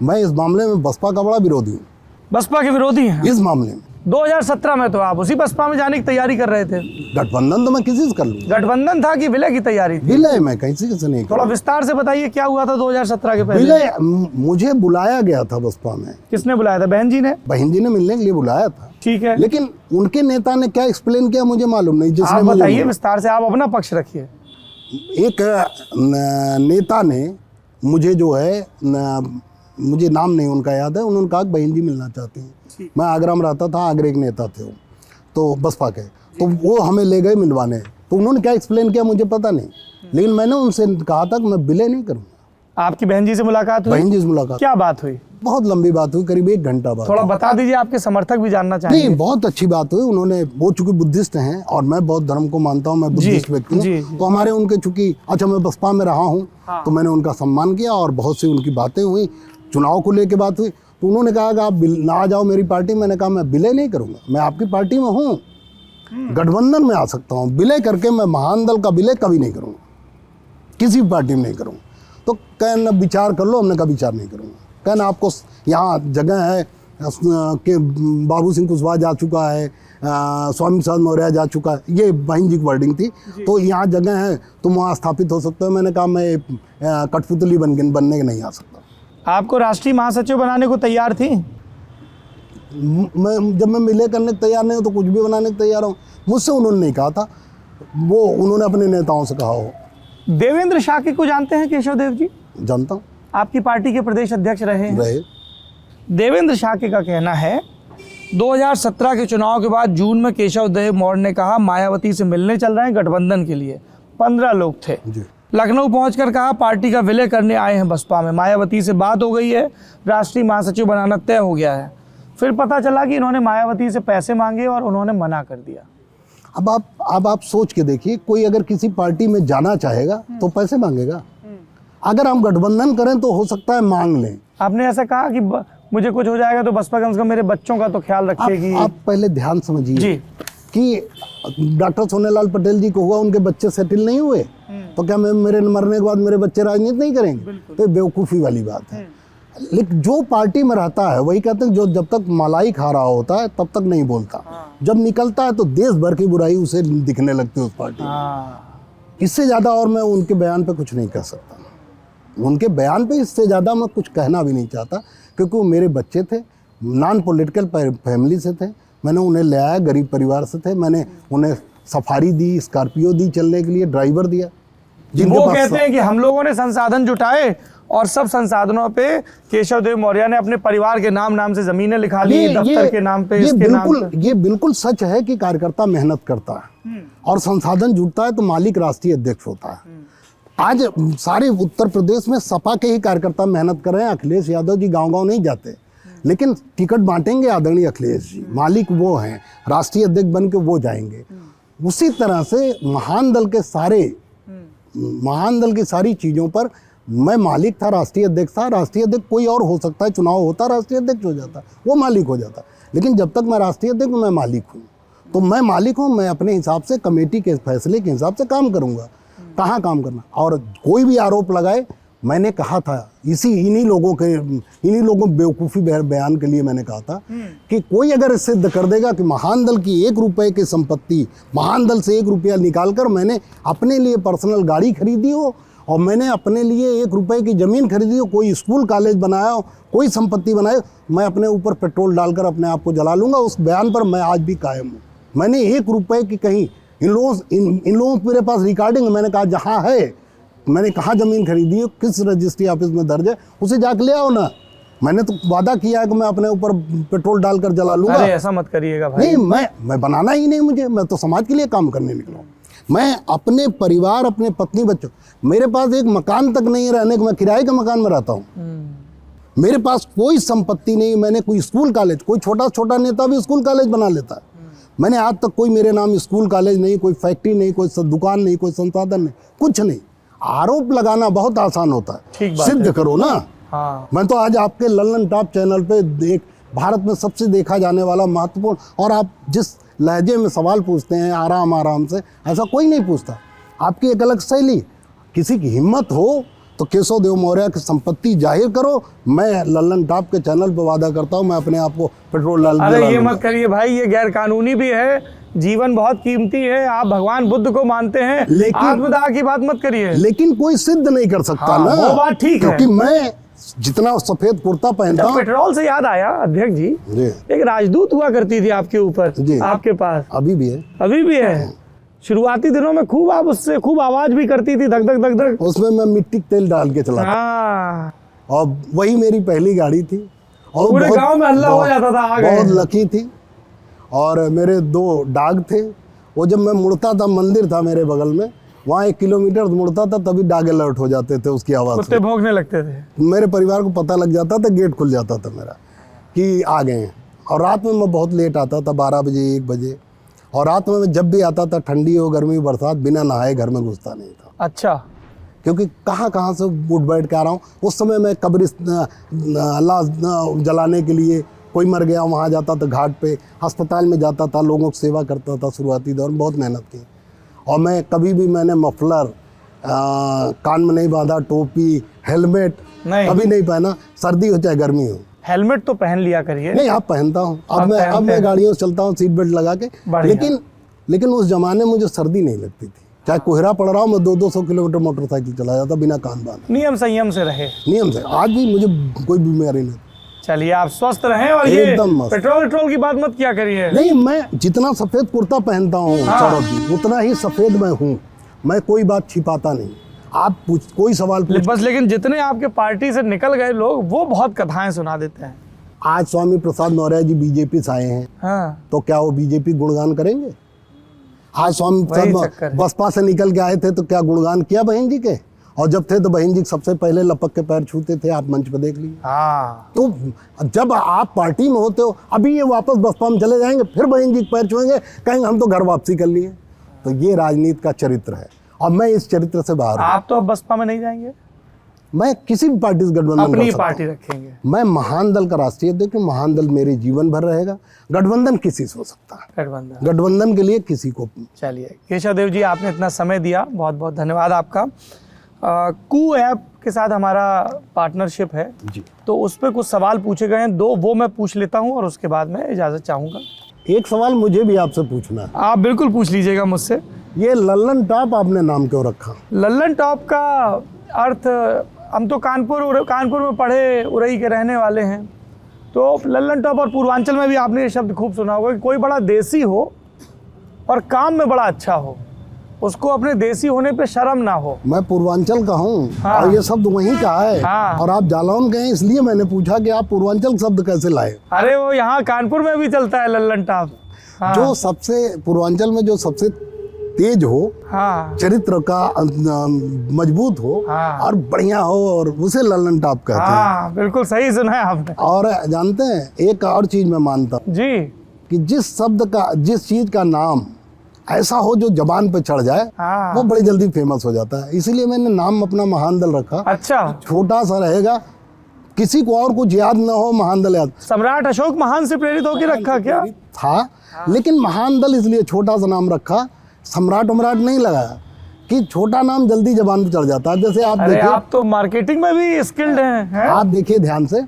मैं इस मामले में बसपा का बड़ा विरोधी हूँ। बसपा के विरोधी हैं इस मामले में? 2017 में तो आप उसी बसपा में जाने की तैयारी कर रहे थे। गठबंधन तो मैं किसी से कर लूँगा। गठबंधन था कि विलय की तैयारी थी? विलय मैं किसी से नहीं। थोड़ा विस्तार से बताइए क्या हुआ था 2017 के पहले? विलय मुझे बुलाया गया था बसपा में। किसने बुलाया था? बहन जी ने? बहन जी ने मिलने के लिए बुलाया था। ठीक है, लेकिन उनके नेता ने क्या एक्सप्लेन किया मुझे मालूम नहीं। आप बताइए विस्तार से, आप अपना पक्ष रखिए। एक नेता ने मुझे जो है, मुझे नाम नहीं उनका याद है, उन्होंने कहा कि बहन जी मिलना चाहते हैं। मैं आगरा में रहता था, आगरा एक नेता थे वो, तो बसपा के, तो वो हमें ले गए मिलवाने। तो उन्होंने क्या एक्सप्लेन किया मुझे पता नहीं, लेकिन मैंने उनसे कहा था कि मैं विलय नहीं करूँगा। आपकी बहन जी से मुलाकात हुई? बहन जी से मुलाकात। क्या बात हुई? बहुत लंबी बात हुई, करीब 1 घंटा बात थोड़ा हुई। बता दीजिए, आपके समर्थक भी जानना चाहेंगे। नहीं, बहुत अच्छी बात हुई। उन्होंने, वो चूंकि बुद्धिस्ट हैं और मैं बौद्ध धर्म को मानता हूँ, मैं बुद्धिस्ट व्यक्ति जी, हूँ, तो हमारे उनके चूंकि, अच्छा मैं बसपा में रहा हूँ, तो मैंने उनका सम्मान किया और बहुत सी उनकी बातें हुई, चुनाव को लेकर बात हुई। तो उन्होंने कहा कि आप ना आ जाओ मेरी पार्टी। मैंने कहा मैं विलय नहीं करूँगा, मैं आपकी पार्टी में हूँ, गठबंधन में आ सकता हूँ, विलय करके मैं महान दल का विलय कभी नहीं करूँगा, किसी भी पार्टी में नहीं करूँगा। तो कहना विचार कर लो, हमने कहा विचार नहीं करूँगा। कहना आपको यहाँ जगह है कि बाबू सिंह कुशवाहा जा चुका है, स्वामी प्रसाद मौर्य जा चुका है, ये बहन जी की वर्डिंग थी, तो यहाँ जगह है तुम वहाँ स्थापित हो सकते हो। मैंने कहा मैं कठपुतली बनने के नहीं आ सकता। आपको राष्ट्रीय महासचिव बनाने को तैयार थी? जब मैं विलय करने को तैयार नहीं हूँ तो कुछ भी बनाने को तैयार हूँ। मुझसे उन्होंने नहीं कहा था, वो उन्होंने अपने नेताओं से कहा हो। देवेंद्र शाक्य को जानते हैं केशव देव जी? जानता हूँ, आपकी पार्टी के प्रदेश अध्यक्ष रहे हैं। रहे। देवेंद्र शाक्य का कहना है 2017 के चुनाव के बाद जून में केशव देव मौर्य ने कहा मायावती से मिलने चल रहे हैं गठबंधन के लिए। 15 लोग थे। जी। लखनऊ पहुंचकर कहा पार्टी का विलय करने आए हैं बसपा में, मायावती से बात हो गई है, राष्ट्रीय महासचिव बनाना तय हो गया है। फिर पता चला कि इन्होंने मायावती से पैसे मांगे और उन्होंने मना कर दिया। अब आप सोच के देखिए, कोई अगर किसी पार्टी में जाना चाहेगा तो पैसे मांगेगा। अगर हम गठबंधन करें तो हो सकता है मांग लें। आपने ऐसा कहा कि मुझे कुछ हो जाएगा तो बसपा कम से कम मेरे बच्चों का तो ख्याल रखेगी। आप पहले ध्यान समझिए जी। कि डॉक्टर सोनेलाल पटेल जी को हुआ, उनके बच्चे सेटल नहीं हुए, तो क्या मेरे मरने के बाद मेरे बच्चे राजनीति नहीं करेंगे? तो बेवकूफ़ी वाली बात है। लेकिन जो पार्टी में रहता है वही कहते हैं, जो जब तक मलाई खा रहा होता है तब तक नहीं बोलता, जब निकलता है तो देश भर की बुराई उसे दिखने लगती है उस पार्टी में। इससे ज़्यादा और मैं उनके बयान पे कुछ नहीं कह सकता। उनके बयान पे इससे ज़्यादा मैं कुछ कहना भी नहीं चाहता, क्योंकि वो मेरे बच्चे थे, नॉन पॉलिटिकल फैमिली से थे, मैंने उन्हें ले आया, गरीब परिवार से थे, मैंने उन्हें सफारी दी, स्कॉर्पियो दी चलने के लिए, ड्राइवर दिया। वो कहते हैं कि हम लोगों ने संसाधन जुटाए और सब संसाधनों पे केशव देव मौर्य ने अपने परिवार के नाम से जमीनें लिखा ली, दफ्तर के नाम पे, इसके नाम पे। ये बिल्कुल सच है कि कार्यकर्ता मेहनत करता है और संसाधन जुटता है तो मालिक राष्ट्रीय अध्यक्ष होता है। आज सारे उत्तर प्रदेश में सपा के ही कार्यकर्ता मेहनत कर रहे हैं। अखिलेश यादव जी गांव-गांव नहीं जाते, लेकिन टिकट बांटेंगे आदरणीय अखिलेश जी, मालिक वो हैं, राष्ट्रीय अध्यक्ष बन के वो जाएंगे। उसी तरह से महान दल की सारी चीज़ों पर मैं मालिक था, राष्ट्रीय अध्यक्ष था। राष्ट्रीय अध्यक्ष कोई और हो सकता है, चुनाव होता राष्ट्रीय अध्यक्ष हो जाता, वो मालिक हो जाता, लेकिन जब तक मैं राष्ट्रीय अध्यक्ष मैं मालिक हूँ, तो मैं मालिक हूँ, मैं अपने हिसाब से कमेटी के फैसले के हिसाब से काम करूँगा, कहाँ काम करना। और कोई भी आरोप लगाए, मैंने कहा था इन्हीं लोगों बेवकूफ़ी बयान के लिए मैंने कहा था कि कोई अगर सिद्ध कर देगा कि महान दल की 1 रुपये की संपत्ति, महान दल से 1 रुपया निकालकर मैंने अपने लिए पर्सनल गाड़ी खरीदी हो और मैंने अपने लिए 1 रुपये की ज़मीन खरीदी हो, कोई स्कूल कॉलेज बनाया हो, कोई संपत्ति बनाए, मैं अपने ऊपर पेट्रोल डालकर अपने आप को जला लूँगा। उस बयान पर मैं आज भी कायम हूँ। मैंने 1 रुपये की कहीं इन लोगों मेरे पास रिकॉर्डिंग, मैंने कहा जहाँ है, मैंने कहाँ ज़मीन खरीदी है, किस रजिस्ट्री ऑफिस में दर्ज है, उसे जाके ले आओ ना। मैंने तो वादा किया है कि मैं अपने ऊपर पेट्रोल डालकर जला लूँगा। अरे ऐसा मत करिएगा भाई। नहीं, मैं बनाना ही नहीं, मैं तो समाज के लिए काम करने निकला हूँ। मैं अपने परिवार, अपने पत्नी, बच्चों, मेरे पास एक मकान तक नहीं रहने को, मैं किराए के मकान में रहता हूँ। मेरे पास कोई संपत्ति नहीं। मैंने कोई स्कूल कॉलेज, कोई छोटा नेता भी स्कूल कॉलेज बना लेता है, मैंने आज तक कोई मेरे नाम स्कूल कॉलेज नहीं, कोई फैक्ट्री नहीं, कोई दुकान नहीं, कोई संसाधन नहीं, कुछ नहीं। आरोप लगाना बहुत आसान होता है, सिद्ध करो ना। हाँ। मैं तो आज आपके लल्लन टॉप चैनल पे एक भारत में सबसे देखा जाने वाला महत्वपूर्ण, और आप जिस लहजे में सवाल पूछते हैं आराम से, ऐसा कोई नहीं पूछता। आपकी एक अलग शैली, किसी की हिम्मत हो तो केशव देव मौर्य की संपत्ति जाहिर करो। मैं लल्लन टॉप के चैनल पर वादा करता हूँ, मैं अपने आप को पेट्रोल डाल। अरे ये मत करिए भाई, ये गैर कानूनी भी है, जीवन बहुत कीमती है। आप भगवान बुद्ध को मानते हैं, लेकिन आत्मदाह की बात मत करिए। लेकिन कोई सिद्ध नहीं कर सकता। हाँ, ना वो बात ठीक है, क्योंकि मैं जितना सफेद कुर्ता पहनता हूँ। पेट्रोल से याद आया अध्यक्ष जी, एक राजदूत हुआ करती थी आपके ऊपर, आपके पास अभी भी है। शुरुआती दिनों में खूब आप उससे खूब आवाज भी करती थी, धक धक धक धक। उसमें मैं मिट्टी तेल डाल के चलाता। हाँ। और वही मेरी पहली गाड़ी थी और पूरे गांव में हल्ला हो जाता था। आ गए। बहुत लकी थी। और मेरे 2 डाग थे, वो जब मैं मुड़ता था, मंदिर था मेरे बगल में, वहाँ 1 किलोमीटर मुड़ता था तभी डाग अलर्ट हो जाते थे उसकी आवाज़ कुत्ते से। भौंकने लगते थे। मेरे परिवार को पता लग जाता था, गेट खुल जाता था मेरा कि आ गए हैं। और रात में मैं बहुत लेट आता था, 12 बजे 1 बजे। और रात में मैं जब भी आता था, ठंडी हो गर्मी हो बरसात, बिना नहाए घर में घुसता नहीं था, अच्छा। क्योंकि कहाँ से उठ बैठ के आ रहा हूँ। उस समय मैं कब्र अल्लाह जलाने के लिए, कोई मर गया वहाँ जाता था, घाट पे, अस्पताल में जाता था, लोगों की सेवा करता था। शुरुआती दौर में बहुत मेहनत की। और मैं कभी भी मैंने मफलर कान में नहीं बांधा, टोपी हेलमेट नहीं। कभी नहीं पहना, सर्दी हो चाहे गर्मी हो। हेलमेट तो पहन लिया करिए। नहीं, आप पहनता हूँ। आप अब पहनते मैं हैं। गाड़ियों से चलता हूँ सीट बेल्ट लगा के। बढ़िया। लेकिन उस जमाने में मुझे सर्दी नहीं लगती थी, चाहे कोहरा पड़ रहा हो, मैं 200 किलोमीटर मोटरसाइकिल चला जाता बिना कान बांधे, नियम संयम से रहे। नियम से। आज भी मुझे कोई बीमारी नहीं। चलिए, आप स्वस्थ रहें। और ये एकदम मस्त। पेट्रोल की बात मत किया करिए। नहीं, मैं जितना सफ़ेद कुर्ता पहनता हूँ सौरभ जी, उतना ही सफ़ेद मैं हूँ। मैं कोई बात छिपाता नहीं। आप कोई सवाल पूछ। बस लेकिन जितने आपके पार्टी से निकल गए लोग, वो बहुत कथाएं सुना देते हैं। आज स्वामी प्रसाद मौर्य जी बीजेपी से आए हैं, हाँ, तो क्या वो बीजेपी गुणगान करेंगे? आज स्वामी वही प्रसाद चक्कर है। बसपा से निकल के आए थे तो क्या गुणगान किया बहन जी के? और जब थे तो बहन जी सबसे पहले लपक के पैर छूते थे, आप मंच पर देख लीजिए। हाँ, तो जब आप पार्टी में होते हो, अभी ये वापस बसपा में चले जाएंगे, फिर बहन जी के पैर छुएंगे, कहेंगे हम तो घर वापसी कर लिए। तो ये राजनीति का चरित्र है, और मैं इस चरित्र से बाहर हूँ। आप तो अब बसपा में नहीं जाएंगे, मैं किसी भी पार्टी से गठबंधन अपनी कर सकता पार्टी हूँ। रखेंगे। मैं महान दल का राष्ट्रीय अध्यक्ष हूँ। महान दल मेरे जीवन भर रहेगा। गठबंधन किसी से हो सकता है, गठबंधन। गठबंधन के लिए किसी को। चलिए केशव देव जी, आपने इतना समय दिया, बहुत बहुत धन्यवाद आपका। कू ऐप के साथ हमारा पार्टनरशिप है जी। तो उस पर कुछ सवाल पूछे गए हैं, 2 वो मैं पूछ लेता हूं और उसके बाद मैं इजाज़त चाहूँगा। एक सवाल मुझे भी आपसे पूछना है। आप बिल्कुल पूछ लीजिएगा मुझसे। ये लल्लन टॉप आपने नाम क्यों रखा? लल्लन टॉप का अर्थ, हम तो कानपुर में पढ़े उरई के रहने वाले हैं, तो लल्लन टॉप, और पूर्वांचल में भी आपने ये शब्द खूब सुना होगा कि कोई बड़ा देसी हो और काम में बड़ा अच्छा हो, उसको अपने देसी होने पे शर्म ना हो। मैं पूर्वांचल का हूँ। हाँ। और ये शब्द वहीं का है। हाँ। और आप जालौन गए, इसलिए मैंने पूछा कि आप पूर्वांचल शब्द कैसे लाए। अरे वो यहाँ कानपुर में भी चलता है लल्लन टॉप। हाँ, जो सबसे पूर्वांचल में जो सबसे तेज हो, हाँ, चरित्र का मजबूत हो, हाँ। और बढ़िया हो, और उसे लल्लन टॉप कहते हैं। हाँ, बिल्कुल सही सुना है आपने। और जानते हैं, एक और चीज मैं मानता हूँ जी। कि जिस चीज का नाम ऐसा हो जो जबान पे चढ़ जाए, हाँ। वो बड़ी जल्दी फेमस हो जाता है। इसीलिए मैंने नाम अपना महान दल रखा। अच्छा, छोटा सा रहेगा, किसी को और कुछ याद ना हो, महान दल याद सम्राट अशोक महान से प्रेरित होकर रखा क्या? था। लेकिन महान दल इसलिए छोटा सा नाम रखा, सम्राट उमराट नहीं लगाया, कि छोटा नाम जल्दी जबान पे चढ़ जाता है। जैसे आप अरे देखिए, आप तो मार्केटिंग में भी स्किल्ड हैं। आप देखिए ध्यान से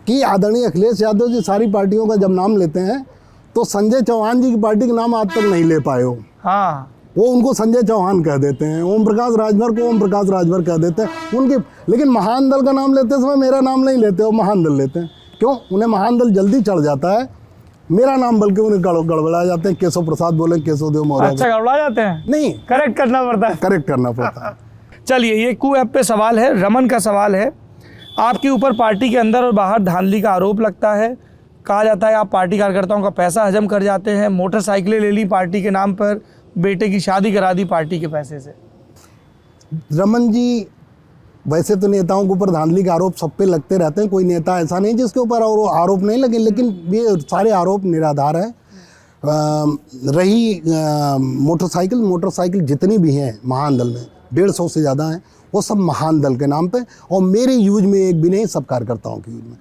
कि आदरणीय अखिलेश यादव जी सारी पार्टियों का जब नाम लेते हैं तो संजय चौहान जी की पार्टी का नाम आज तक नहीं ले पाए हो। हाँ, वो उनको संजय चौहान कह देते हैं, ओम प्रकाश राजभर को ओम प्रकाश राजभर कह देते हैं उनके। लेकिन महान दल का नाम लेते समय मेरा नाम नहीं लेते, वो महान दल लेते हैं। क्यों? उन्हें महान दल जल्दी चढ़ जाता है, मेरा नाम बल्कि उन्हें गड़बड़ा जाते हैं। केशव प्रसाद बोले केशव देव मौर्य। अच्छा, गड़बड़ा जाते हैं, नहीं, करेक्ट करना पड़ता है। करेक्ट करना पड़ता है। चलिए, ये कू ऐप पे सवाल है, रमन का सवाल है। आपके ऊपर पार्टी के अंदर और बाहर धांधली का आरोप लगता है। कहा जाता है आप पार्टी कार्यकर्ताओं का पैसा हजम कर जाते हैं, मोटरसाइकिलें ले ली पार्टी के नाम पर, बेटे की शादी करा दी पार्टी के पैसे से। रमन जी, वैसे तो नेताओं के ऊपर धांधली के आरोप सब पे लगते रहते हैं, कोई नेता ऐसा नहीं जिसके ऊपर और आरोप नहीं लगे, लेकिन ये सारे आरोप निराधार है। रही मोटरसाइकिल जितनी भी हैं महान दल में, 150 से ज़्यादा हैं, वो सब महान दल के नाम पे, और मेरे यूज में एक भी नहीं, सब कार्यकर्ताओं के यूज में।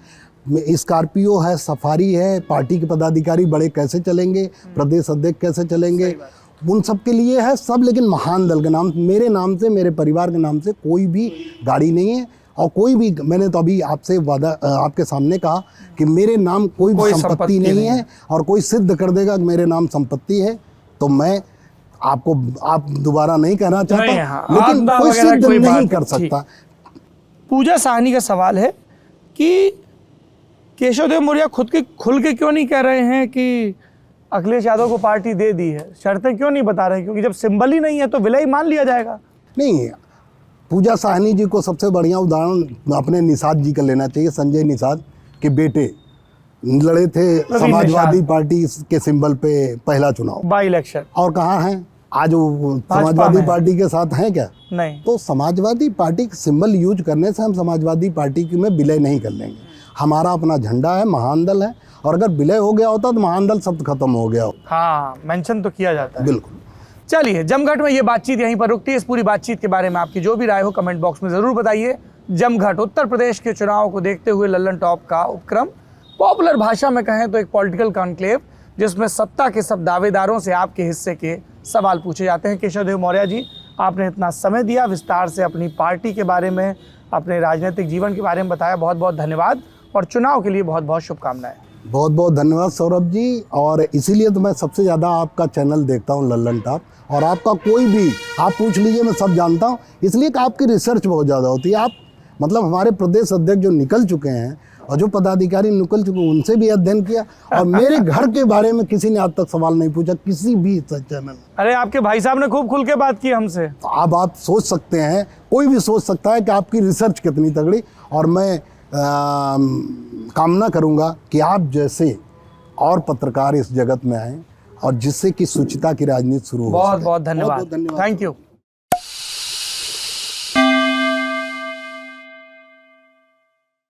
स्कॉर्पियो है, सफारी है, पार्टी के पदाधिकारी बड़े कैसे चलेंगे, प्रदेश अध्यक्ष कैसे चलेंगे, उन सब के लिए है सब। लेकिन महान दल के नाम, मेरे नाम से, मेरे परिवार के नाम से कोई भी गाड़ी नहीं है, और कोई भी, मैंने तो अभी आपसे वादा आपके सामने कहा कि मेरे नाम कोई भी संपत्ति नहीं है, और कोई सिद्ध कर देगा कि मेरे नाम संपत्ति है तो मैं आप दोबारा नहीं कहना चाहता। हाँ, लेकिन कोई सिद्ध नहीं कर सकता। पूजा साहनी का सवाल है कि केशव देव मौर्य खुल के क्यों नहीं कह रहे हैं कि अखिलेश यादव को पार्टी दे दी है, शर्तें क्यों नहीं बता रहे? क्योंकि जब सिंबल ही नहीं है तो विलय मान लिया जाएगा। नहीं, पूजा साहनी जी को सबसे बढ़िया उदाहरण अपने निषाद जी का लेना चाहिए। संजय निषाद के बेटे लड़े थे समाजवादी पार्टी के सिंबल पे पहला चुनाव, बाई इलेक्शन, और कहाँ हैं? आज वो समाजवादी में। पार्टी के साथ हैं क्या? नहीं। तो समाजवादी पार्टी का सिंबल यूज करने से हम समाजवादी पार्टी में विलय नहीं कर लेंगे। हमारा अपना झंडा है, महान दल है, और अगर विलय हो गया होता तो महान दल शब्द खत्म हो गया हो। हाँ, मेंशन तो किया जाता है। बिल्कुल। चलिए, जमघट में ये बातचीत यहीं पर रुकती है। इस पूरी बातचीत के बारे में आपकी जो भी राय हो कमेंट बॉक्स में जरूर बताइए। जमघट उत्तर प्रदेश के चुनाव को देखते हुए लल्लन टॉप का उपक्रम, पॉपुलर भाषा में कहें तो एक पॉलिटिकल कॉन्क्लेव, जिसमें सत्ता के सब दावेदारों से आपके हिस्से के सवाल पूछे जाते हैं। केशव देव मौर्य जी, आपने इतना समय दिया, विस्तार से अपनी पार्टी के बारे में, अपने राजनीतिक जीवन के बारे में बताया, बहुत बहुत धन्यवाद, और चुनाव के लिए बहुत बहुत शुभकामनाएं। बहुत बहुत धन्यवाद सौरभ जी, और इसीलिए तो मैं सबसे ज़्यादा आपका चैनल देखता हूँ, लल्लन टॉप, और आपका कोई भी आप पूछ लीजिए, मैं सब जानता हूँ, इसलिए कि आपकी रिसर्च बहुत ज़्यादा होती है। आप मतलब हमारे प्रदेश अध्यक्ष जो निकल चुके हैं और जो पदाधिकारी निकल चुके हैं, उनसे भी अध्ययन किया, और मेरे घर के बारे में किसी ने आज तक सवाल नहीं पूछा किसी भी चैनल। अरे, आपके भाई साहब ने खूब खुल के बात की हमसे। तो अब आप सोच सकते हैं, कोई भी सोच सकता है कि आपकी रिसर्च कितनी तगड़ी, और मैं कामना करूंगा कि आप जैसे और पत्रकार इस जगत में आएं, और जिससे कि शुचिता की राजनीति शुरू हो। बहुत बहुत बहुत धन्यवाद, धन्यवाद। Thank you.